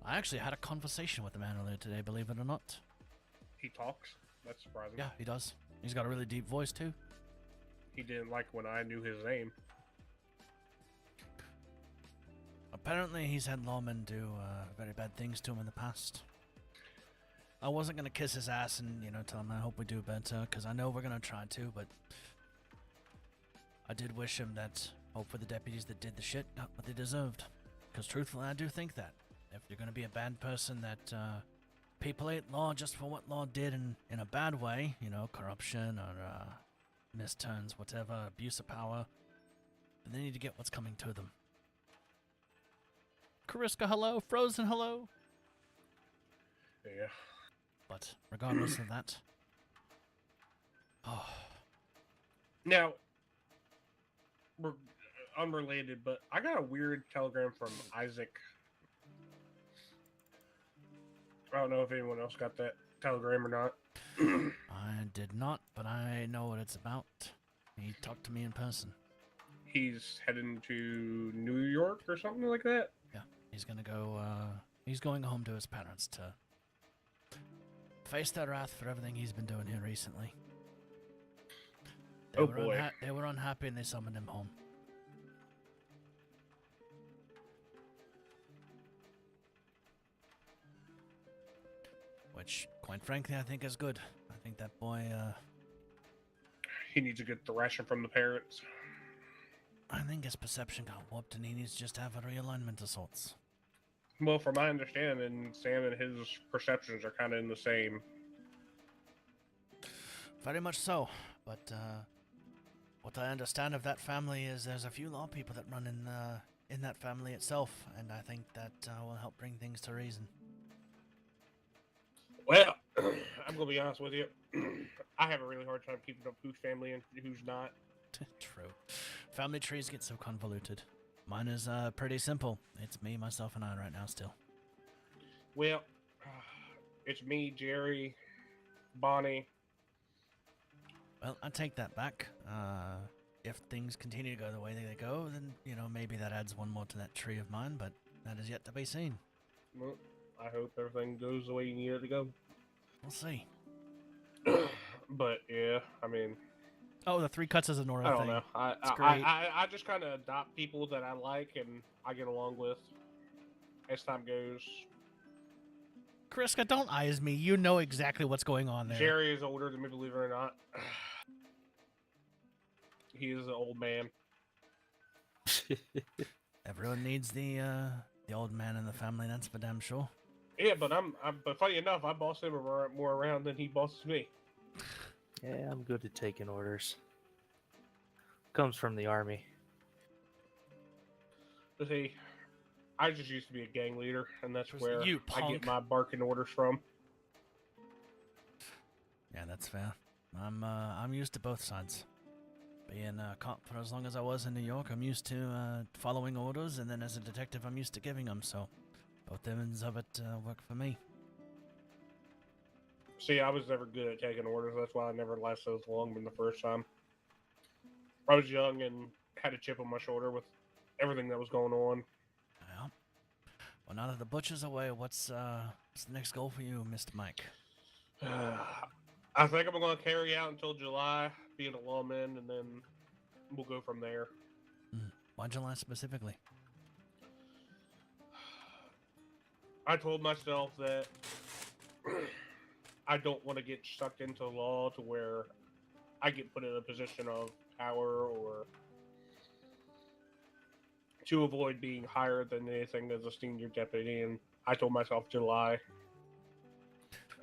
I actually had a conversation with the man earlier today, believe it or not. He talks. That's surprising. Yeah, he does. He's got a really deep voice, too. He didn't like when I knew his name. Apparently, he's had lawmen do very bad things to him in the past. I wasn't going to kiss his ass and, tell him I hope we do better, because I know we're going to try to, but I did wish him that hopefully the deputies that did the shit got what they deserved. Because truthfully, I do think that. If you're going to be a bad person that people hate law just for what law did in a bad way, corruption or misturns, whatever, abuse of power, then they need to get what's coming to them. Kariska, hello. Frozen, hello. Yeah. But regardless of that, Now, we're unrelated, but I got a weird telegram from Isaac. I don't know if anyone else got that telegram or not. I did not, but I know what it's about. He talked to me in person. He's heading to New York or something like that. Yeah, he's gonna go, he's going home to his parents to face their wrath for everything he's been doing here recently. Oh boy. They were unhappy and they summoned him home. Which, quite frankly, I think is good. I think that boy, He needs to get the ration from the parents. I think his perception got warped and he needs to just have a realignment of sorts. Well, from my understanding, Sam and his perceptions are kind of in the same. Very much so, but what I understand of that family is there's a few law people that run in that family itself, and I think that will help bring things to reason. Well, I'm gonna be honest with you. I have a really hard time keeping up who's family and who's not. True. Family trees get so convoluted. Mine is pretty simple. It's me, myself, and I right now still. Well, it's me, Jerry, Bonnie. Well, I take that back. If things continue to go the way they go, then, maybe that adds one more to that tree of mine, but that is yet to be seen. Well, I hope everything goes the way you need it to go. We'll see. But yeah, I mean, Oh, the 3 cuts is a Nora I don't thing. know. It's great. I just kind of adopt people that I like and I get along with as time goes. Kriska, don't eyes me. You know exactly what's going on there. Jerry is older than me, believe it or not. He is an old man. Everyone needs the old man in the family, that's for damn sure. Yeah, but but funny enough, I boss him more around than he bosses me. Yeah, I'm good at taking orders. Comes from the army. But see, I just used to be a gang leader, and that's Was where you, I get punk. my barking orders from. Yeah, that's fair. I'm used to both sides. Being a cop for as long as I was in New York, I'm used to following orders, and then as a detective, I'm used to giving them. So, both ends of it work for me. See, I was never good at taking orders. That's why I never lasted as long than the first time. I was young and had a chip on my shoulder with everything that was going on. Yeah. Well, now that the butcher's away, what's the next goal for you, Mr. Mike? I think I'm going to carry out until July, being a lawman, and then we'll go from there. Why July specifically? I told myself that I don't want to get sucked into law to where I get put in a position of power or to avoid being higher than anything as a senior deputy. And I told myself July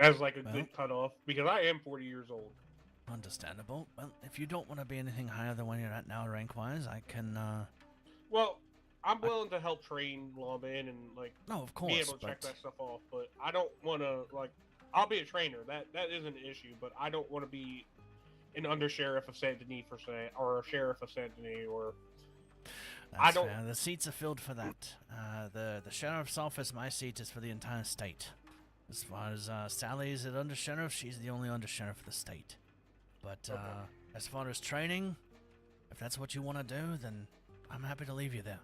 as like a good cutoff because I am 40 years old. Understandable. Well, if you don't want to be anything higher than where you're at now rank-wise, I can, Well, I'm willing to help train lawmen and, like, no, of course, be able to check but that stuff off, but I don't want to, like, I'll be a trainer. That isn't an issue, but I don't want to be an undersheriff of Saint Denis, per se, or a sheriff of Saint Denis, or... that's fair. The seats are filled for that. The sheriff's office, my seat, is for the entire state. As far as Sally's an undersheriff, she's the only undersheriff of the state. But as far as training, if that's what you want to do, then I'm happy to leave you there.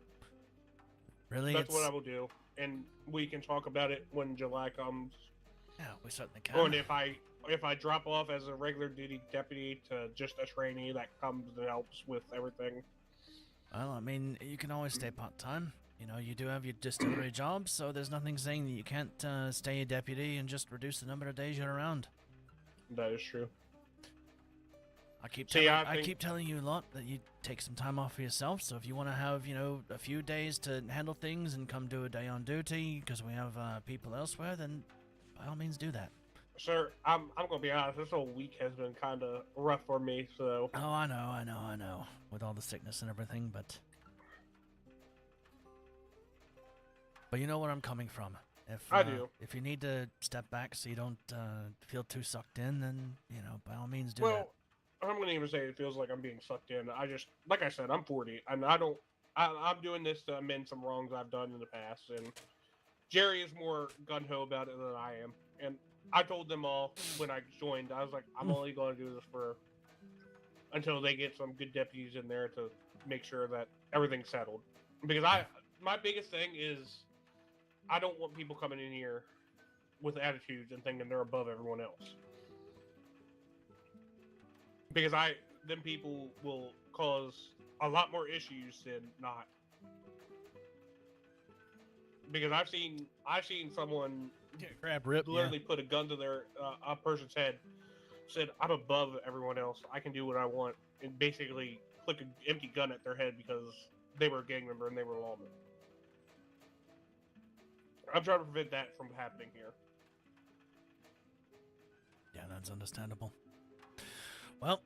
Really, That's what I will do, and we can talk about it when July comes. Yeah, we certainly can. Or if I drop off as a regular duty deputy to just a trainee, that comes and helps with everything. Well, I mean, you can always stay part-time. You know, you do have your distillery job, so there's nothing saying that you can't stay a deputy and just reduce the number of days you're around. That is true. I keep telling you a lot that you take some time off for yourself. So if you want to have, you know, a few days to handle things and come do a day on duty because we have people elsewhere, then by all means do that. Sir, I'm gonna be honest. This whole week has been kind of rough for me. So. Oh, I know. With all the sickness and everything, but you know where I'm coming from. I do. If you need to step back so you don't feel too sucked in, then you know, by all means do Well, that. I'm gonna even say it feels like I'm being sucked in. I just, like I said, I'm 40, and I'm doing this to amend some wrongs I've done in the past. And Jerry is more gun ho about it than I am. And I told them all when I joined, I was like, I'm only going to do this until they get some good deputies in there to make sure that everything's settled. Because my biggest thing is, I don't want people coming in here with attitudes and thinking they're above everyone else. Because them people will cause a lot more issues than not. Because I've seen someone Grab rip, literally put a gun to their a person's head, said, "I'm above everyone else. I can do what I want," and basically click an empty gun at their head because they were a gang member and they were lawmen. I'm trying to prevent that from happening here. Yeah, that's understandable. Well,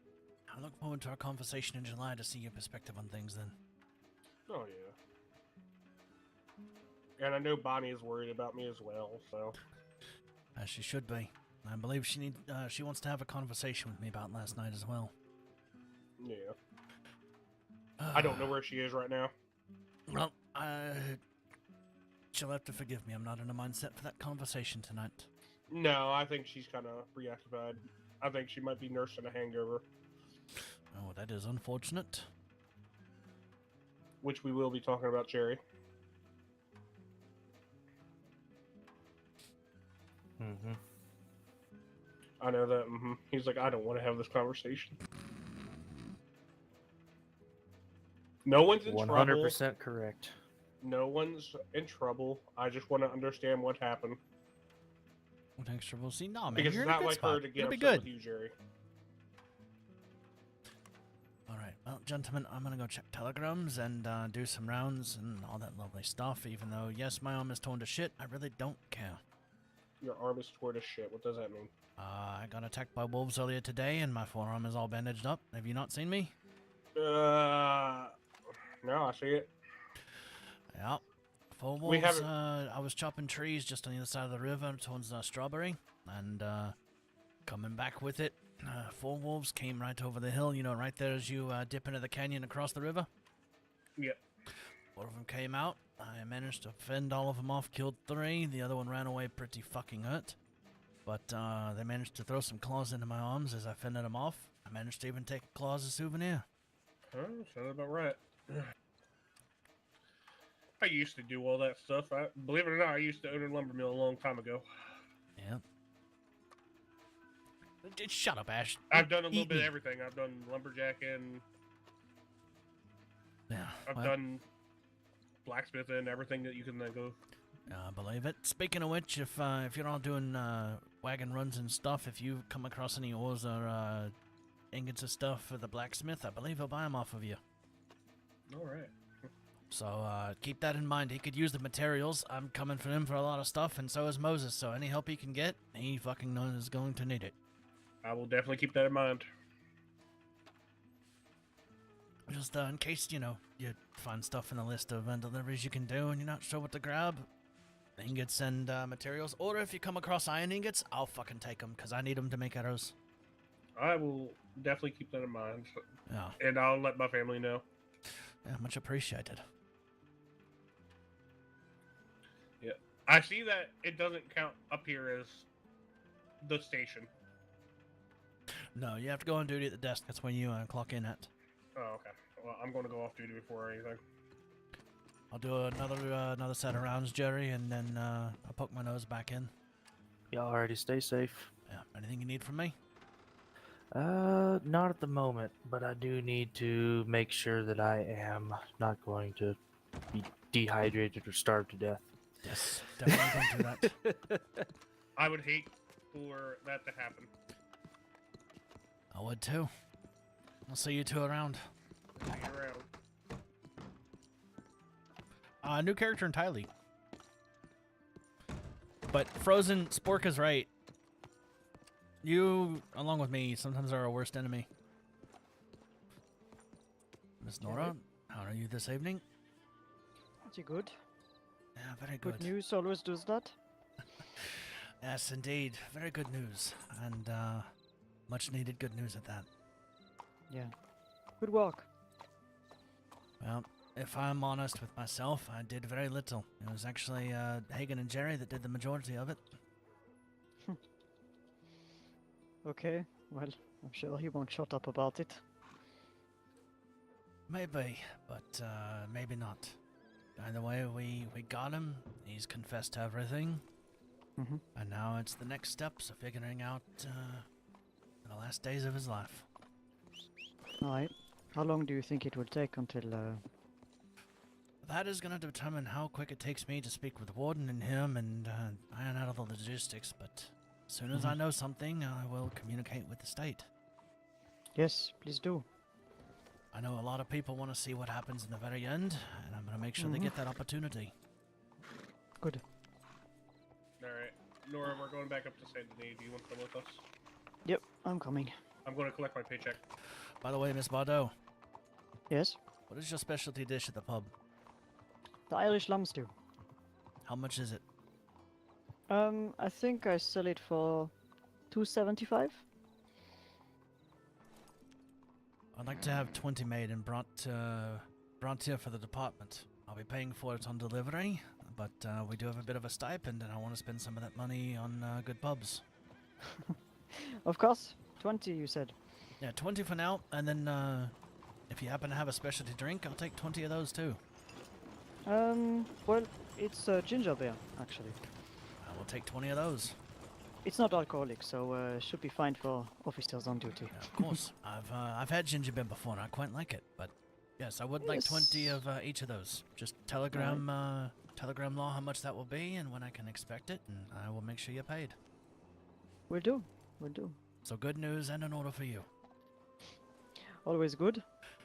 I look forward to our conversation in July to see your perspective on things then. Oh, yeah. And I know Bonnie is worried about me as well, so... As she should be. I believe she wants to have a conversation with me about last night as well. Yeah. I don't know where she is right now. Well, she'll have to forgive me. I'm not in a mindset for that conversation tonight. No, I think she's kind of preoccupied. I think she might be nursing a hangover. Oh, that is unfortunate. Which we will be talking about, Jerry. Mm-hmm. I know that. He's like, I don't want to have this conversation. No one's in 100% trouble. 100% correct. No one's in trouble. I just want to understand what happened. What extra we'll see? No, man, Because you're it's in a not good like spot. her to get It'll be upset good. with you, Jerry. All right, well, gentlemen, I'm gonna go check telegrams and do some rounds and all that lovely stuff. Even though, yes, my arm is torn to shit, I really don't care. Your arm is torn to shit. What does that mean? I got attacked by wolves earlier today, and my forearm is all bandaged up. Have you not seen me? No, I see it. Yeah. Four We wolves, haven't- I was chopping trees just on the other side of the river towards Strawberry, and coming back with it, four wolves came right over the hill, you know, right there as you dip into the canyon across the river. Yep. Four of them came out. I managed to fend all of them off, killed 3. The other one ran away pretty fucking hurt. But they managed to throw some claws into my arms as I fended them off. I managed to even take a claw as a souvenir. Sounds about right. I used to do all that stuff. Believe it or not, I used to own a lumber mill a long time ago. Yeah. Shut up, Ash. I've done a little Eat bit of me. everything. I've done lumberjacking. Yeah. I've well, done blacksmithing, everything that you can think of. I believe it. Speaking of which, if you're all doing wagon runs and stuff, if you come across any ores or ingots of stuff for the blacksmith, I believe he'll buy them off of you. All right. So keep that in mind. He could use the materials. I'm coming for him for a lot of stuff, and so is Moses. So any help he can get, he fucking knows is going to need it. I will definitely keep that in mind. Just in case, you know, you find stuff in the list of deliveries you can do and you're not sure what to grab. Ingots and materials. Or if you come across iron ingots, I'll fucking take them because I need them to make arrows. I will definitely keep that in mind. Yeah. And I'll let my family know. Yeah, much appreciated. Yeah. I see that it doesn't count up here as the station. No, you have to go on duty at the desk. That's when you clock in at. Oh, okay. Well, I'm going to go off duty before anything. I'll do another set of rounds, Jerry, and then I'll poke my nose back in. Y'all already stay safe. Yeah. Anything you need from me? Not at the moment, but I do need to make sure that I am not going to be dehydrated or starve to death. Yes, definitely don't do that. I would hate for that to happen. I would too. I'll see you two around. See you around. New character entirely. But Frozen, Spork is right. You, along with me, sometimes are our worst enemy. Miss Nora, how are you this evening? Pretty good. Yeah, very good. Good news always does that. Yes, indeed. Very good news. And much needed good news at that. Yeah. Good work. Well, if I'm honest with myself, I did very little. It was actually Hagen and Jerry that did the majority of it. Okay, well, I'm sure he won't shut up about it. Maybe, but maybe not. Either way, we got him. He's confessed to everything. Mm-hmm. And now it's the next steps of figuring out the last days of his life. Alright. How long do you think it will take until... That is going to determine how quick it takes me to speak with Warden and him and iron out all the logistics, but as soon as I know something, I will communicate with the state. Yes, please do. I know a lot of people want to see what happens in the very end, and I'm going to make sure they get that opportunity. Good. Alright. Nora, we're going back up to Saint Denis. Do you want to come with us? Yep, I'm coming. I'm going to collect my paycheck. By the way, Miss Bardot, Yes? what is your specialty dish at the pub? The Irish lamb stew. How much is it? I think I sell it for $2.75. I'd like to have 20 made and brought here for the department. I'll be paying for it on delivery, but we do have a bit of a stipend, and I want to spend some of that money on good pubs. Of course. 20, you said. Yeah, 20 for now, and then if you happen to have a specialty drink, I'll take 20 of those too. Well, it's ginger beer, actually. I will take 20 of those. It's not alcoholic, so should be fine for officers on duty. Yeah, of course. I've had ginger beer before, and I quite like it, but yes, I would like 20 of each of those. Just telegram law how much that will be and when I can expect it, and I will make sure you're paid. Will do. Will do. So good news and an order for you. Always good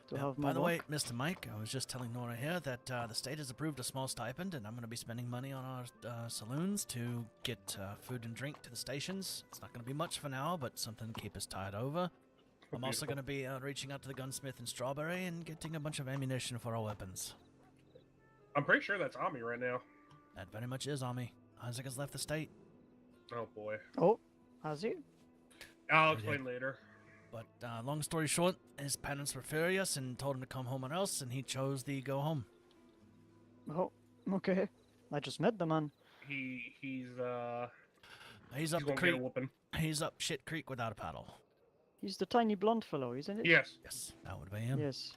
to have more By the way, work. Mr. Mike, I was just telling Nora here that the state has approved a small stipend, and I'm going to be spending money on our saloons to get food and drink to the stations. It's not going to be much for now, but something to keep us tied over. I'm also going to be reaching out to the gunsmith in Strawberry and getting a bunch of ammunition for our weapons. I'm pretty sure that's Ami right now. That very much is Ami. Isaac has left the state. Oh boy. Oh, has he? I'll He explain later. But long story short, his parents were furious and told him to come home or else, and he chose the go home. Oh, okay. I just met the man. He's He's up he's the gonna get creek. a whooping. He's up shit creek without a paddle. He's the tiny blonde fellow, isn't it? Yes. Yes, that would be him. Yes.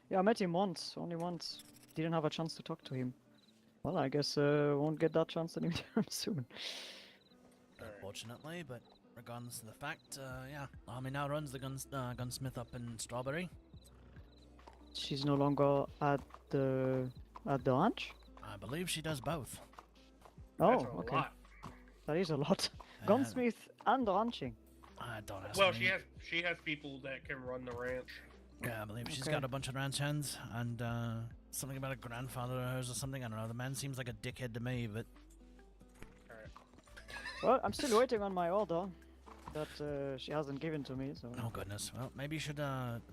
Yeah, I met him once, only once. Didn't have a chance to talk to him. Well, I guess won't get that chance anytime soon. Unfortunately, but regardless of the fact, yeah, Ami now runs the gunsmith up in Strawberry. She's no longer at the ranch. I believe she does both. Oh, That's a okay. lot. That is a lot. Uh, Gunsmith and ranching. Don't ask Well, me. she has people that can run the ranch. Yeah, I believe she's Okay. got a bunch of ranch hands and something about a grandfather of hers or something. I don't know. The man seems like a dickhead to me, but Well, I'm still waiting on my order that she hasn't given to me. So. oh goodness. Well, maybe you should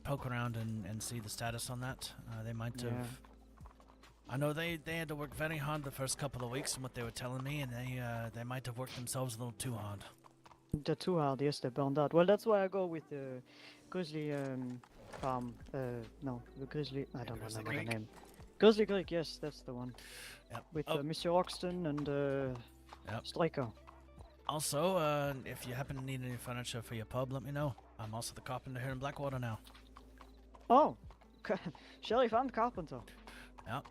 poke around and see the status on that. They might have. Yeah. I know they had to work very hard the first couple of weeks from what they were telling me, and they might have worked themselves a little too hard. They're too hard. Yes, they burned out. Well, that's why I go with the Grizzly farm. No, the Grizzly. I don't Grizzly remember the Creek? name. Grizzly Creek. Yes, that's the one. Yep. With Oh. Mr. Oxton and Yep. Striker. Also, if you happen to need any furniture for your pub, let me know. I'm also the carpenter here in Blackwater now. Oh, Sheriff and Carpenter. Yep.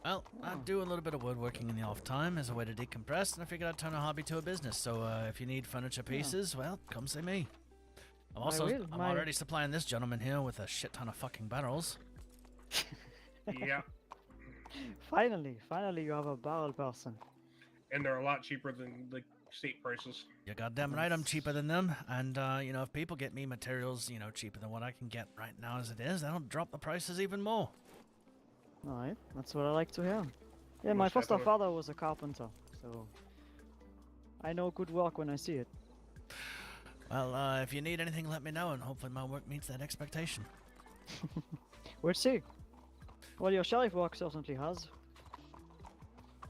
Well, I Oh. do a little bit of woodworking in the off time as a way to decompress, and I figured I'd turn a hobby to a business. So if you need furniture pieces, well, come see me. I'm will. I'm My- already supplying this gentleman here with a shit ton of fucking barrels. Yeah, Finally, you have a barrel person. and they're a lot cheaper than the state prices. You're goddamn right, I'm cheaper than them. And if people get me materials, cheaper than what I can get right now as it is, that'll drop the prices even more. Alright, that's what I like to hear. Yeah, my Most foster definitely. father was a carpenter, so I know good work when I see it. Well, if you need anything, let me know, and hopefully my work meets that expectation. We'll see. Well, your sheriff work certainly has.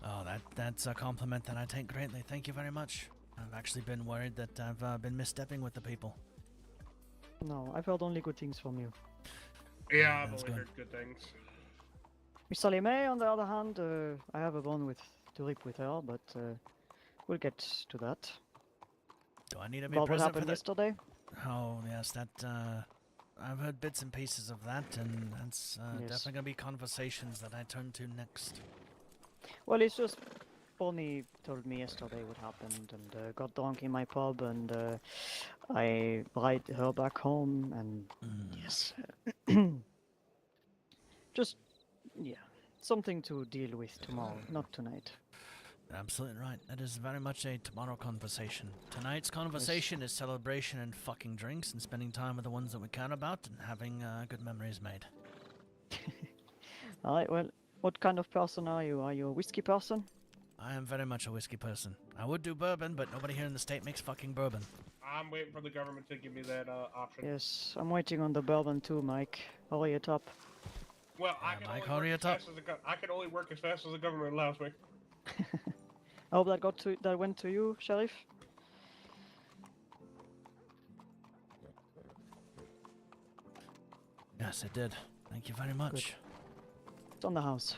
Oh, that's a compliment that I take greatly. Thank you very much. I've actually been worried that I've been misstepping with the people. No, I've heard only good things from you. Yeah, I've That's only good. heard good things. Mr. Lemay, on the other hand, I have a bone to rip with her, but we'll get to that. Do I need to be About what present for happened that? yesterday? Oh, yes, that, I've heard bits and pieces of that, and that's Yes. definitely gonna be conversations that I turn to next. Well, it's just Bonnie told me yesterday what happened, and got drunk in my pub, and I ride her back home, and yes, just yeah, something to deal with tomorrow, not tonight. Absolutely right. That is very much a tomorrow conversation. Tonight's conversation is celebration and fucking drinks and spending time with the ones that we care about and having good memories made. All right. Well, what kind of person are you? Are you a whiskey person? I am very much a whiskey person. I would do bourbon, but nobody here in the state makes fucking bourbon. I'm waiting for the government to give me that option. Yes, I'm waiting on the bourbon too, Mike. Hurry it up. Well, I Yeah, can Mike, only hurry work it up. as fast as I can only work as fast as the government allows me. I hope that went to you, Sheriff. Yes, it did. Thank you very much. It's on the house.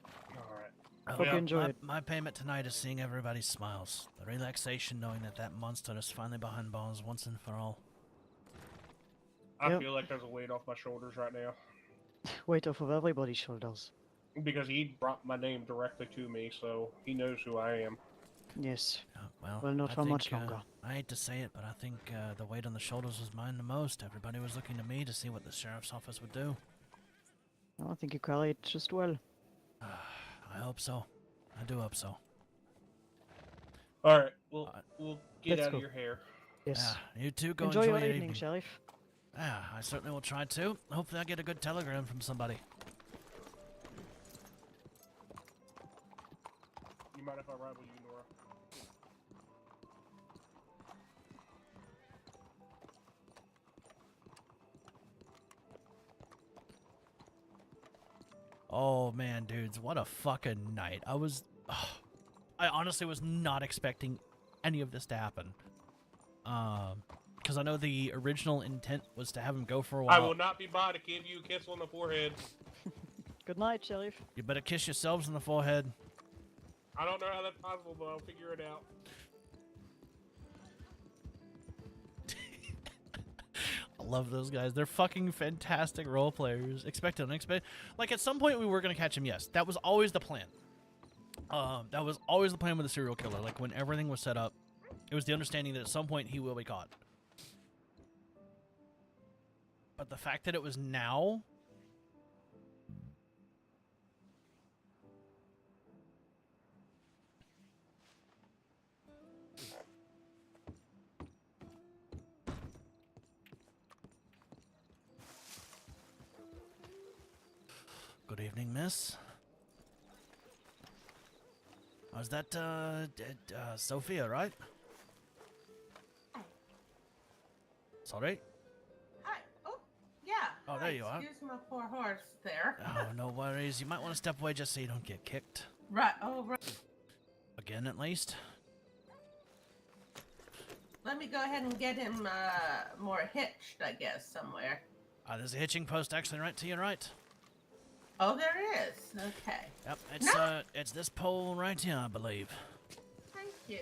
All right. Oh, Hope you enjoy it. My payment tonight is seeing everybody's smiles. The relaxation knowing that monster is finally behind bars once and for all. I Yep. feel like there's a weight off my shoulders right now Weight off of everybody's shoulders. because he brought my name directly to me, so he knows who I am. Yes. Well, Well, not I for much think, longer. I hate to say it, but I think the weight on the shoulders was mine the most. Everybody was looking to me to see what the sheriff's office would do. I think you carry it just well. I hope so. I do hope so. All right, we'll Alright. we'll get Let's out go. of your hair. Yes. Yeah, you too. Go enjoy, enjoy, your your evening, Sheriff. Yeah, I certainly will try to. Hopefully I get a good telegram from somebody. You mind if I ride with you, Nora? Oh man, dudes, what a fucking night. I honestly was not expecting any of this to happen. Because I know the original intent was to have him go for a I while. will not be by to give you a kiss on the forehead. Good night, Sheriff. You better kiss yourselves on the forehead. I don't know how that's possible, but I'll figure it out. I love those guys. They're fucking fantastic role players. Expected, unexpected. Like, at some point we were going to catch him, yes. That was always the plan. That was always the plan with the serial killer. Like, when everything was set up, it was the understanding that at some point he will be caught. But the fact that it was now... Good evening, miss. Was that, Sophia, right? Sorry? Hi. Oh, yeah. Oh, there you are. Excuse my poor horse there. Oh, no worries. You might want to step away just so you don't get kicked. Right. Oh, right. Again, at least. Let me go ahead and get him more hitched, I guess, somewhere. There's a hitching post actually right to your right. Oh, there is. Okay. Yep, it's, it's this pole right here, I believe. Thank you.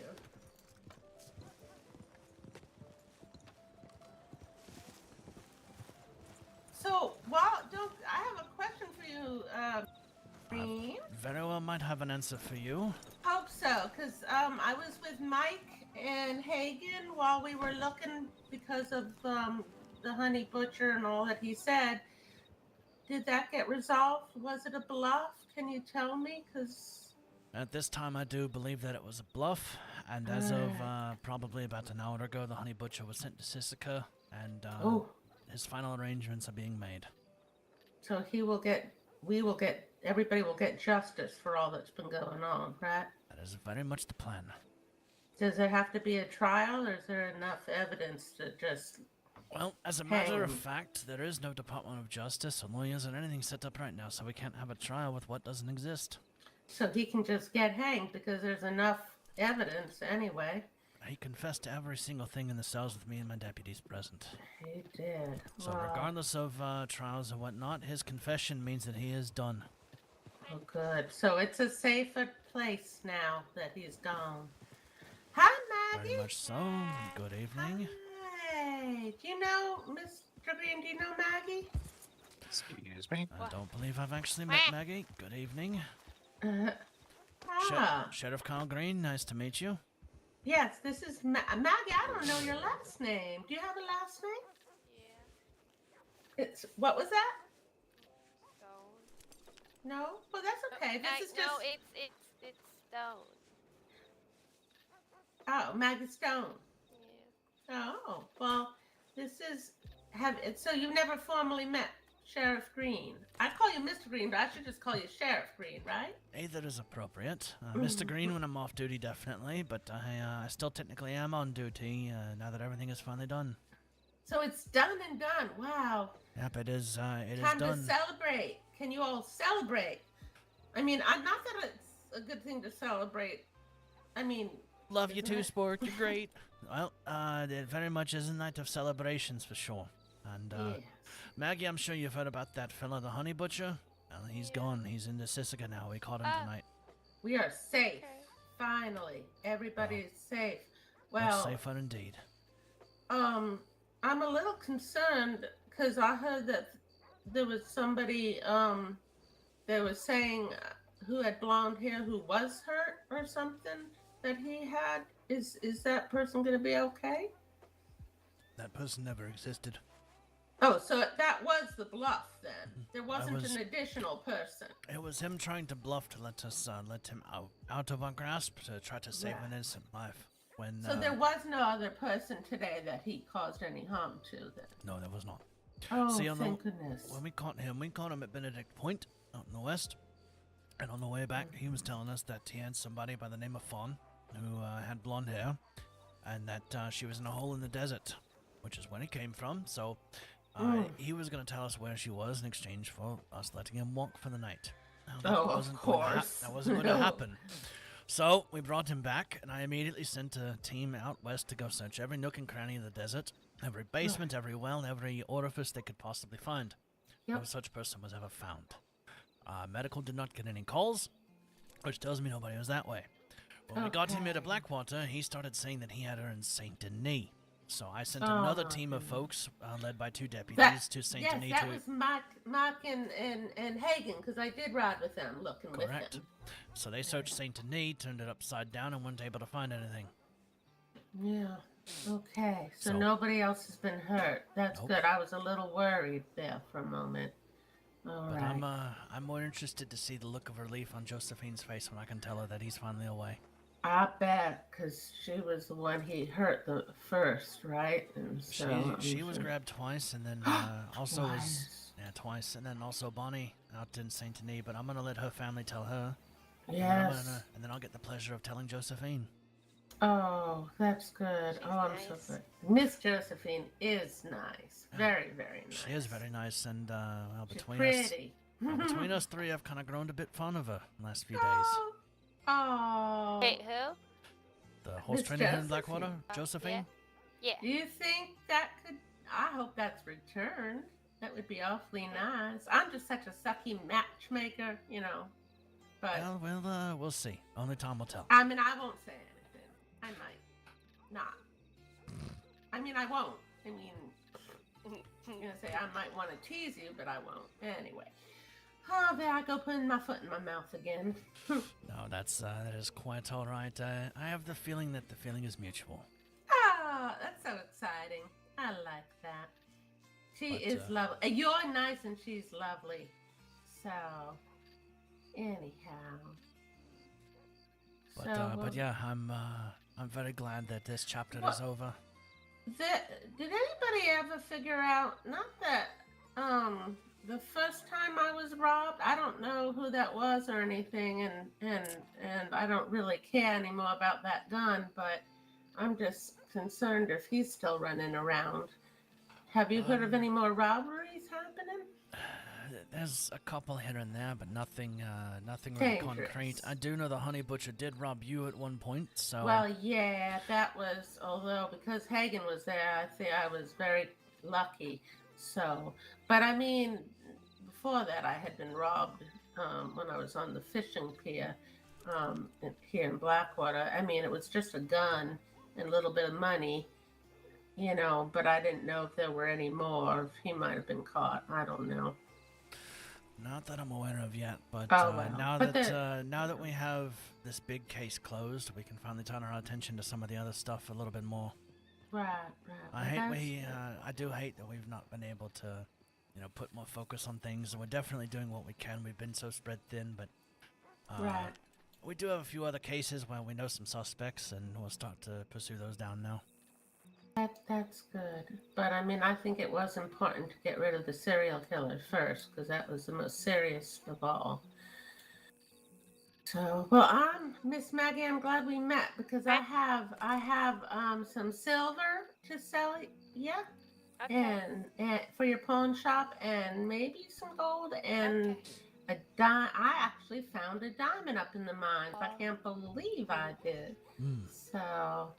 So, I have a question for you, Greene. Very well might have an answer for you. Hope so, because I was with Mike and Hagen while we were looking because of the honey butcher and all that he said. Did that get resolved? Was it a bluff? Can you tell me? Because At this time, I do believe that it was a bluff, and as of probably about an hour ago, the honey butcher was sent to Sisika, and his final arrangements are being made. so everybody will get justice for all that's been going on, right? That is very much the plan. Does there have to be a trial, or is there enough evidence to just... Well, as a matter of Hang. fact, there is no Department of Justice or lawyers or anything set up right now, so we can't have a trial with what doesn't exist. So he can just get hanged because there's enough evidence anyway. He confessed to every single thing in the cells with me and my deputies present. He did. So Wow. regardless of trials or whatnot, his confession means that he is done. Oh, good. So it's a safer place now that he's gone. Hi, Maggie. Very much so. Good evening. Hey, do you know Mr. Greene? Do you know Maggie? Excuse me. I don't believe I've actually met Maggie. Good evening. Ah, Sheriff Kyle Greene, nice to meet you. yes. This is Maggie. I don't know your last name. Do you have a last name? Yeah. It's what was that? Stone. No. Well, that's okay. This is just. No, it's Stone. Oh, Maggie Stone. Yeah. Oh, well, this is so you've never formally met Sheriff Greene. I call you Mr. Greene, but I should just call you Sheriff Greene, right? Either is appropriate. Mr. Greene when I'm off duty, definitely, but I still technically am on duty now that everything is finally done. So it's done and done. Wow. Yep, it is Time to done. celebrate. Can you all celebrate? I mean, not that it's a good thing to celebrate. I mean, Love you isn't too, it? Sport. You're great. Well, it very much is a night of celebrations for sure. And yes. Maggie, I'm sure you've heard about that fella, the honey butcher. Well, he's gone. He's in the Sisika now. We caught him tonight. We are safe. Okay. Finally, everybody is safe. Much Well, safer indeed. I'm a little concerned because I heard that there was somebody they was saying who had blonde hair who was hurt or something that he had. Is that person going to be okay? That person never existed. Oh, so that was the bluff then. There wasn't was- an additional person. It was him trying to bluff to let us let him out of our grasp to try to save an Right. innocent life. When So there was no other person today that he caused any harm to then. no, there was not. Oh, See, on thank the, goodness. when we caught him at Benedict Point out in the west. And on the way back, he was telling us that he had somebody by the name of Fawn who had blonde hair, and that she was in a hole in the desert, which is where he came from. So He was going to tell us where she was in exchange for us letting him walk for the night. Now, Oh, of course. That wasn't going to happen. So we brought him back, and I immediately sent a team out west to go search every nook and cranny of the desert, every basement, every well, every orifice they could possibly find. No such person was ever found. Medical did not get any calls, which tells me nobody was that way. When we got him here to Blackwater, he started saying that he had her in Saint Denis. So I sent another team of folks, led by 2 deputies, to Saint Denis. Yes, that was Mark and Hagen, because I did ride with them, looking with them. So they searched Saint Denis, turned it upside down, and weren't able to find anything. Yeah. Okay. So nobody else has been hurt. That's good. I was a little worried there for a moment. All right. I'm more interested to see the look of relief on Josephine's face when I can tell her that he's finally away. I bet, because she was the one he hurt the first, right? And so she was grabbed twice, and then also twice, and then also Bonnie out in Saint Denis. But I'm gonna let her family tell her. Yes. And then I'll get the pleasure of telling Josephine. Oh, that's good. I'm so good. Miss Josephine is nice. Very, very nice. She is very nice, and between pretty. us 3, I've kind of grown a bit fond of her the last few days. Oh. Wait, who? The horse trainer here in Blackwater, Josephine. Yeah. Do you think that could? I hope that's returned. That would be awfully nice. I'm just such a sucky matchmaker, But we'll see. Only time will tell. I mean, I won't say anything. I might not. I mean, I won't. I mean, I'm gonna say I might want to tease you, but I won't. Anyway. Oh, there I go, putting my foot in my mouth again. No, that is quite all right. I have the feeling that the feeling is mutual. Oh, that's so exciting. I like that. She is lovely. You're nice and she's lovely. So, anyhow. But yeah, I'm very glad that this chapter is over. Did anybody ever figure out? Not that the first time I was robbed, I don't know who that was or anything, and I don't really care anymore about that gun, but I'm just concerned if he's still running around. Have you heard of any more robberies happening? There's a couple here and there, but nothing really concrete. I do know the Honey Butcher did rob you at one point, so... Well, yeah, that was, although because Hagen was there, I think I was very lucky, so... But I mean, before that I had been robbed when I was on the fishing pier here in Blackwater. I mean, it was just a gun and a little bit of money, but I didn't know if there were any more, if he might have been caught. I don't know. Not that I'm aware of yet, but well. now that we have this big case closed, we can finally turn our attention to some of the other stuff a little bit more. Right. I do hate that we've not been able to, put more focus on things, and we're definitely doing what we can. We've been so spread thin, but we do have a few other cases where we know some suspects, and we'll start to pursue those down now. That's good. But I mean, I think it was important to get rid of the serial killer first, because that was the most serious of all. So, well, I'm Miss Maggie. I'm glad we met because I have some silver to sell. Yeah. Okay. And for your pawn shop, and maybe some gold and a dime. I actually found a diamond up in the mines. I can't believe I did. So,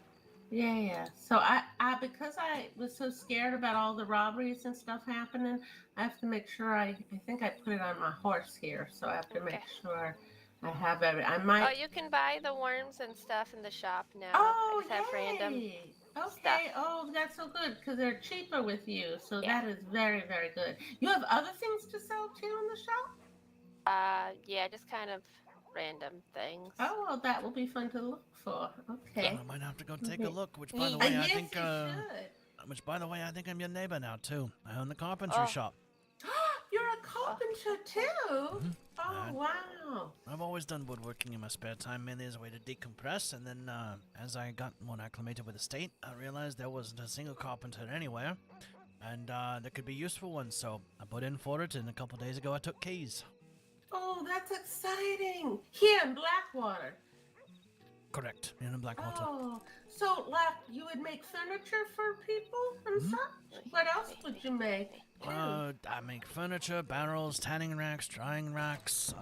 yeah. So I because I was so scared about all the robberies and stuff happening, I have to make sure I think I put it on my horse here. So I have to make sure I have every. I might. Oh, you can buy the worms and stuff in the shop now. Oh, I just have random. Okay. Stuff. Oh, that's so good because they're cheaper with you. So that is very, very good. You have other things to sell too in the shop? Yeah, just kind of random things. Oh, well, that will be fun to look for. Okay. I might have to go take a look. Which, by the way, yes, I think. You should. Which, by the way, I think I'm your neighbor now too. I own the carpentry shop. You're a carpenter too? Oh, wow. I've always done woodworking in my spare time, mainly as a way to decompress, and then as I got more acclimated with the state, I realized there wasn't a single carpenter anywhere, and there could be useful ones, so I put in for it, and a couple days ago I took keys. Oh, that's exciting. Here in Blackwater. Correct, in Blackwater. Oh, so like you would make furniture for people and such? What else would you make? too. I make furniture, barrels, tanning racks, drying racks,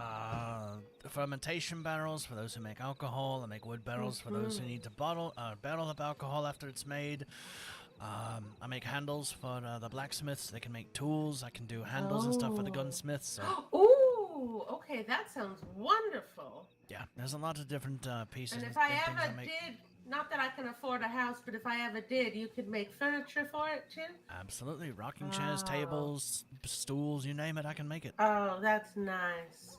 fermentation barrels for those who make alcohol. I make wood barrels for those who need to barrel up alcohol after it's made. I make handles for the blacksmiths. They can make tools. I can do handles and stuff for the gunsmiths. So. Ooh, okay, that sounds wonderful. Yeah, there's a lot of different pieces. And if I things ever make. did, not that I can afford a house, but if I ever did, you could make furniture for it too? Absolutely. Rocking chairs, tables, stools, you name it, I can make it. Oh, that's nice.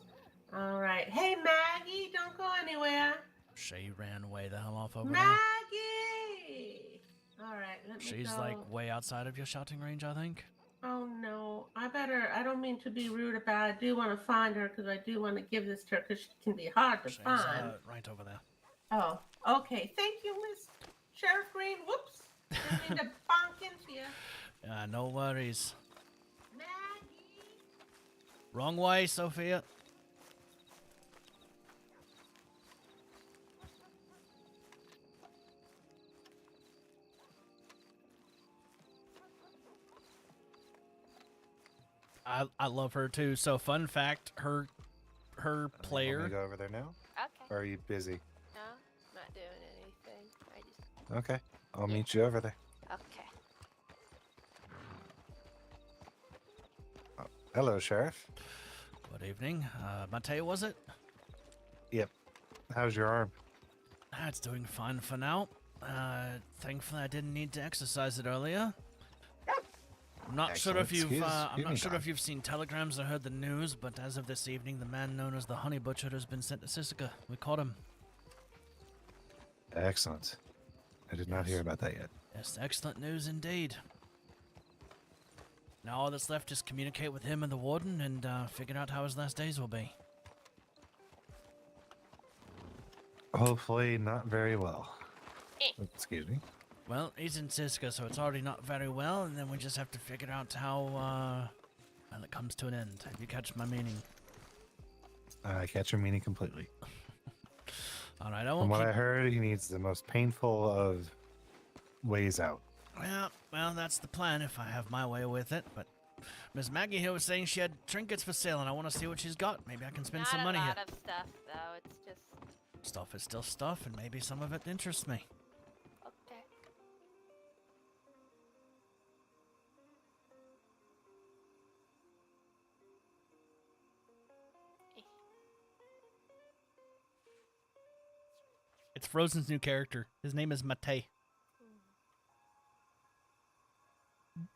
All right. Hey, Maggie, don't go anywhere. She ran way the hell off over there. Maggie! All right, let me She's go. like way outside of your shouting range, I think. Oh, no. I don't mean to be rude about it. I do want to find her because I do want to give this to her because she can be hard to She's find. right over there. Oh, okay. Thank you, Miss Sheriff Greene. Whoops. Didn't mean to bonk into you. No worries. Maggie! Wrong way, Sophia. I love her too. So fun fact, her player. Want me to go over there now? Okay. Or are you busy? No, not doing anything. I just. Okay, I'll meet you over there. Okay. Oh, hello, Sheriff. Good evening. Mateo, was it? Yep. How's your arm? It's doing fine for now. Thankfully, I didn't need to exercise it earlier. I'm not sure if you've if you've seen telegrams or heard the news, but as of this evening, the man known as the Honey Butcher has been sent to Sisika. We caught him. Excellent. I did not hear about that yet. Yes, excellent news indeed. Now all that's left is communicate with him and the warden and figure out how his last days will be. Hopefully not very well. Excuse me. Well, he's in Siska, so it's already not very well, and then we just have to figure out how well, it comes to an end. If you catch my meaning. I catch your meaning completely. All right, From what I heard, he needs the most painful of ways out. Yeah, well, that's the plan if I have my way with it, but Miss Maggie here was saying she had trinkets for sale, and I want to see what she's got. Maybe I can spend some money here. Not a lot of stuff, though. It's just... Stuff is still stuff, and maybe some of it interests me. Okay. It's Frozen's new character. His name is Mate.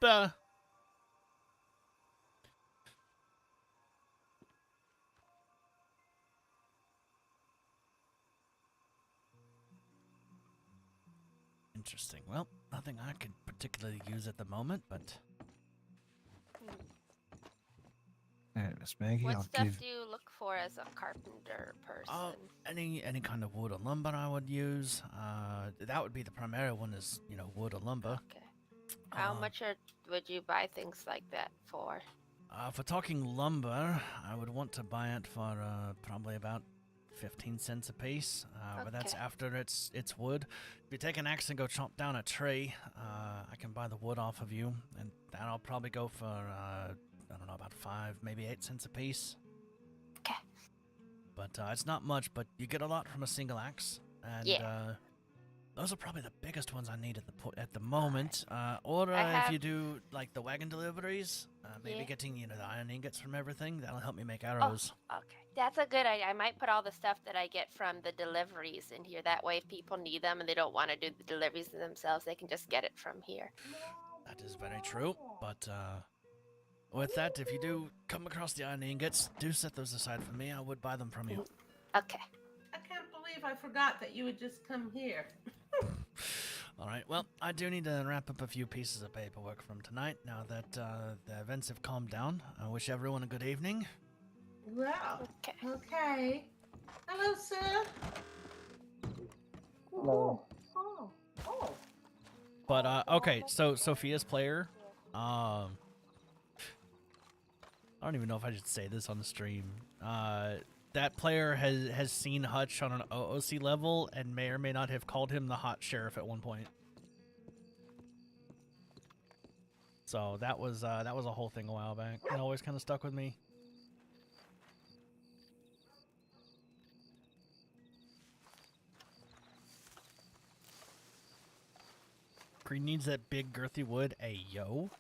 Buh. Interesting. Well, nothing I could particularly use at the moment, but... Alright, Miss Maggie, What I'll stuff give... do you look for as a carpenter person? Any kind of wood or lumber I would use. That would be the primary one is, wood or lumber. Okay. How much would you buy things like that for? If we're talking lumber, I would want to buy it for probably about 15 cents a piece, but that's Okay. after it's wood. If you take an axe and go chop down a tree, I can buy the wood off of you, and that'll probably go for, I don't know, about 5, maybe 8 cents a piece. Okay. But it's not much, but you get a lot from a single axe, and those are probably the biggest ones I need at the moment. Or if you do like the wagon deliveries, maybe getting the iron ingots from everything, that'll help me make arrows. Oh, okay. That's a good idea. I might put all the stuff that I get from the deliveries in here. That way, if people need them and they don't want to do the deliveries themselves, they can just get it from here. That is very true. But with that, if you do come across the iron ingots, do set those aside for me. I would buy them from you. Okay. I can't believe I forgot that you would just come here. All right. Well, I do need to wrap up a few pieces of paperwork from tonight. Now that the events have calmed down, I wish everyone a good evening. Well, okay. Hello, sir. Hello. Oh. But okay, so Sophia's player, I don't even know if I should say this on the stream. That player has seen Hutch on an OOC level and may or may not have called him the hot sheriff at one point. So that was a whole thing a while back. It always kind of stuck with me. Greene needs that big girthy wood. Yo.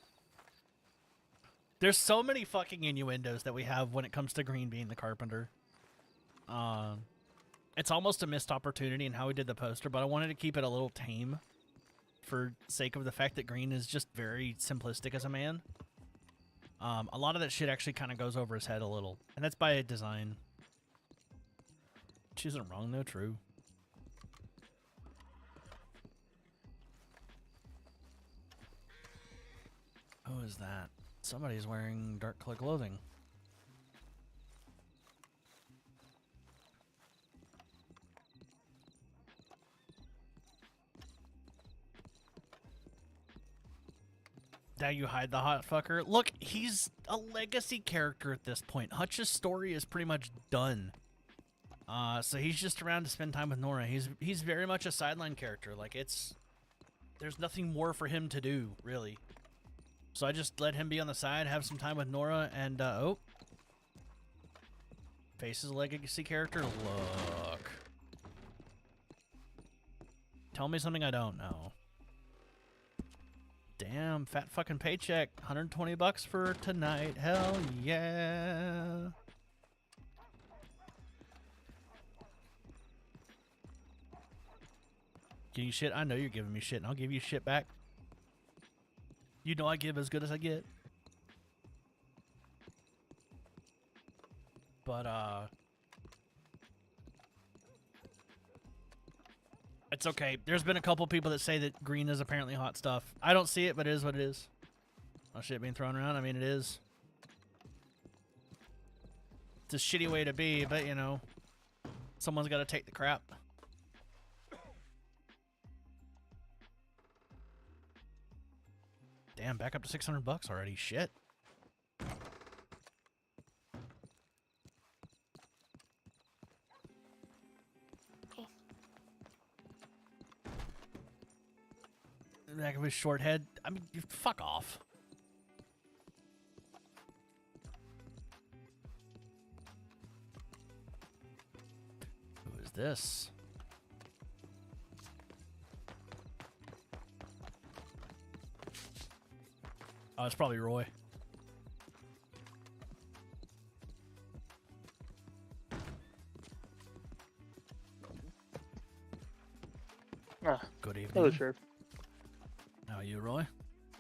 There's so many fucking innuendos that we have when it comes to Greene being the carpenter. It's almost a missed opportunity in how we did the poster, but I wanted to keep it a little tame for sake of the fact that Greene is just very simplistic as a man. A lot of that shit actually kind of goes over his head a little, and that's by design. She isn't wrong though, true. Who is that? Somebody's wearing dark color clothing. Now you hide the hot fucker. Look, he's a legacy character at this point. Hutch's story is pretty much done. So he's just around to spend time with Nora. He's very much a sideline character. Like, there's nothing more for him to do, really. So I just let him be on the side, have some time with Nora, and, oh. Faces a legacy character? Look. Tell me something I don't know. Damn, fat fucking paycheck. 120 bucks for tonight. Hell yeah. Give you shit? I know you're giving me shit, and I'll give you shit back. You know I give as good as I get. But, it's okay. There's been a couple people that say that Greene is apparently hot stuff. I don't see it, but it is what it is. Oh, shit being thrown around. I mean, it is. It's a shitty way to be, but, you know, someone's got to take the crap. Damn, back up to 600 bucks already. Shit. Okay. Back of his short head. I mean, you fuck off. Who is this? Oh, it's probably Roy. Good evening. Hello, Sheriff. How are you, Roy?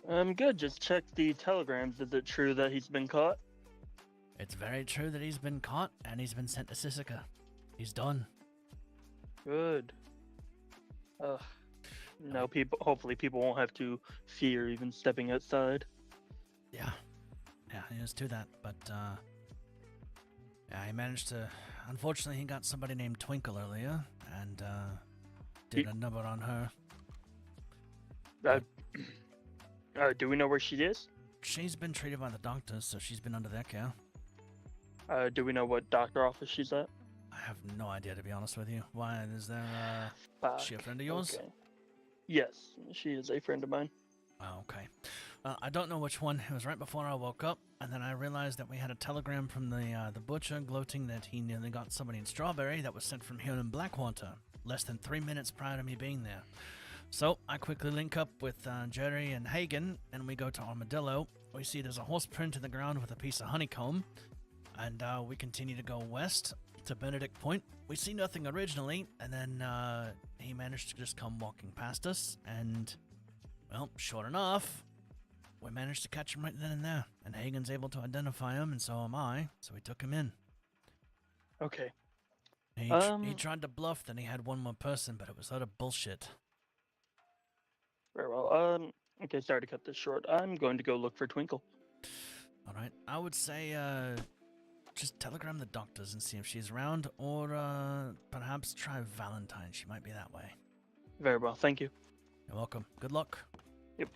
I'm good. Just checked the telegrams. Is it true that he's been caught? It's very true that he's been caught and he's been sent to Sisica. He's done. Good. No, people. Hopefully, people won't have to fear even stepping outside. Yeah, he is to that, but, yeah, he managed to, unfortunately, he got somebody named Twinkle earlier, and, did a number on her. Do we know where she is? She's been treated by the doctors, so she's been under their care. Do we know what doctor office she's at? I have no idea, to be honest with you. Why, is there, she a friend of yours? Okay. Yes, she is a friend of mine. Oh, okay. I don't know which one. It was right before I woke up, and then I realized that we had a telegram from the butcher gloating that he nearly got somebody in Strawberry that was sent from here in Blackwater, less than 3 minutes prior to me being there. So I quickly link up with Jerry and Hagen, and we go to Armadillo. We see there's a horse print in the ground with a piece of honeycomb, and we continue to go west to Benedict Point. We see nothing originally, and then he managed to just come walking past us, and, well, sure enough, we managed to catch him right then and there, and Hagen's able to identify him, and so am I, so we took him in. Okay. He tried to bluff that he had one more person, but it was utter bullshit. Very well. Okay, sorry to cut this short. I'm going to go look for Twinkle. Alright, I would say, just telegram the doctors and see if she's around, or, perhaps try Valentine. She might be that way. Very well, thank you. You're welcome. Good luck. Yep.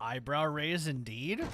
Eyebrow raise indeed?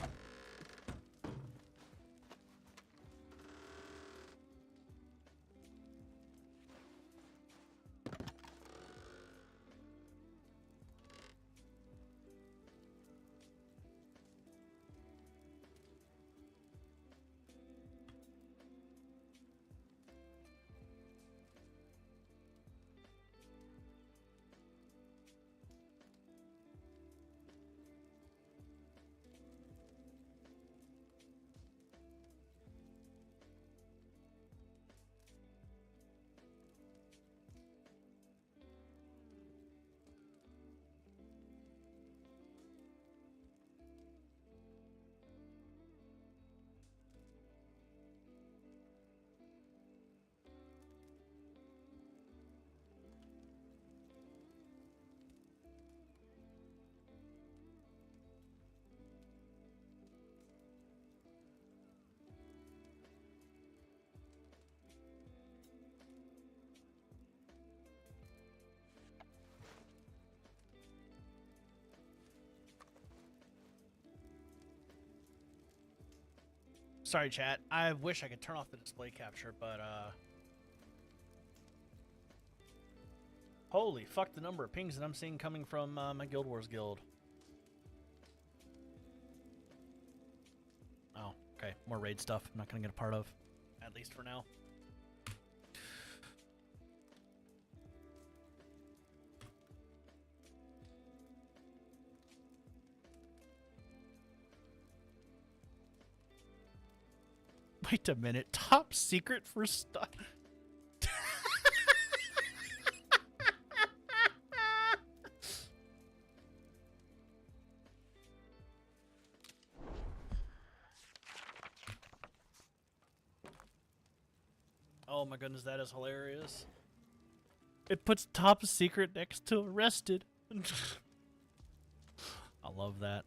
Sorry, chat. I wish I could turn off the display capture, but holy fuck, the number of pings that I'm seeing coming from my Guild Wars guild. Oh, okay. More raid stuff I'm not gonna get a part of. At least for now. Wait a minute. Top secret for stuff. Oh my goodness, that is hilarious. It puts top secret next to arrested. I love that.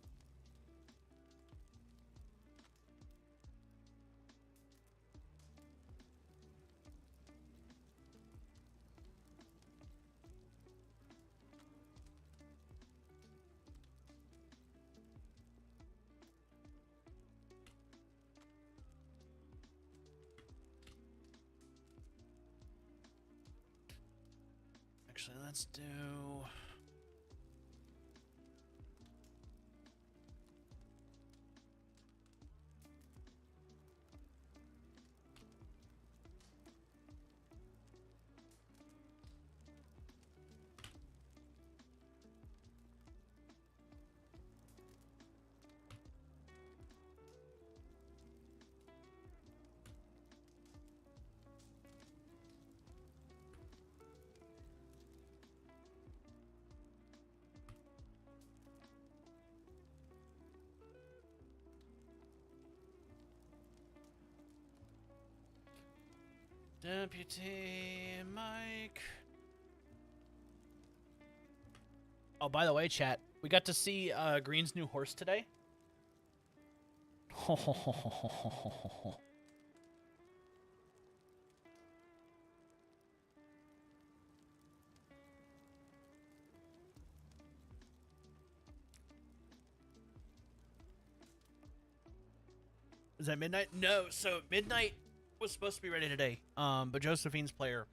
Actually, let's do... Deputy Mike. Oh, by the way, chat, we got to see Greene's new horse today. Is that midnight? No, so midnight was supposed to be ready today. But Josephine's player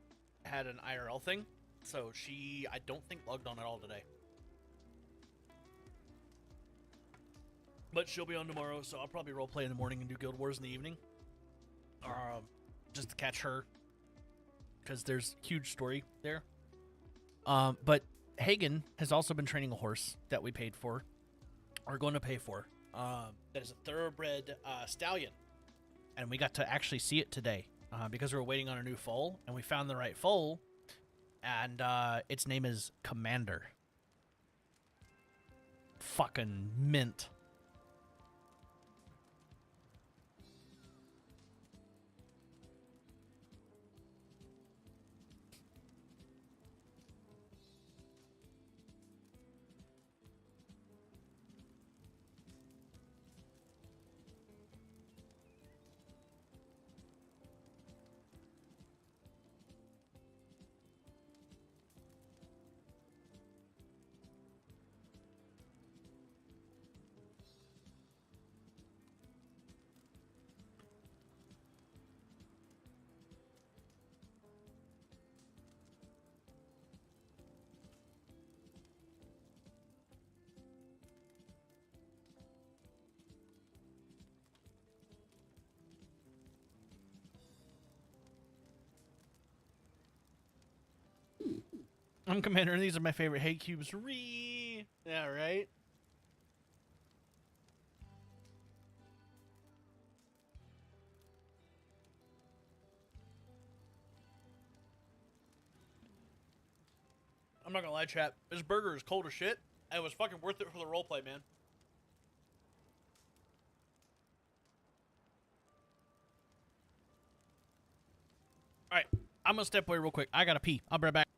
had an IRL thing, so she, I don't think, logged on at all today. But she'll be on tomorrow, so I'll probably roleplay in the morning and do Guild Wars in the evening. Just to catch her, because there's huge story there. But Hagen has also been training a horse that we paid for, or going to pay for. That is a thoroughbred stallion. And we got to actually see it today because we were waiting on a new foal, and we found the right foal, and its name is Commander. Fucking mint. I'm Commander, and these are my favorite hate cubes. Yeah, right? I'm not gonna lie, chat. This burger is cold as shit. And it was fucking worth it for the roleplay, man. Alright, I'm gonna step away real quick. I gotta pee. I'll be right back.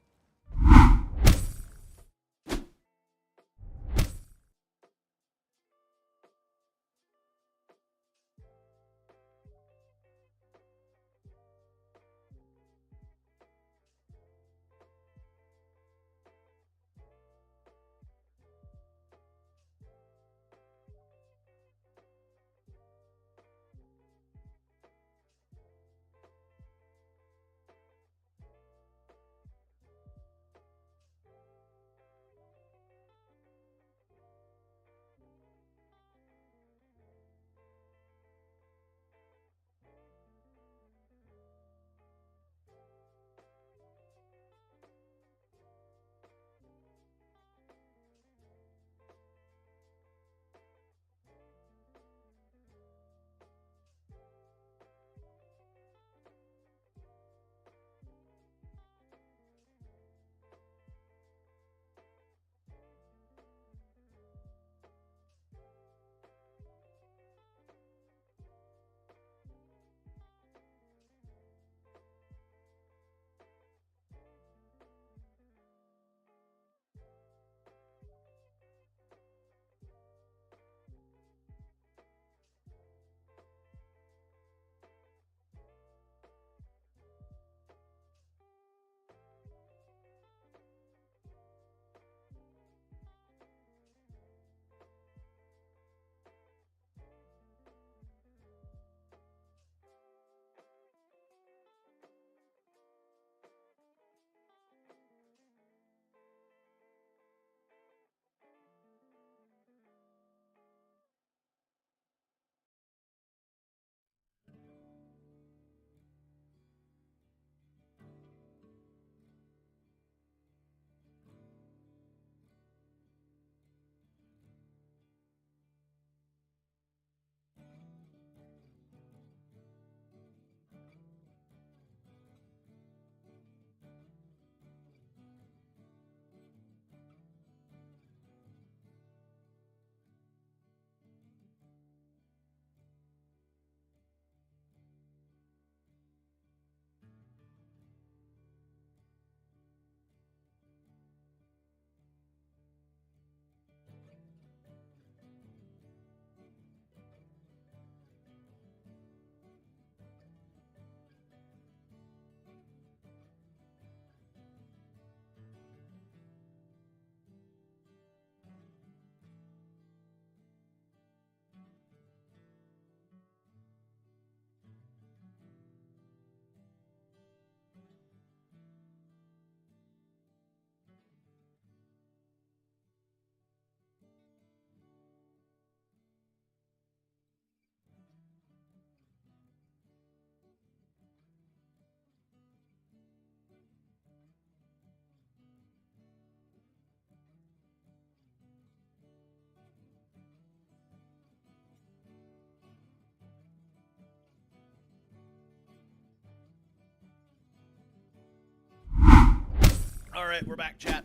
All right, we're back, chat.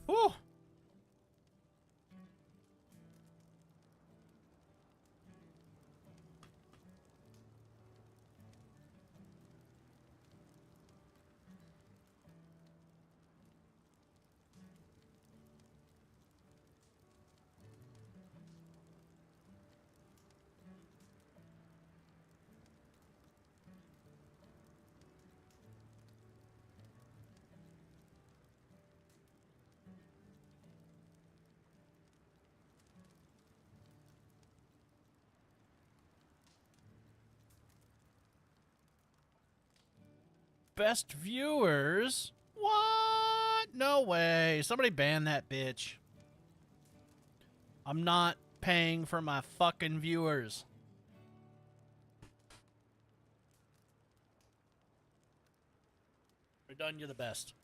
Whew. Best viewers? What? No way. Somebody ban that bitch. I'm not paying for my fucking viewers. We're done. You're the best.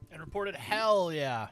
And reported hell yeah.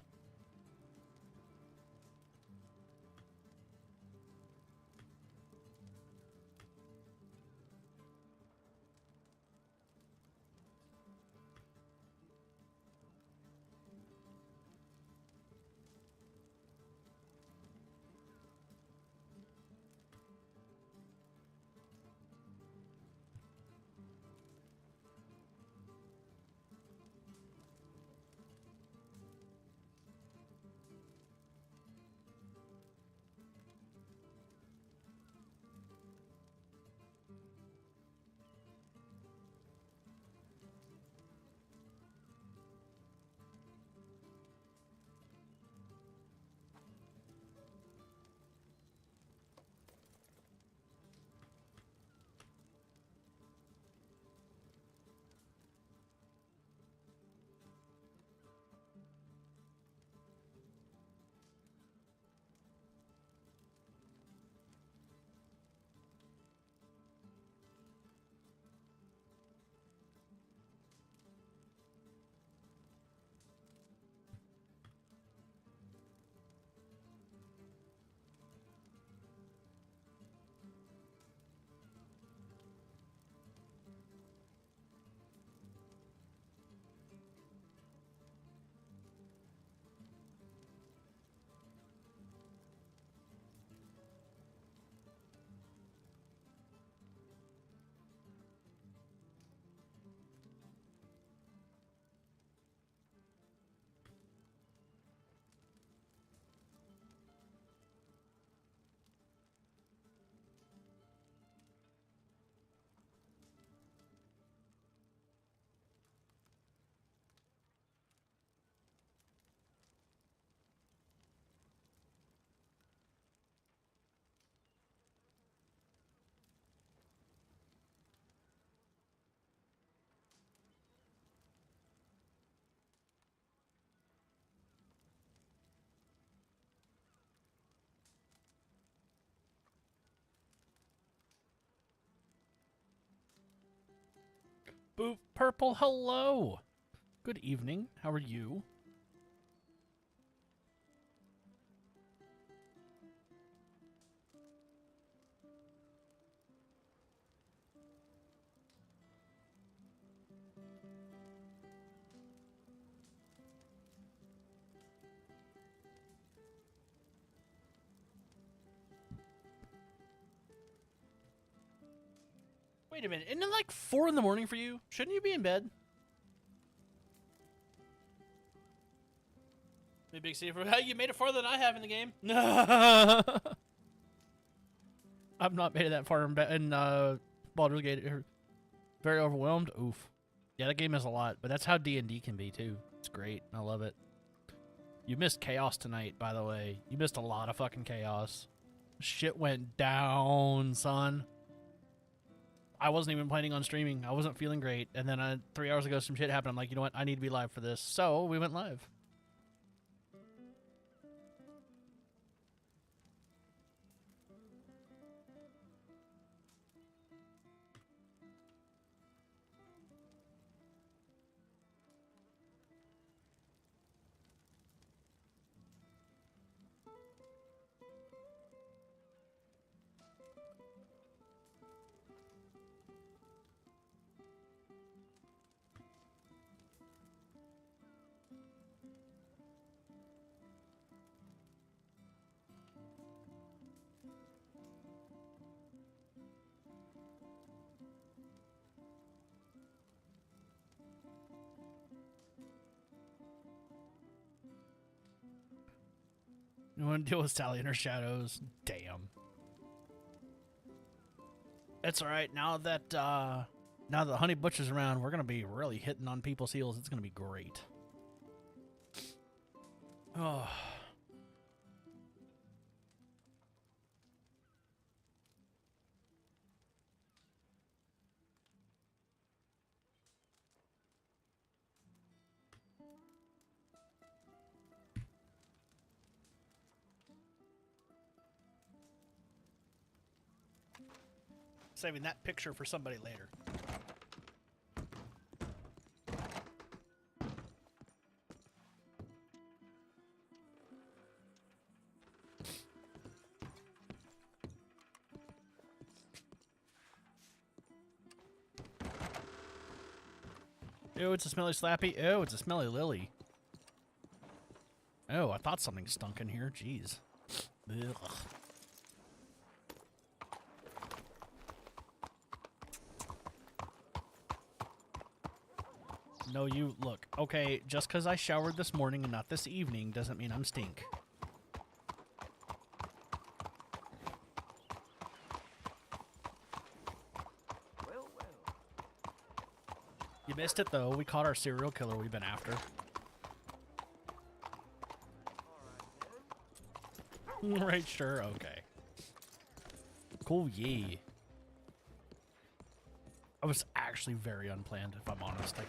Boop Purple, hello. Good evening. How are you? Wait a minute, isn't it like 4 in the morning for you? Shouldn't you be in bed? Hey, Big C, hey, you made it farther than I have in the game. I've not made it that far in Baldur's Gate. Very overwhelmed. Oof. Yeah, that game is a lot, but that's how D&D can be too. It's great. I love it. You missed chaos tonight, by the way. You missed a lot of fucking chaos. Shit went down, son. I wasn't even planning on streaming. I wasn't feeling great. And then 3 hours ago, some shit happened. I'm like, you know what? I need to be live for this. So we went live. You want to deal with Sally and her shadows? Damn. It's alright. Now that the Honey Butcher's around, we're going to be really hitting on people's heels. It's going to be great. Oh. Saving that picture for somebody later. Ew, it's a smelly slappy. Ew, it's a smelly lily. Oh, I thought something stunk in here. Jeez. Ugh. No, you look. Okay, just because I showered this morning and not this evening doesn't mean I'm stink. You missed it though. We caught our serial killer we've been after. Right, sure, okay. Cool, yeah. I was actually very unplanned, if I'm honest. Like,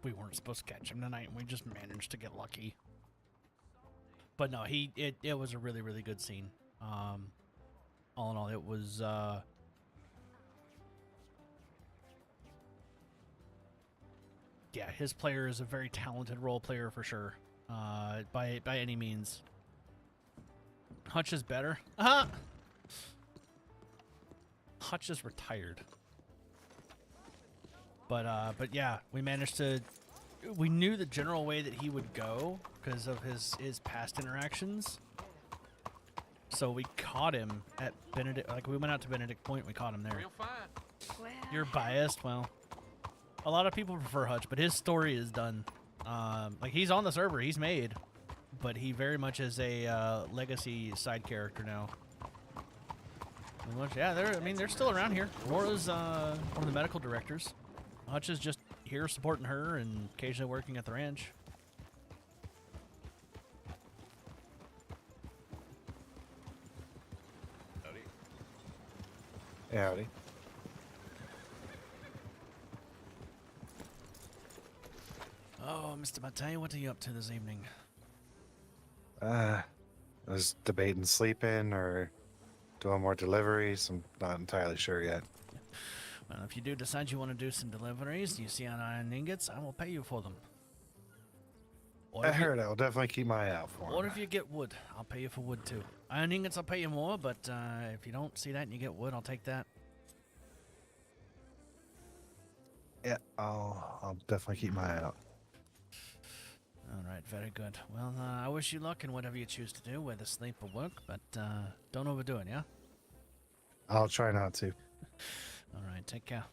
we weren't supposed to catch him tonight, and we just managed to get lucky. But no, it was a really, really good scene. All in all, it was, yeah, his player is a very talented role player for sure. By any means. Hutch is better. Hutch is retired. But yeah, we managed to. We knew the general way that he would go because of his past interactions. So we caught him at Benedict. Like we went out to Benedict Point, we caught him there. Real fine. Well, You're biased. Well, a lot of people prefer Hutch, but his story is done. Like he's on the server, he's made, but he very much is a legacy side character now. Yeah, they're still around here. Laura's one of the medical directors. Hutch is just here supporting her and occasionally working at the ranch. Howdy. Yeah, howdy. Oh, Mr. Matei, what are you up to this evening? I was debating sleeping or doing more deliveries. I'm not entirely sure yet. Well, if you do decide you want to do some deliveries, you see on iron ingots, I will pay you for them. Or I if you- heard I'll definitely keep my eye out for Or him. if you get wood, I'll pay you for wood too. Iron ingots, I'll pay you more, but if you don't see that and you get wood, I'll take that. Yeah, I'll definitely keep my eye out. All right, very good. Well, I wish you luck in whatever you choose to do, whether sleep or work, but don't overdo it, yeah? I'll try not to. All right, take care.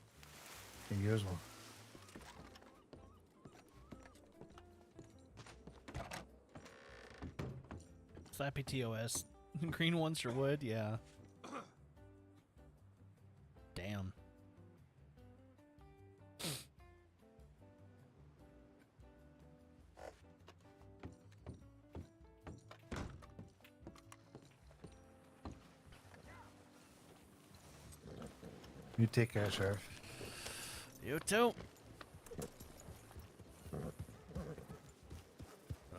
And you as well. Slappy TOS. Green wants your wood, yeah. Damn. You take care, Sheriff. You too. For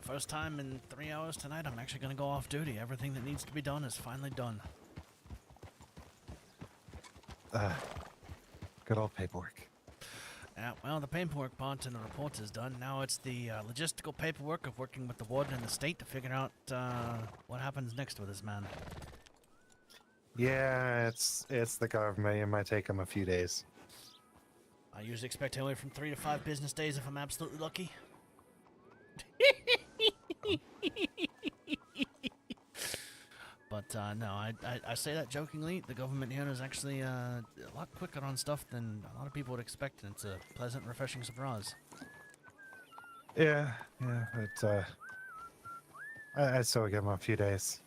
the first time in 3 hours tonight, I'm actually going to go off duty. Everything that needs to be done is finally done. Good old paperwork. Yeah, well, the paperwork part and the report is done. Now it's the logistical paperwork of working with the warden and the state to figure out what happens next with this man. Yeah, it's the government. It might take them a few days. I usually expect anywhere from 3 to 5 business days if I'm absolutely lucky. But no, I say that jokingly. The government here is actually a lot quicker on stuff than a lot of people would expect, and it's a pleasant, refreshing surprise. Yeah, but I'd still give them a few days.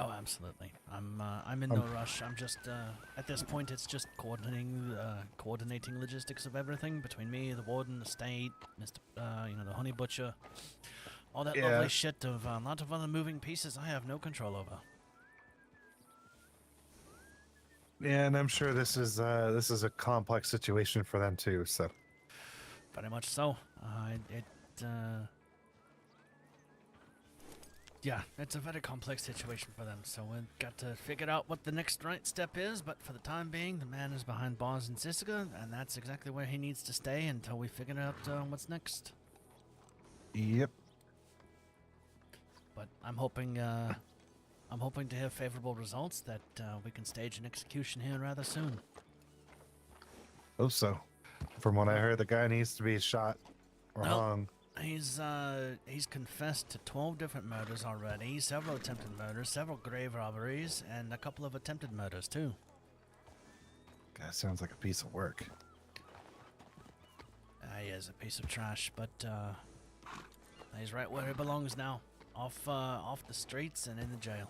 Oh, absolutely. I'm in no rush. I'm just at this point, it's just coordinating logistics of everything between me, the warden, the state, Mr. The honey butcher, all that Yeah. lovely shit of a lot of other moving pieces I have no control over. Yeah, and I'm sure this is a complex situation for them too. So Very much so. Yeah, it's a very complex situation for them, so we've got to figure out what the next right step is, but for the time being, the man is behind bars in Sisika, and that's exactly where he needs to stay until we figure out what's next. yep. But I'm hoping to have favorable results that we can stage an execution here rather soon. Oh, so from what I heard, the guy needs to be shot or Well, hung. He's confessed to 12 different murders already, several attempted murders, several grave robberies, and a couple of attempted murders too. That sounds like a piece of work. He is a piece of trash, but he's right where he belongs now, off the streets and in the jail.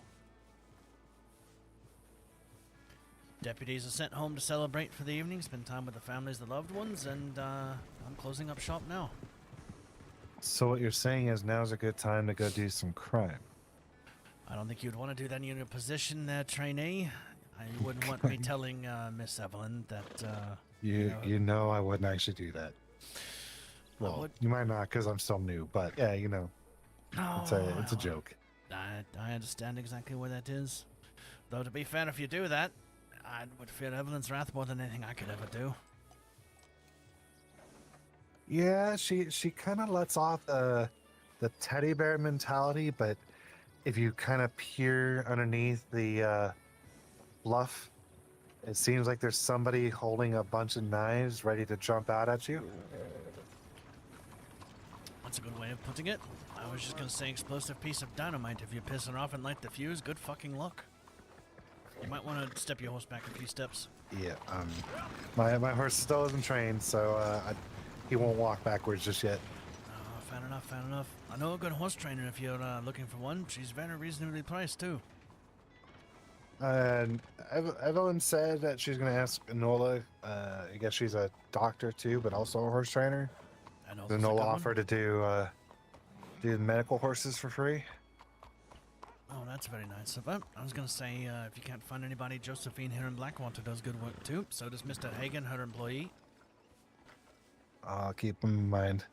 Deputies are sent home to celebrate for the evening, spend time with the families, the loved ones, and I'm closing up shop now. So what you're saying is now's a good time to go do some crime. I don't think you'd want to do that in your position there, trainee. I wouldn't want me telling Miss Evelyn that. You know I wouldn't actually do that. Well, you might not because I'm still new, but yeah, it's a joke. I understand exactly where that is. Though to be fair, if you do that, I would fear Evelyn's wrath more than anything I could ever do. Yeah, she kind of lets off the teddy bear mentality, but if you kind of peer underneath the bluff, it seems like there's somebody holding a bunch of knives ready to jump out at you. That's a good way of putting it. I was just gonna say explosive piece of dynamite. If you piss it off and light the fuse, good fucking luck. You might want to step your horse back a few steps. Yeah, my horse still isn't trained, so he won't walk backwards just yet. Fair enough, fair enough. I know a good horse trainer if you're looking for one. She's very reasonably priced, too. And Evelyn said that she's going to ask Enola. I guess she's a doctor, too, but also a horse trainer. Does Enola offer to do the medical horses for free? Oh, that's very nice of her. I was going to say, if you can't find anybody, Josephine here in Blackwater does good work, too. So does Mr. Hagen, her employee. I'll keep them in mind.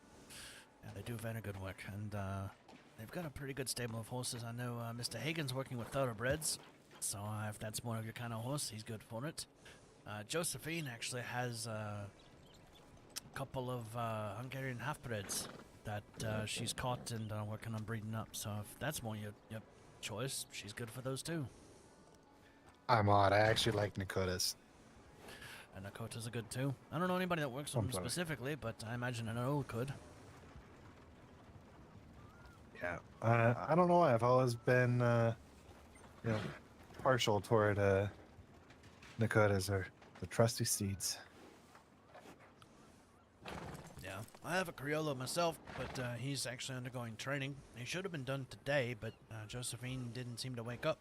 Yeah, they do very good work, and they've got a pretty good stable of horses. I know Mr. Hagen's working with thoroughbreds, so if that's more of your kind of horse, he's good for it. Josephine actually has a couple of Hungarian half-breeds that she's caught and working on breeding up. So if that's more your choice, she's good for those too. I'm odd. I actually like Nakotas. And Nakotas are good too. I don't know anybody that works on them specifically, but I imagine an owl could. Yeah. I don't know why. I've always been, partial toward Nakotas or the trusty steeds. Yeah, I have a Criollo myself, but he's actually undergoing training. He should have been done today, but Josephine didn't seem to wake up,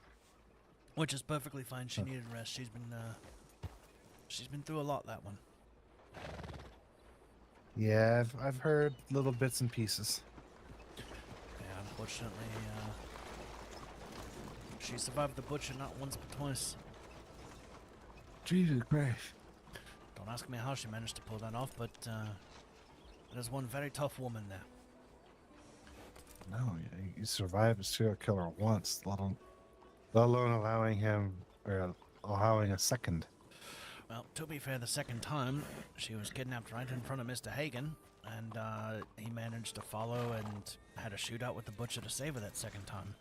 which is perfectly fine. She needed rest. She's been through a lot, that one. Yeah, I've heard little bits and pieces. Yeah, unfortunately, she survived the butcher not once but twice. Jesus Christ. Don't ask me how she managed to pull that off, but there's one very tough woman there. No, you survived a serial killer once, let alone allowing him, or allowing a second. Well, to be fair, the second time, she was kidnapped right in front of Mr. Hagen, and he managed to follow and had a shootout with the butcher to save her that second time.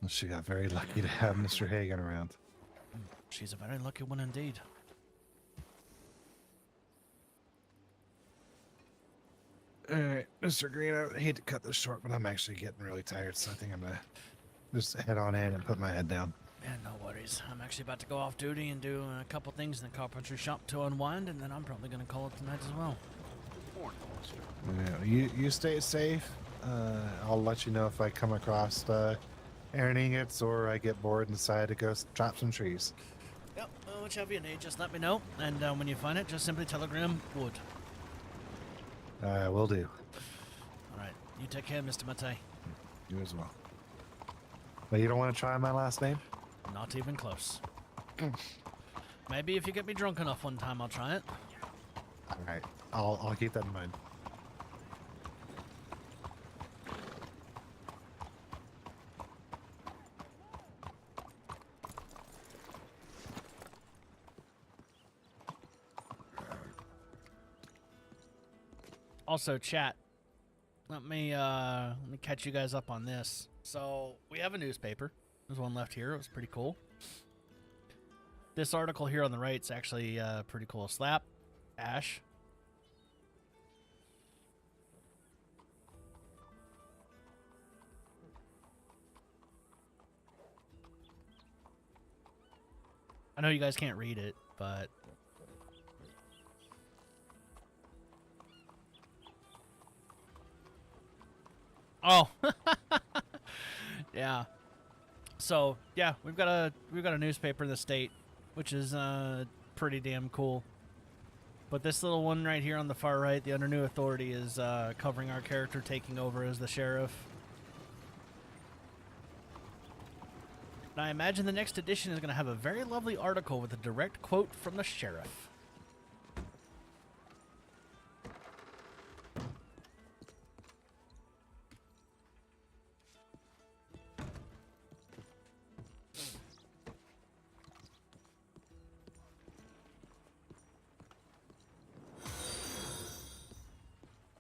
Well, she got very lucky to have Mr. Hagen around. She's a very lucky one indeed. Alright, Mr. Greene, I hate to cut this short, but I'm actually getting really tired, so I think I'm gonna just head on in and put my head down. Yeah, no worries. I'm actually about to go off duty and do a couple things in the carpentry shop to unwind, and then I'm probably gonna call it tonight as well. You stay safe. I'll let you know if I come across iron ingots or I get bored and decide to go chop some trees. Yep, whichever you need, just let me know, and when you find it, just simply telegram wood. Will do. Alright, you take care, Mr. Mate. You as well. But you don't want to try my last name? Not even close. Maybe if you get me drunk enough one time, I'll try it. Alright, I'll keep that in mind. Also, chat, let me catch you guys up on this. So we have a newspaper. There's one left here. It was pretty cool. This article here on the right is actually pretty cool. Slap Ash. I know you guys can't read it, but oh, yeah. So yeah, we've got a newspaper in the state, which is pretty damn cool. But this little one right here on the far right, the Under New Authority, is covering our character taking over as the sheriff. And I imagine the next edition is going to have a very lovely article with a direct quote from the sheriff.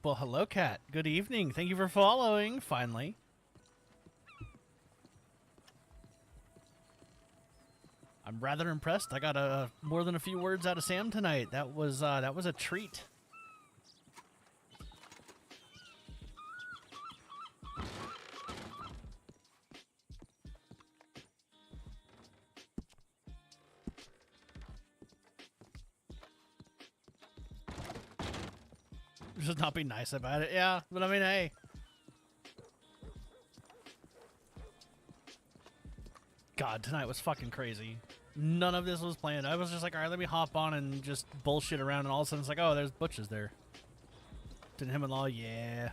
Well, hello, Kat. Good evening. Thank you for following, finally. I'm rather impressed. I got more than a few words out of Sam tonight. That was a treat. Just not be nice about it. Yeah, but I mean, hey. God, tonight was fucking crazy. None of this was planned. I was just like, all right, let me hop on and just bullshit around, and all of a sudden it's like, oh, there's butchers there. Didn't him and law, yeah.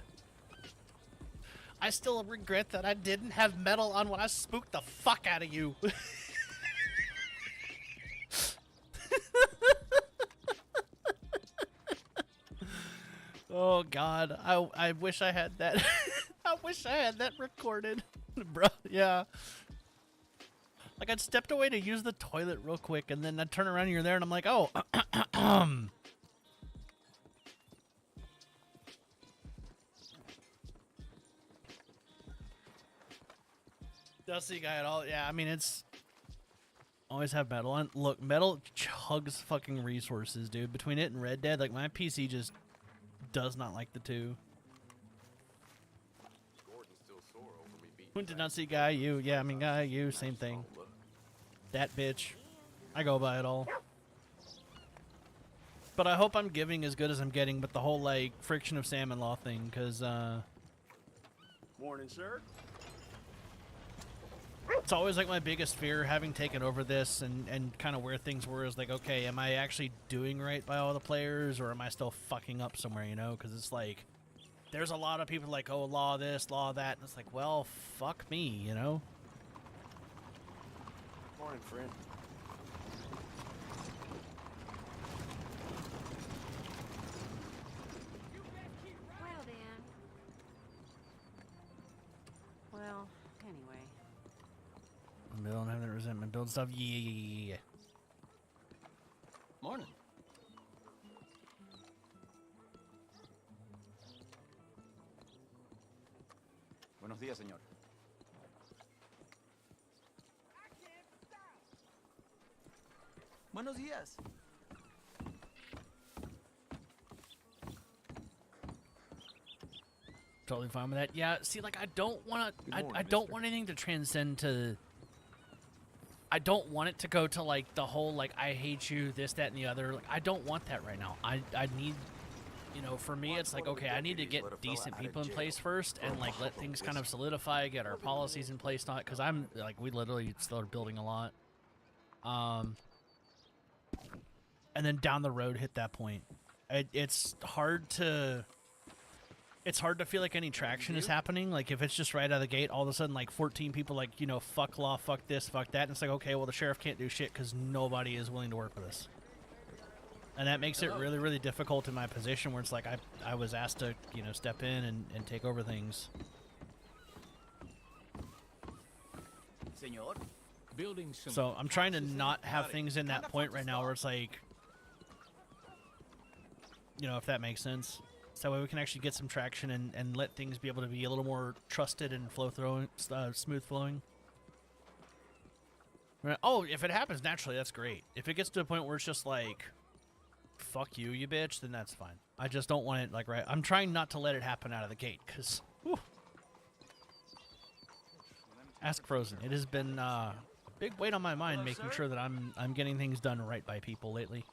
I still regret that I didn't have metal on when I spooked the fuck out of you. Oh God, I wish I had that. I wish I had that recorded, bro. Yeah. Like, I'd stepped away to use the toilet real quick, and then I'd turn around and you're there, and I'm like, oh, Dusty guy at all. Yeah, I mean, it's always have metal on. Look, metal chugs fucking resources, dude. Between it and Red Dead, like, my PC just does not like the two. Went to not see guy, you. Yeah, I mean, guy, you, same thing. That bitch. I go by it all. But I hope I'm giving as good as I'm getting with the whole, like, friction of salmon law thing, because, Morning, sir. it's always, like, my biggest fear, having taken over this and kind of where things were, is like, okay, am I actually doing right by all the players, or am I still fucking up somewhere, you know? Because it's like, there's a lot of people like, oh, law this, law that, and it's like, well, fuck me, you know? Morning, friend. Well, Dan. Well, anyway. Build, have that resentment, build stuff, yeah. Morning. Buenos días, señor. Buenos días. Totally fine with that. Yeah, see, like, I don't want to, I don't want anything to transcend to, I don't want it to go to, like, the whole, like, I hate you, this, that, and the other. Like, I don't want that right now. I need, you know, for me, it's like, okay, I need to get decent people in place first and, like, let things kind of solidify, get our policies in place, not, because I'm, like, we literally still are building a lot. And then down the road hit that point. It's hard to feel like any traction is happening. Like, if it's just right out of the gate, all of a sudden, like, 14 people, like, you know, fuck law, fuck this, fuck that, and it's like, okay, well, the sheriff can't do shit because nobody is willing to work with us. And that makes it really, really difficult in my position where it's like I was asked to, you know, step in and take over things. Señor, building some. So I'm trying to not have things in that point right now where it's like, you know, if that makes sense. So that way we can actually get some traction and let things be able to be a little more trusted and smooth flowing. Oh, if it happens naturally, that's great. If it gets to a point where it's just like, fuck you, you bitch, then that's fine. I just don't want it, like, right. I'm trying not to let it happen out of the gate, because, ask Frozen. It has been a big weight on my mind, making sure that I'm getting things done right by people lately.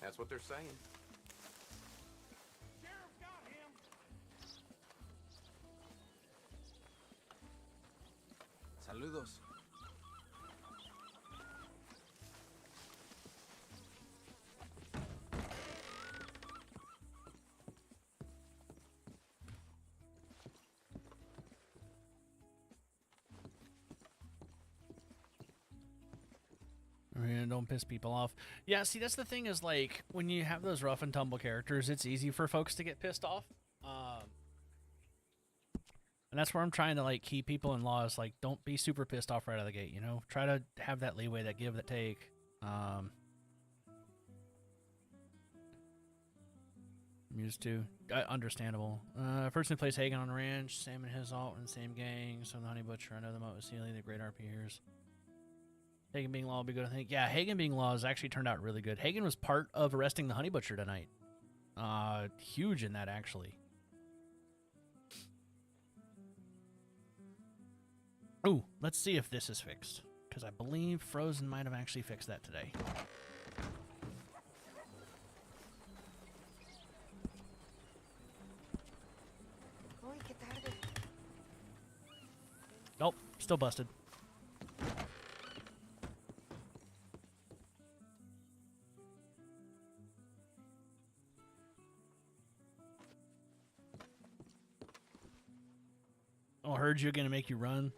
That's what they're saying. Sheriff got him. Saludos. Don't piss people off. Yeah, see, that's the thing is, like, when you have those rough and tumble characters, it's easy for folks to get pissed off. And that's where I'm trying to, like, keep people in laws. Like, don't be super pissed off right out of the gate, you know? Try to have that leeway, that give, that take. I'm used to. Understandable. Person who plays Hagen on the ranch, Sam and his alt in the same gang, so the Honey Butcher, I know them out with Sealy, the great RPers. Hagen being law will be good, I think. Yeah, Hagen being law has actually turned out really good. Hagen was part of arresting the Honey Butcher tonight. Huge in that, actually. Ooh, let's see if this is fixed. Because I believe Frozen might have actually fixed that today. Nope, still busted. I'll herd you again and make you run.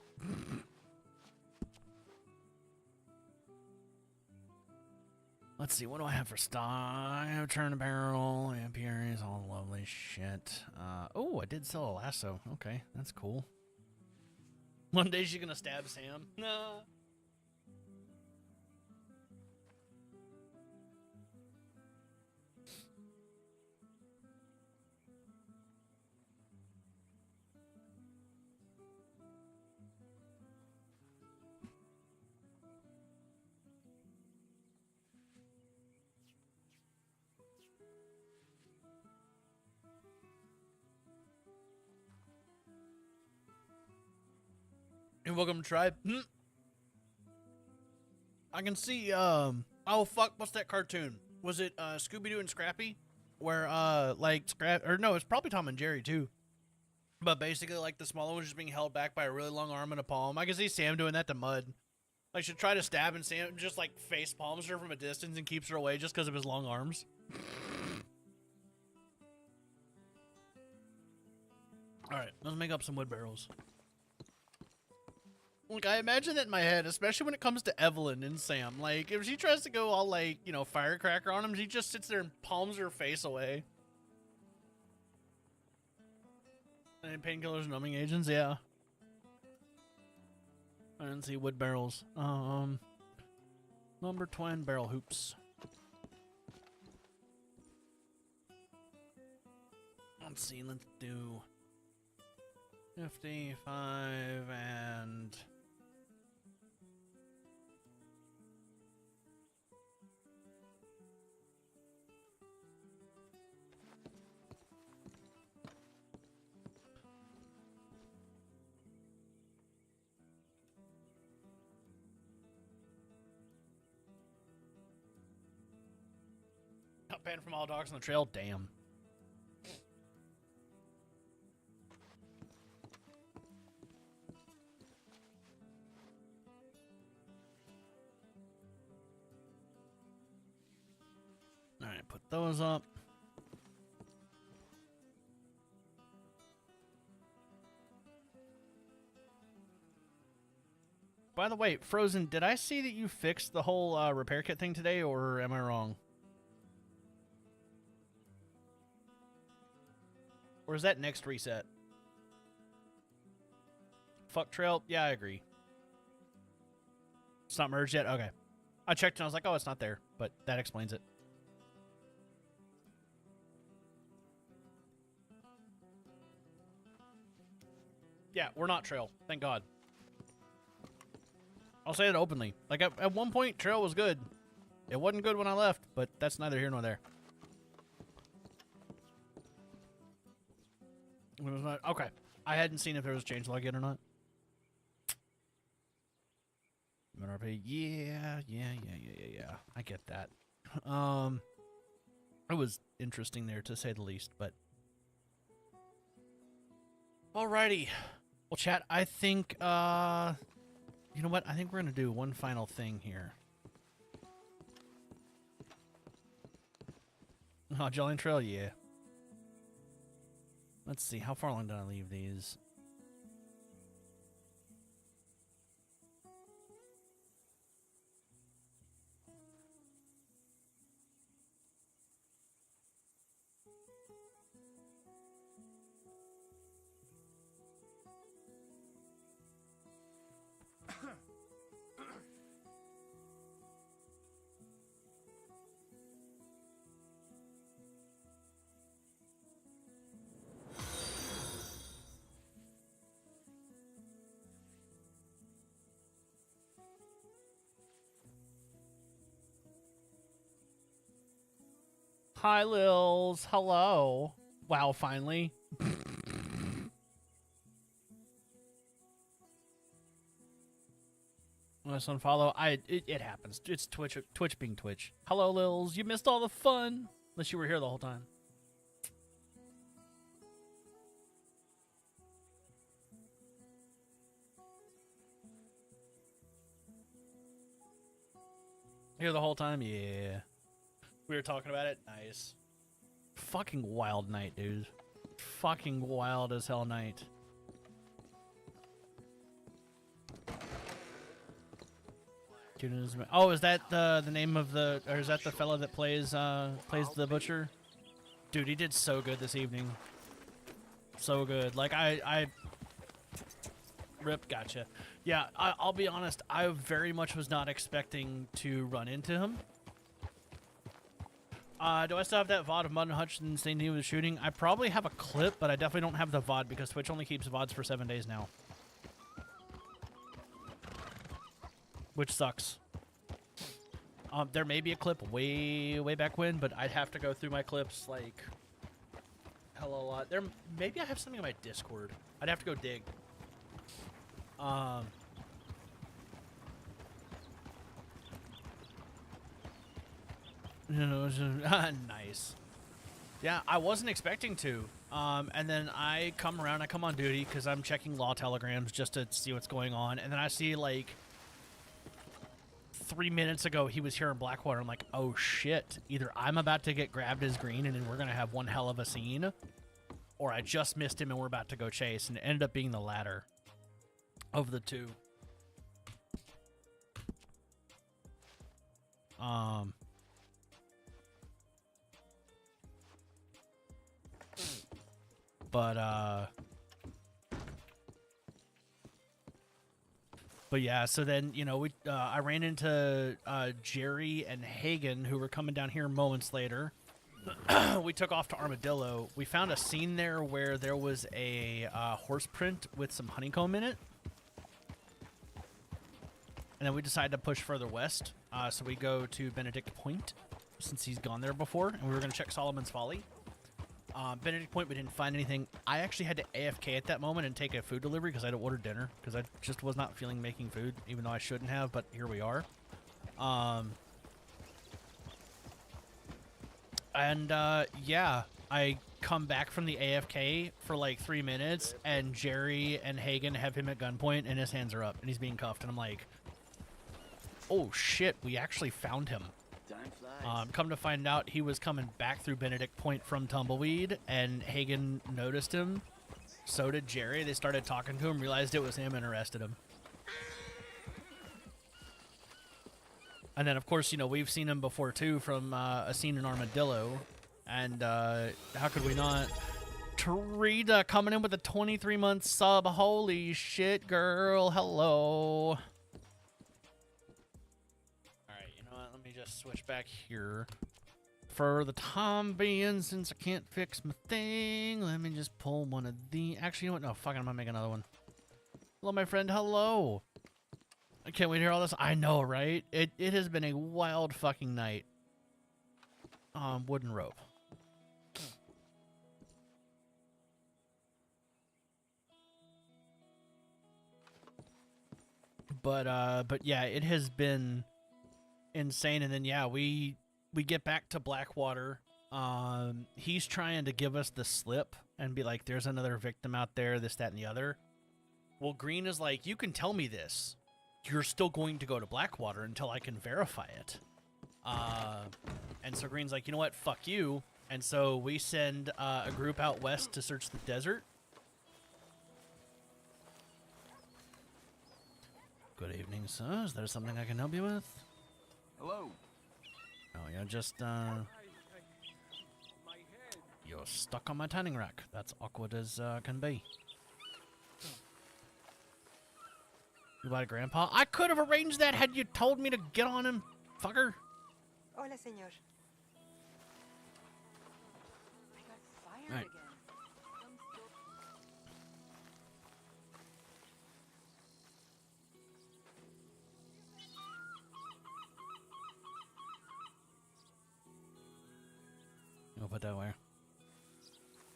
Let's see, what do I have for stock? I have turn a barrel, ampieres, all lovely shit. Oh, I did sell a lasso. Okay, that's cool. One day she's gonna stab Sam. Nah. Hey, welcome to Tribe. I can see, oh fuck, what's that cartoon? Was it, Scooby-Doo and Scrappy? Where, like, no, it's probably Tom and Jerry, too. But basically, like, the smaller one's just being held back by a really long arm and a palm. I can see Sam doing that to Mud. Like, she'll try to stab and Sam just, like, face palms her from a distance and keeps her away just because of his long arms. Alright, let's make up some wood barrels. Like, I imagine that in my head, especially when it comes to Evelyn and Sam. Like, if she tries to go all, like, you know, firecracker on him, she just sits there and palms her face away. And painkillers, numbing agents, yeah. I didn't see wood barrels. Lumber twine barrel hoops. Let's see, let's do 55 and... Not banned from all dogs on the trail, damn. Alright, put those up. By the way, Frozen, did I see that you fixed the whole repair kit thing today, or am I wrong? Or is that next reset? Fuck trail? Yeah, I agree. It's not merged yet? Okay. I checked and I was like, oh, it's not there. But that explains it. Yeah, we're not trail. Thank God. I'll say it openly. Like, at one point, trail was good. It wasn't good when I left, but that's neither here nor there. It was not, okay. I hadn't seen if there was a changelog yet or not. RP, yeah. I get that. It was interesting there, to say the least, but... Alrighty. Well, chat, I think, you know what? I think we're gonna do one final thing here. Oh, Jolly Trail, yeah. Let's see, how far along did I leave these? Hi, Lils. Hello. Wow, finally. Let's unfollow. It happens. It's Twitch being Twitch. Hello, Lils. You missed all the fun. Unless you were here the whole time. Here the whole time? Yeah. We were talking about it? Nice. Fucking wild night, dude. Fucking wild as hell night. Oh, is that the name of the, or is that the fella that plays the butcher? Dude, he did so good this evening. So good. Like I Rip, gotcha. Yeah, I'll be honest. I very much was not expecting to run into him. Do I still have that VOD of Mud and Hutchinson saying he was shooting? I probably have a clip, but I definitely don't have the VOD because Twitch only keeps VODs for 7 days now. Which sucks. There may be a clip way back when, but I'd have to go through my clips like hell a lot. Maybe I have something on my Discord. I'd have to go dig. Nice. Yeah, I wasn't expecting to. And then I come on duty because I'm checking law telegrams just to see what's going on. And then I see, like, 3 minutes ago he was here in Blackwater. I'm like, oh shit. Either I'm about to get grabbed as Greene and then we're going to have one hell of a scene, or I just missed him and we're about to go chase. And it ended up being the latter of the two. But yeah, so then, you know, I ran into Jerry and Hagen, who were coming down here moments later. We took off to Armadillo. We found a scene there where there was a horse print with some honeycomb in it. And then we decided to push further west. So we go to Benedict Point, since he's gone there before. And we were going to check Solomon's Folly. Benedict Point, we didn't find anything. I actually had to AFK at that moment and take a food delivery because I had to order dinner. Because I just was not feeling making food, even though I shouldn't have. But here we are. Yeah, I come back from the AFK for like 3 minutes. And Jerry and Hagen have him at gunpoint and his hands are up. And he's being cuffed. And I'm like, oh shit, we actually found him. Come to find out, he was coming back through Benedict Point from Tumbleweed, and Hagen noticed him. So did Jerry. They started talking to him, realized it was him, and arrested him. And then, of course, you know, we've seen him before, too, from a scene in Armadillo. And how could we not? Terita coming in with a 23-month sub. Holy shit, girl. Hello. Switch back here for the time being, since I can't fix my thing. Let me just pull one of the. Actually, you know what? No, fuck it, I'm gonna make another one. Hello, my friend. Hello. I can't wait to hear all this. I know, right? It has been a wild fucking night. Wooden rope. But yeah, it has been insane. And then yeah, we get back to Blackwater. He's trying to give us the slip and be like, there's another victim out there, this, that, and the other. Well, Greene is like, you can tell me this, you're still going to go to Blackwater until I can verify it. And so Greene's like, you know what, fuck you. And so we send a group out west to search the desert. Good evening, sir. Is there something I can help you with? Hello. Oh, you're just, you're stuck on my tanning rack. That's awkward as can be. You about Grandpa? I could have arranged that had you told me to get on him, fucker. Hola, señor. I got fired Right. again. I'll put that where.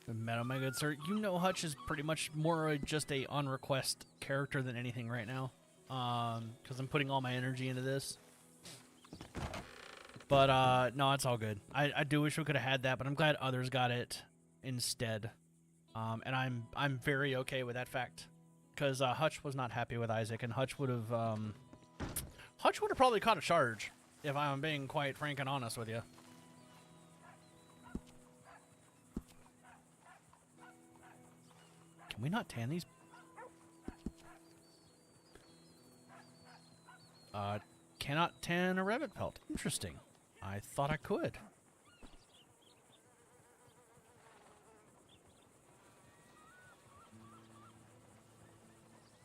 Metal, my good sir. You know Hutch is pretty much more just a on-request character than anything right now. Because I'm putting all my energy into this. But, no, it's all good. I do wish we could have had that, but I'm glad others got it instead. And I'm very okay with that fact. Because Hutch was not happy with Isaac, and Hutch would have probably caught a charge, if I'm being quite frank and honest with you. Can we not tan these? cannot tan a rabbit pelt. Interesting. I thought I could.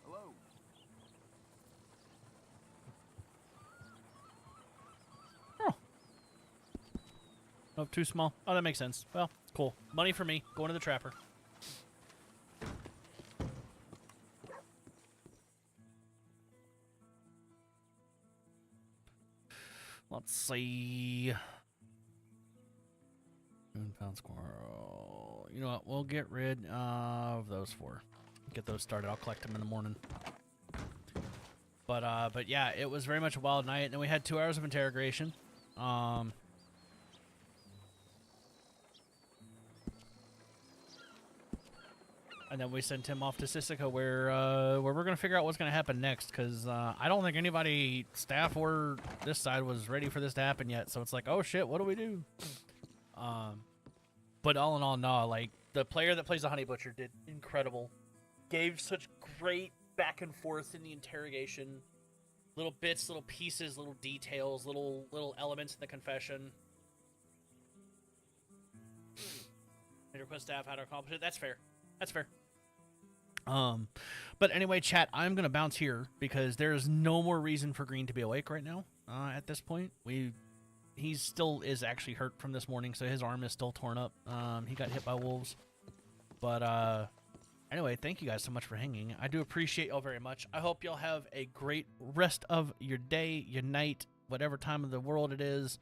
Hello. Oh, too small. Oh, that makes sense. Well, cool. Money for me. Going to the trapper. Let's see. Moonfound squirrel. You know what? We'll get rid of those 4. Get those started. I'll collect them in the morning. But yeah, it was very much a wild night, and then we had 2 hours of interrogation. And then we sent him off to Sisika, where we're gonna figure out what's gonna happen next. Cause I don't think anybody, staff or this side, was ready for this to happen yet. So it's like, oh shit, what do we do? But all in all, no. Like the player that plays the Honey Butcher did incredible. Gave such great back and forth in the interrogation. Little bits, little pieces, little details, little elements in the confession. And request staff how to accomplish it. That's fair. That's fair. But anyway, chat, I'm gonna bounce here because there is no more reason for Greene to be awake right now. At this point, he still is actually hurt from this morning, so his arm is still torn up. He got hit by wolves. But anyway, thank you guys so much for hanging. I do appreciate y'all very much. I hope y'all have a great rest of your day, your night, whatever time of the world it is.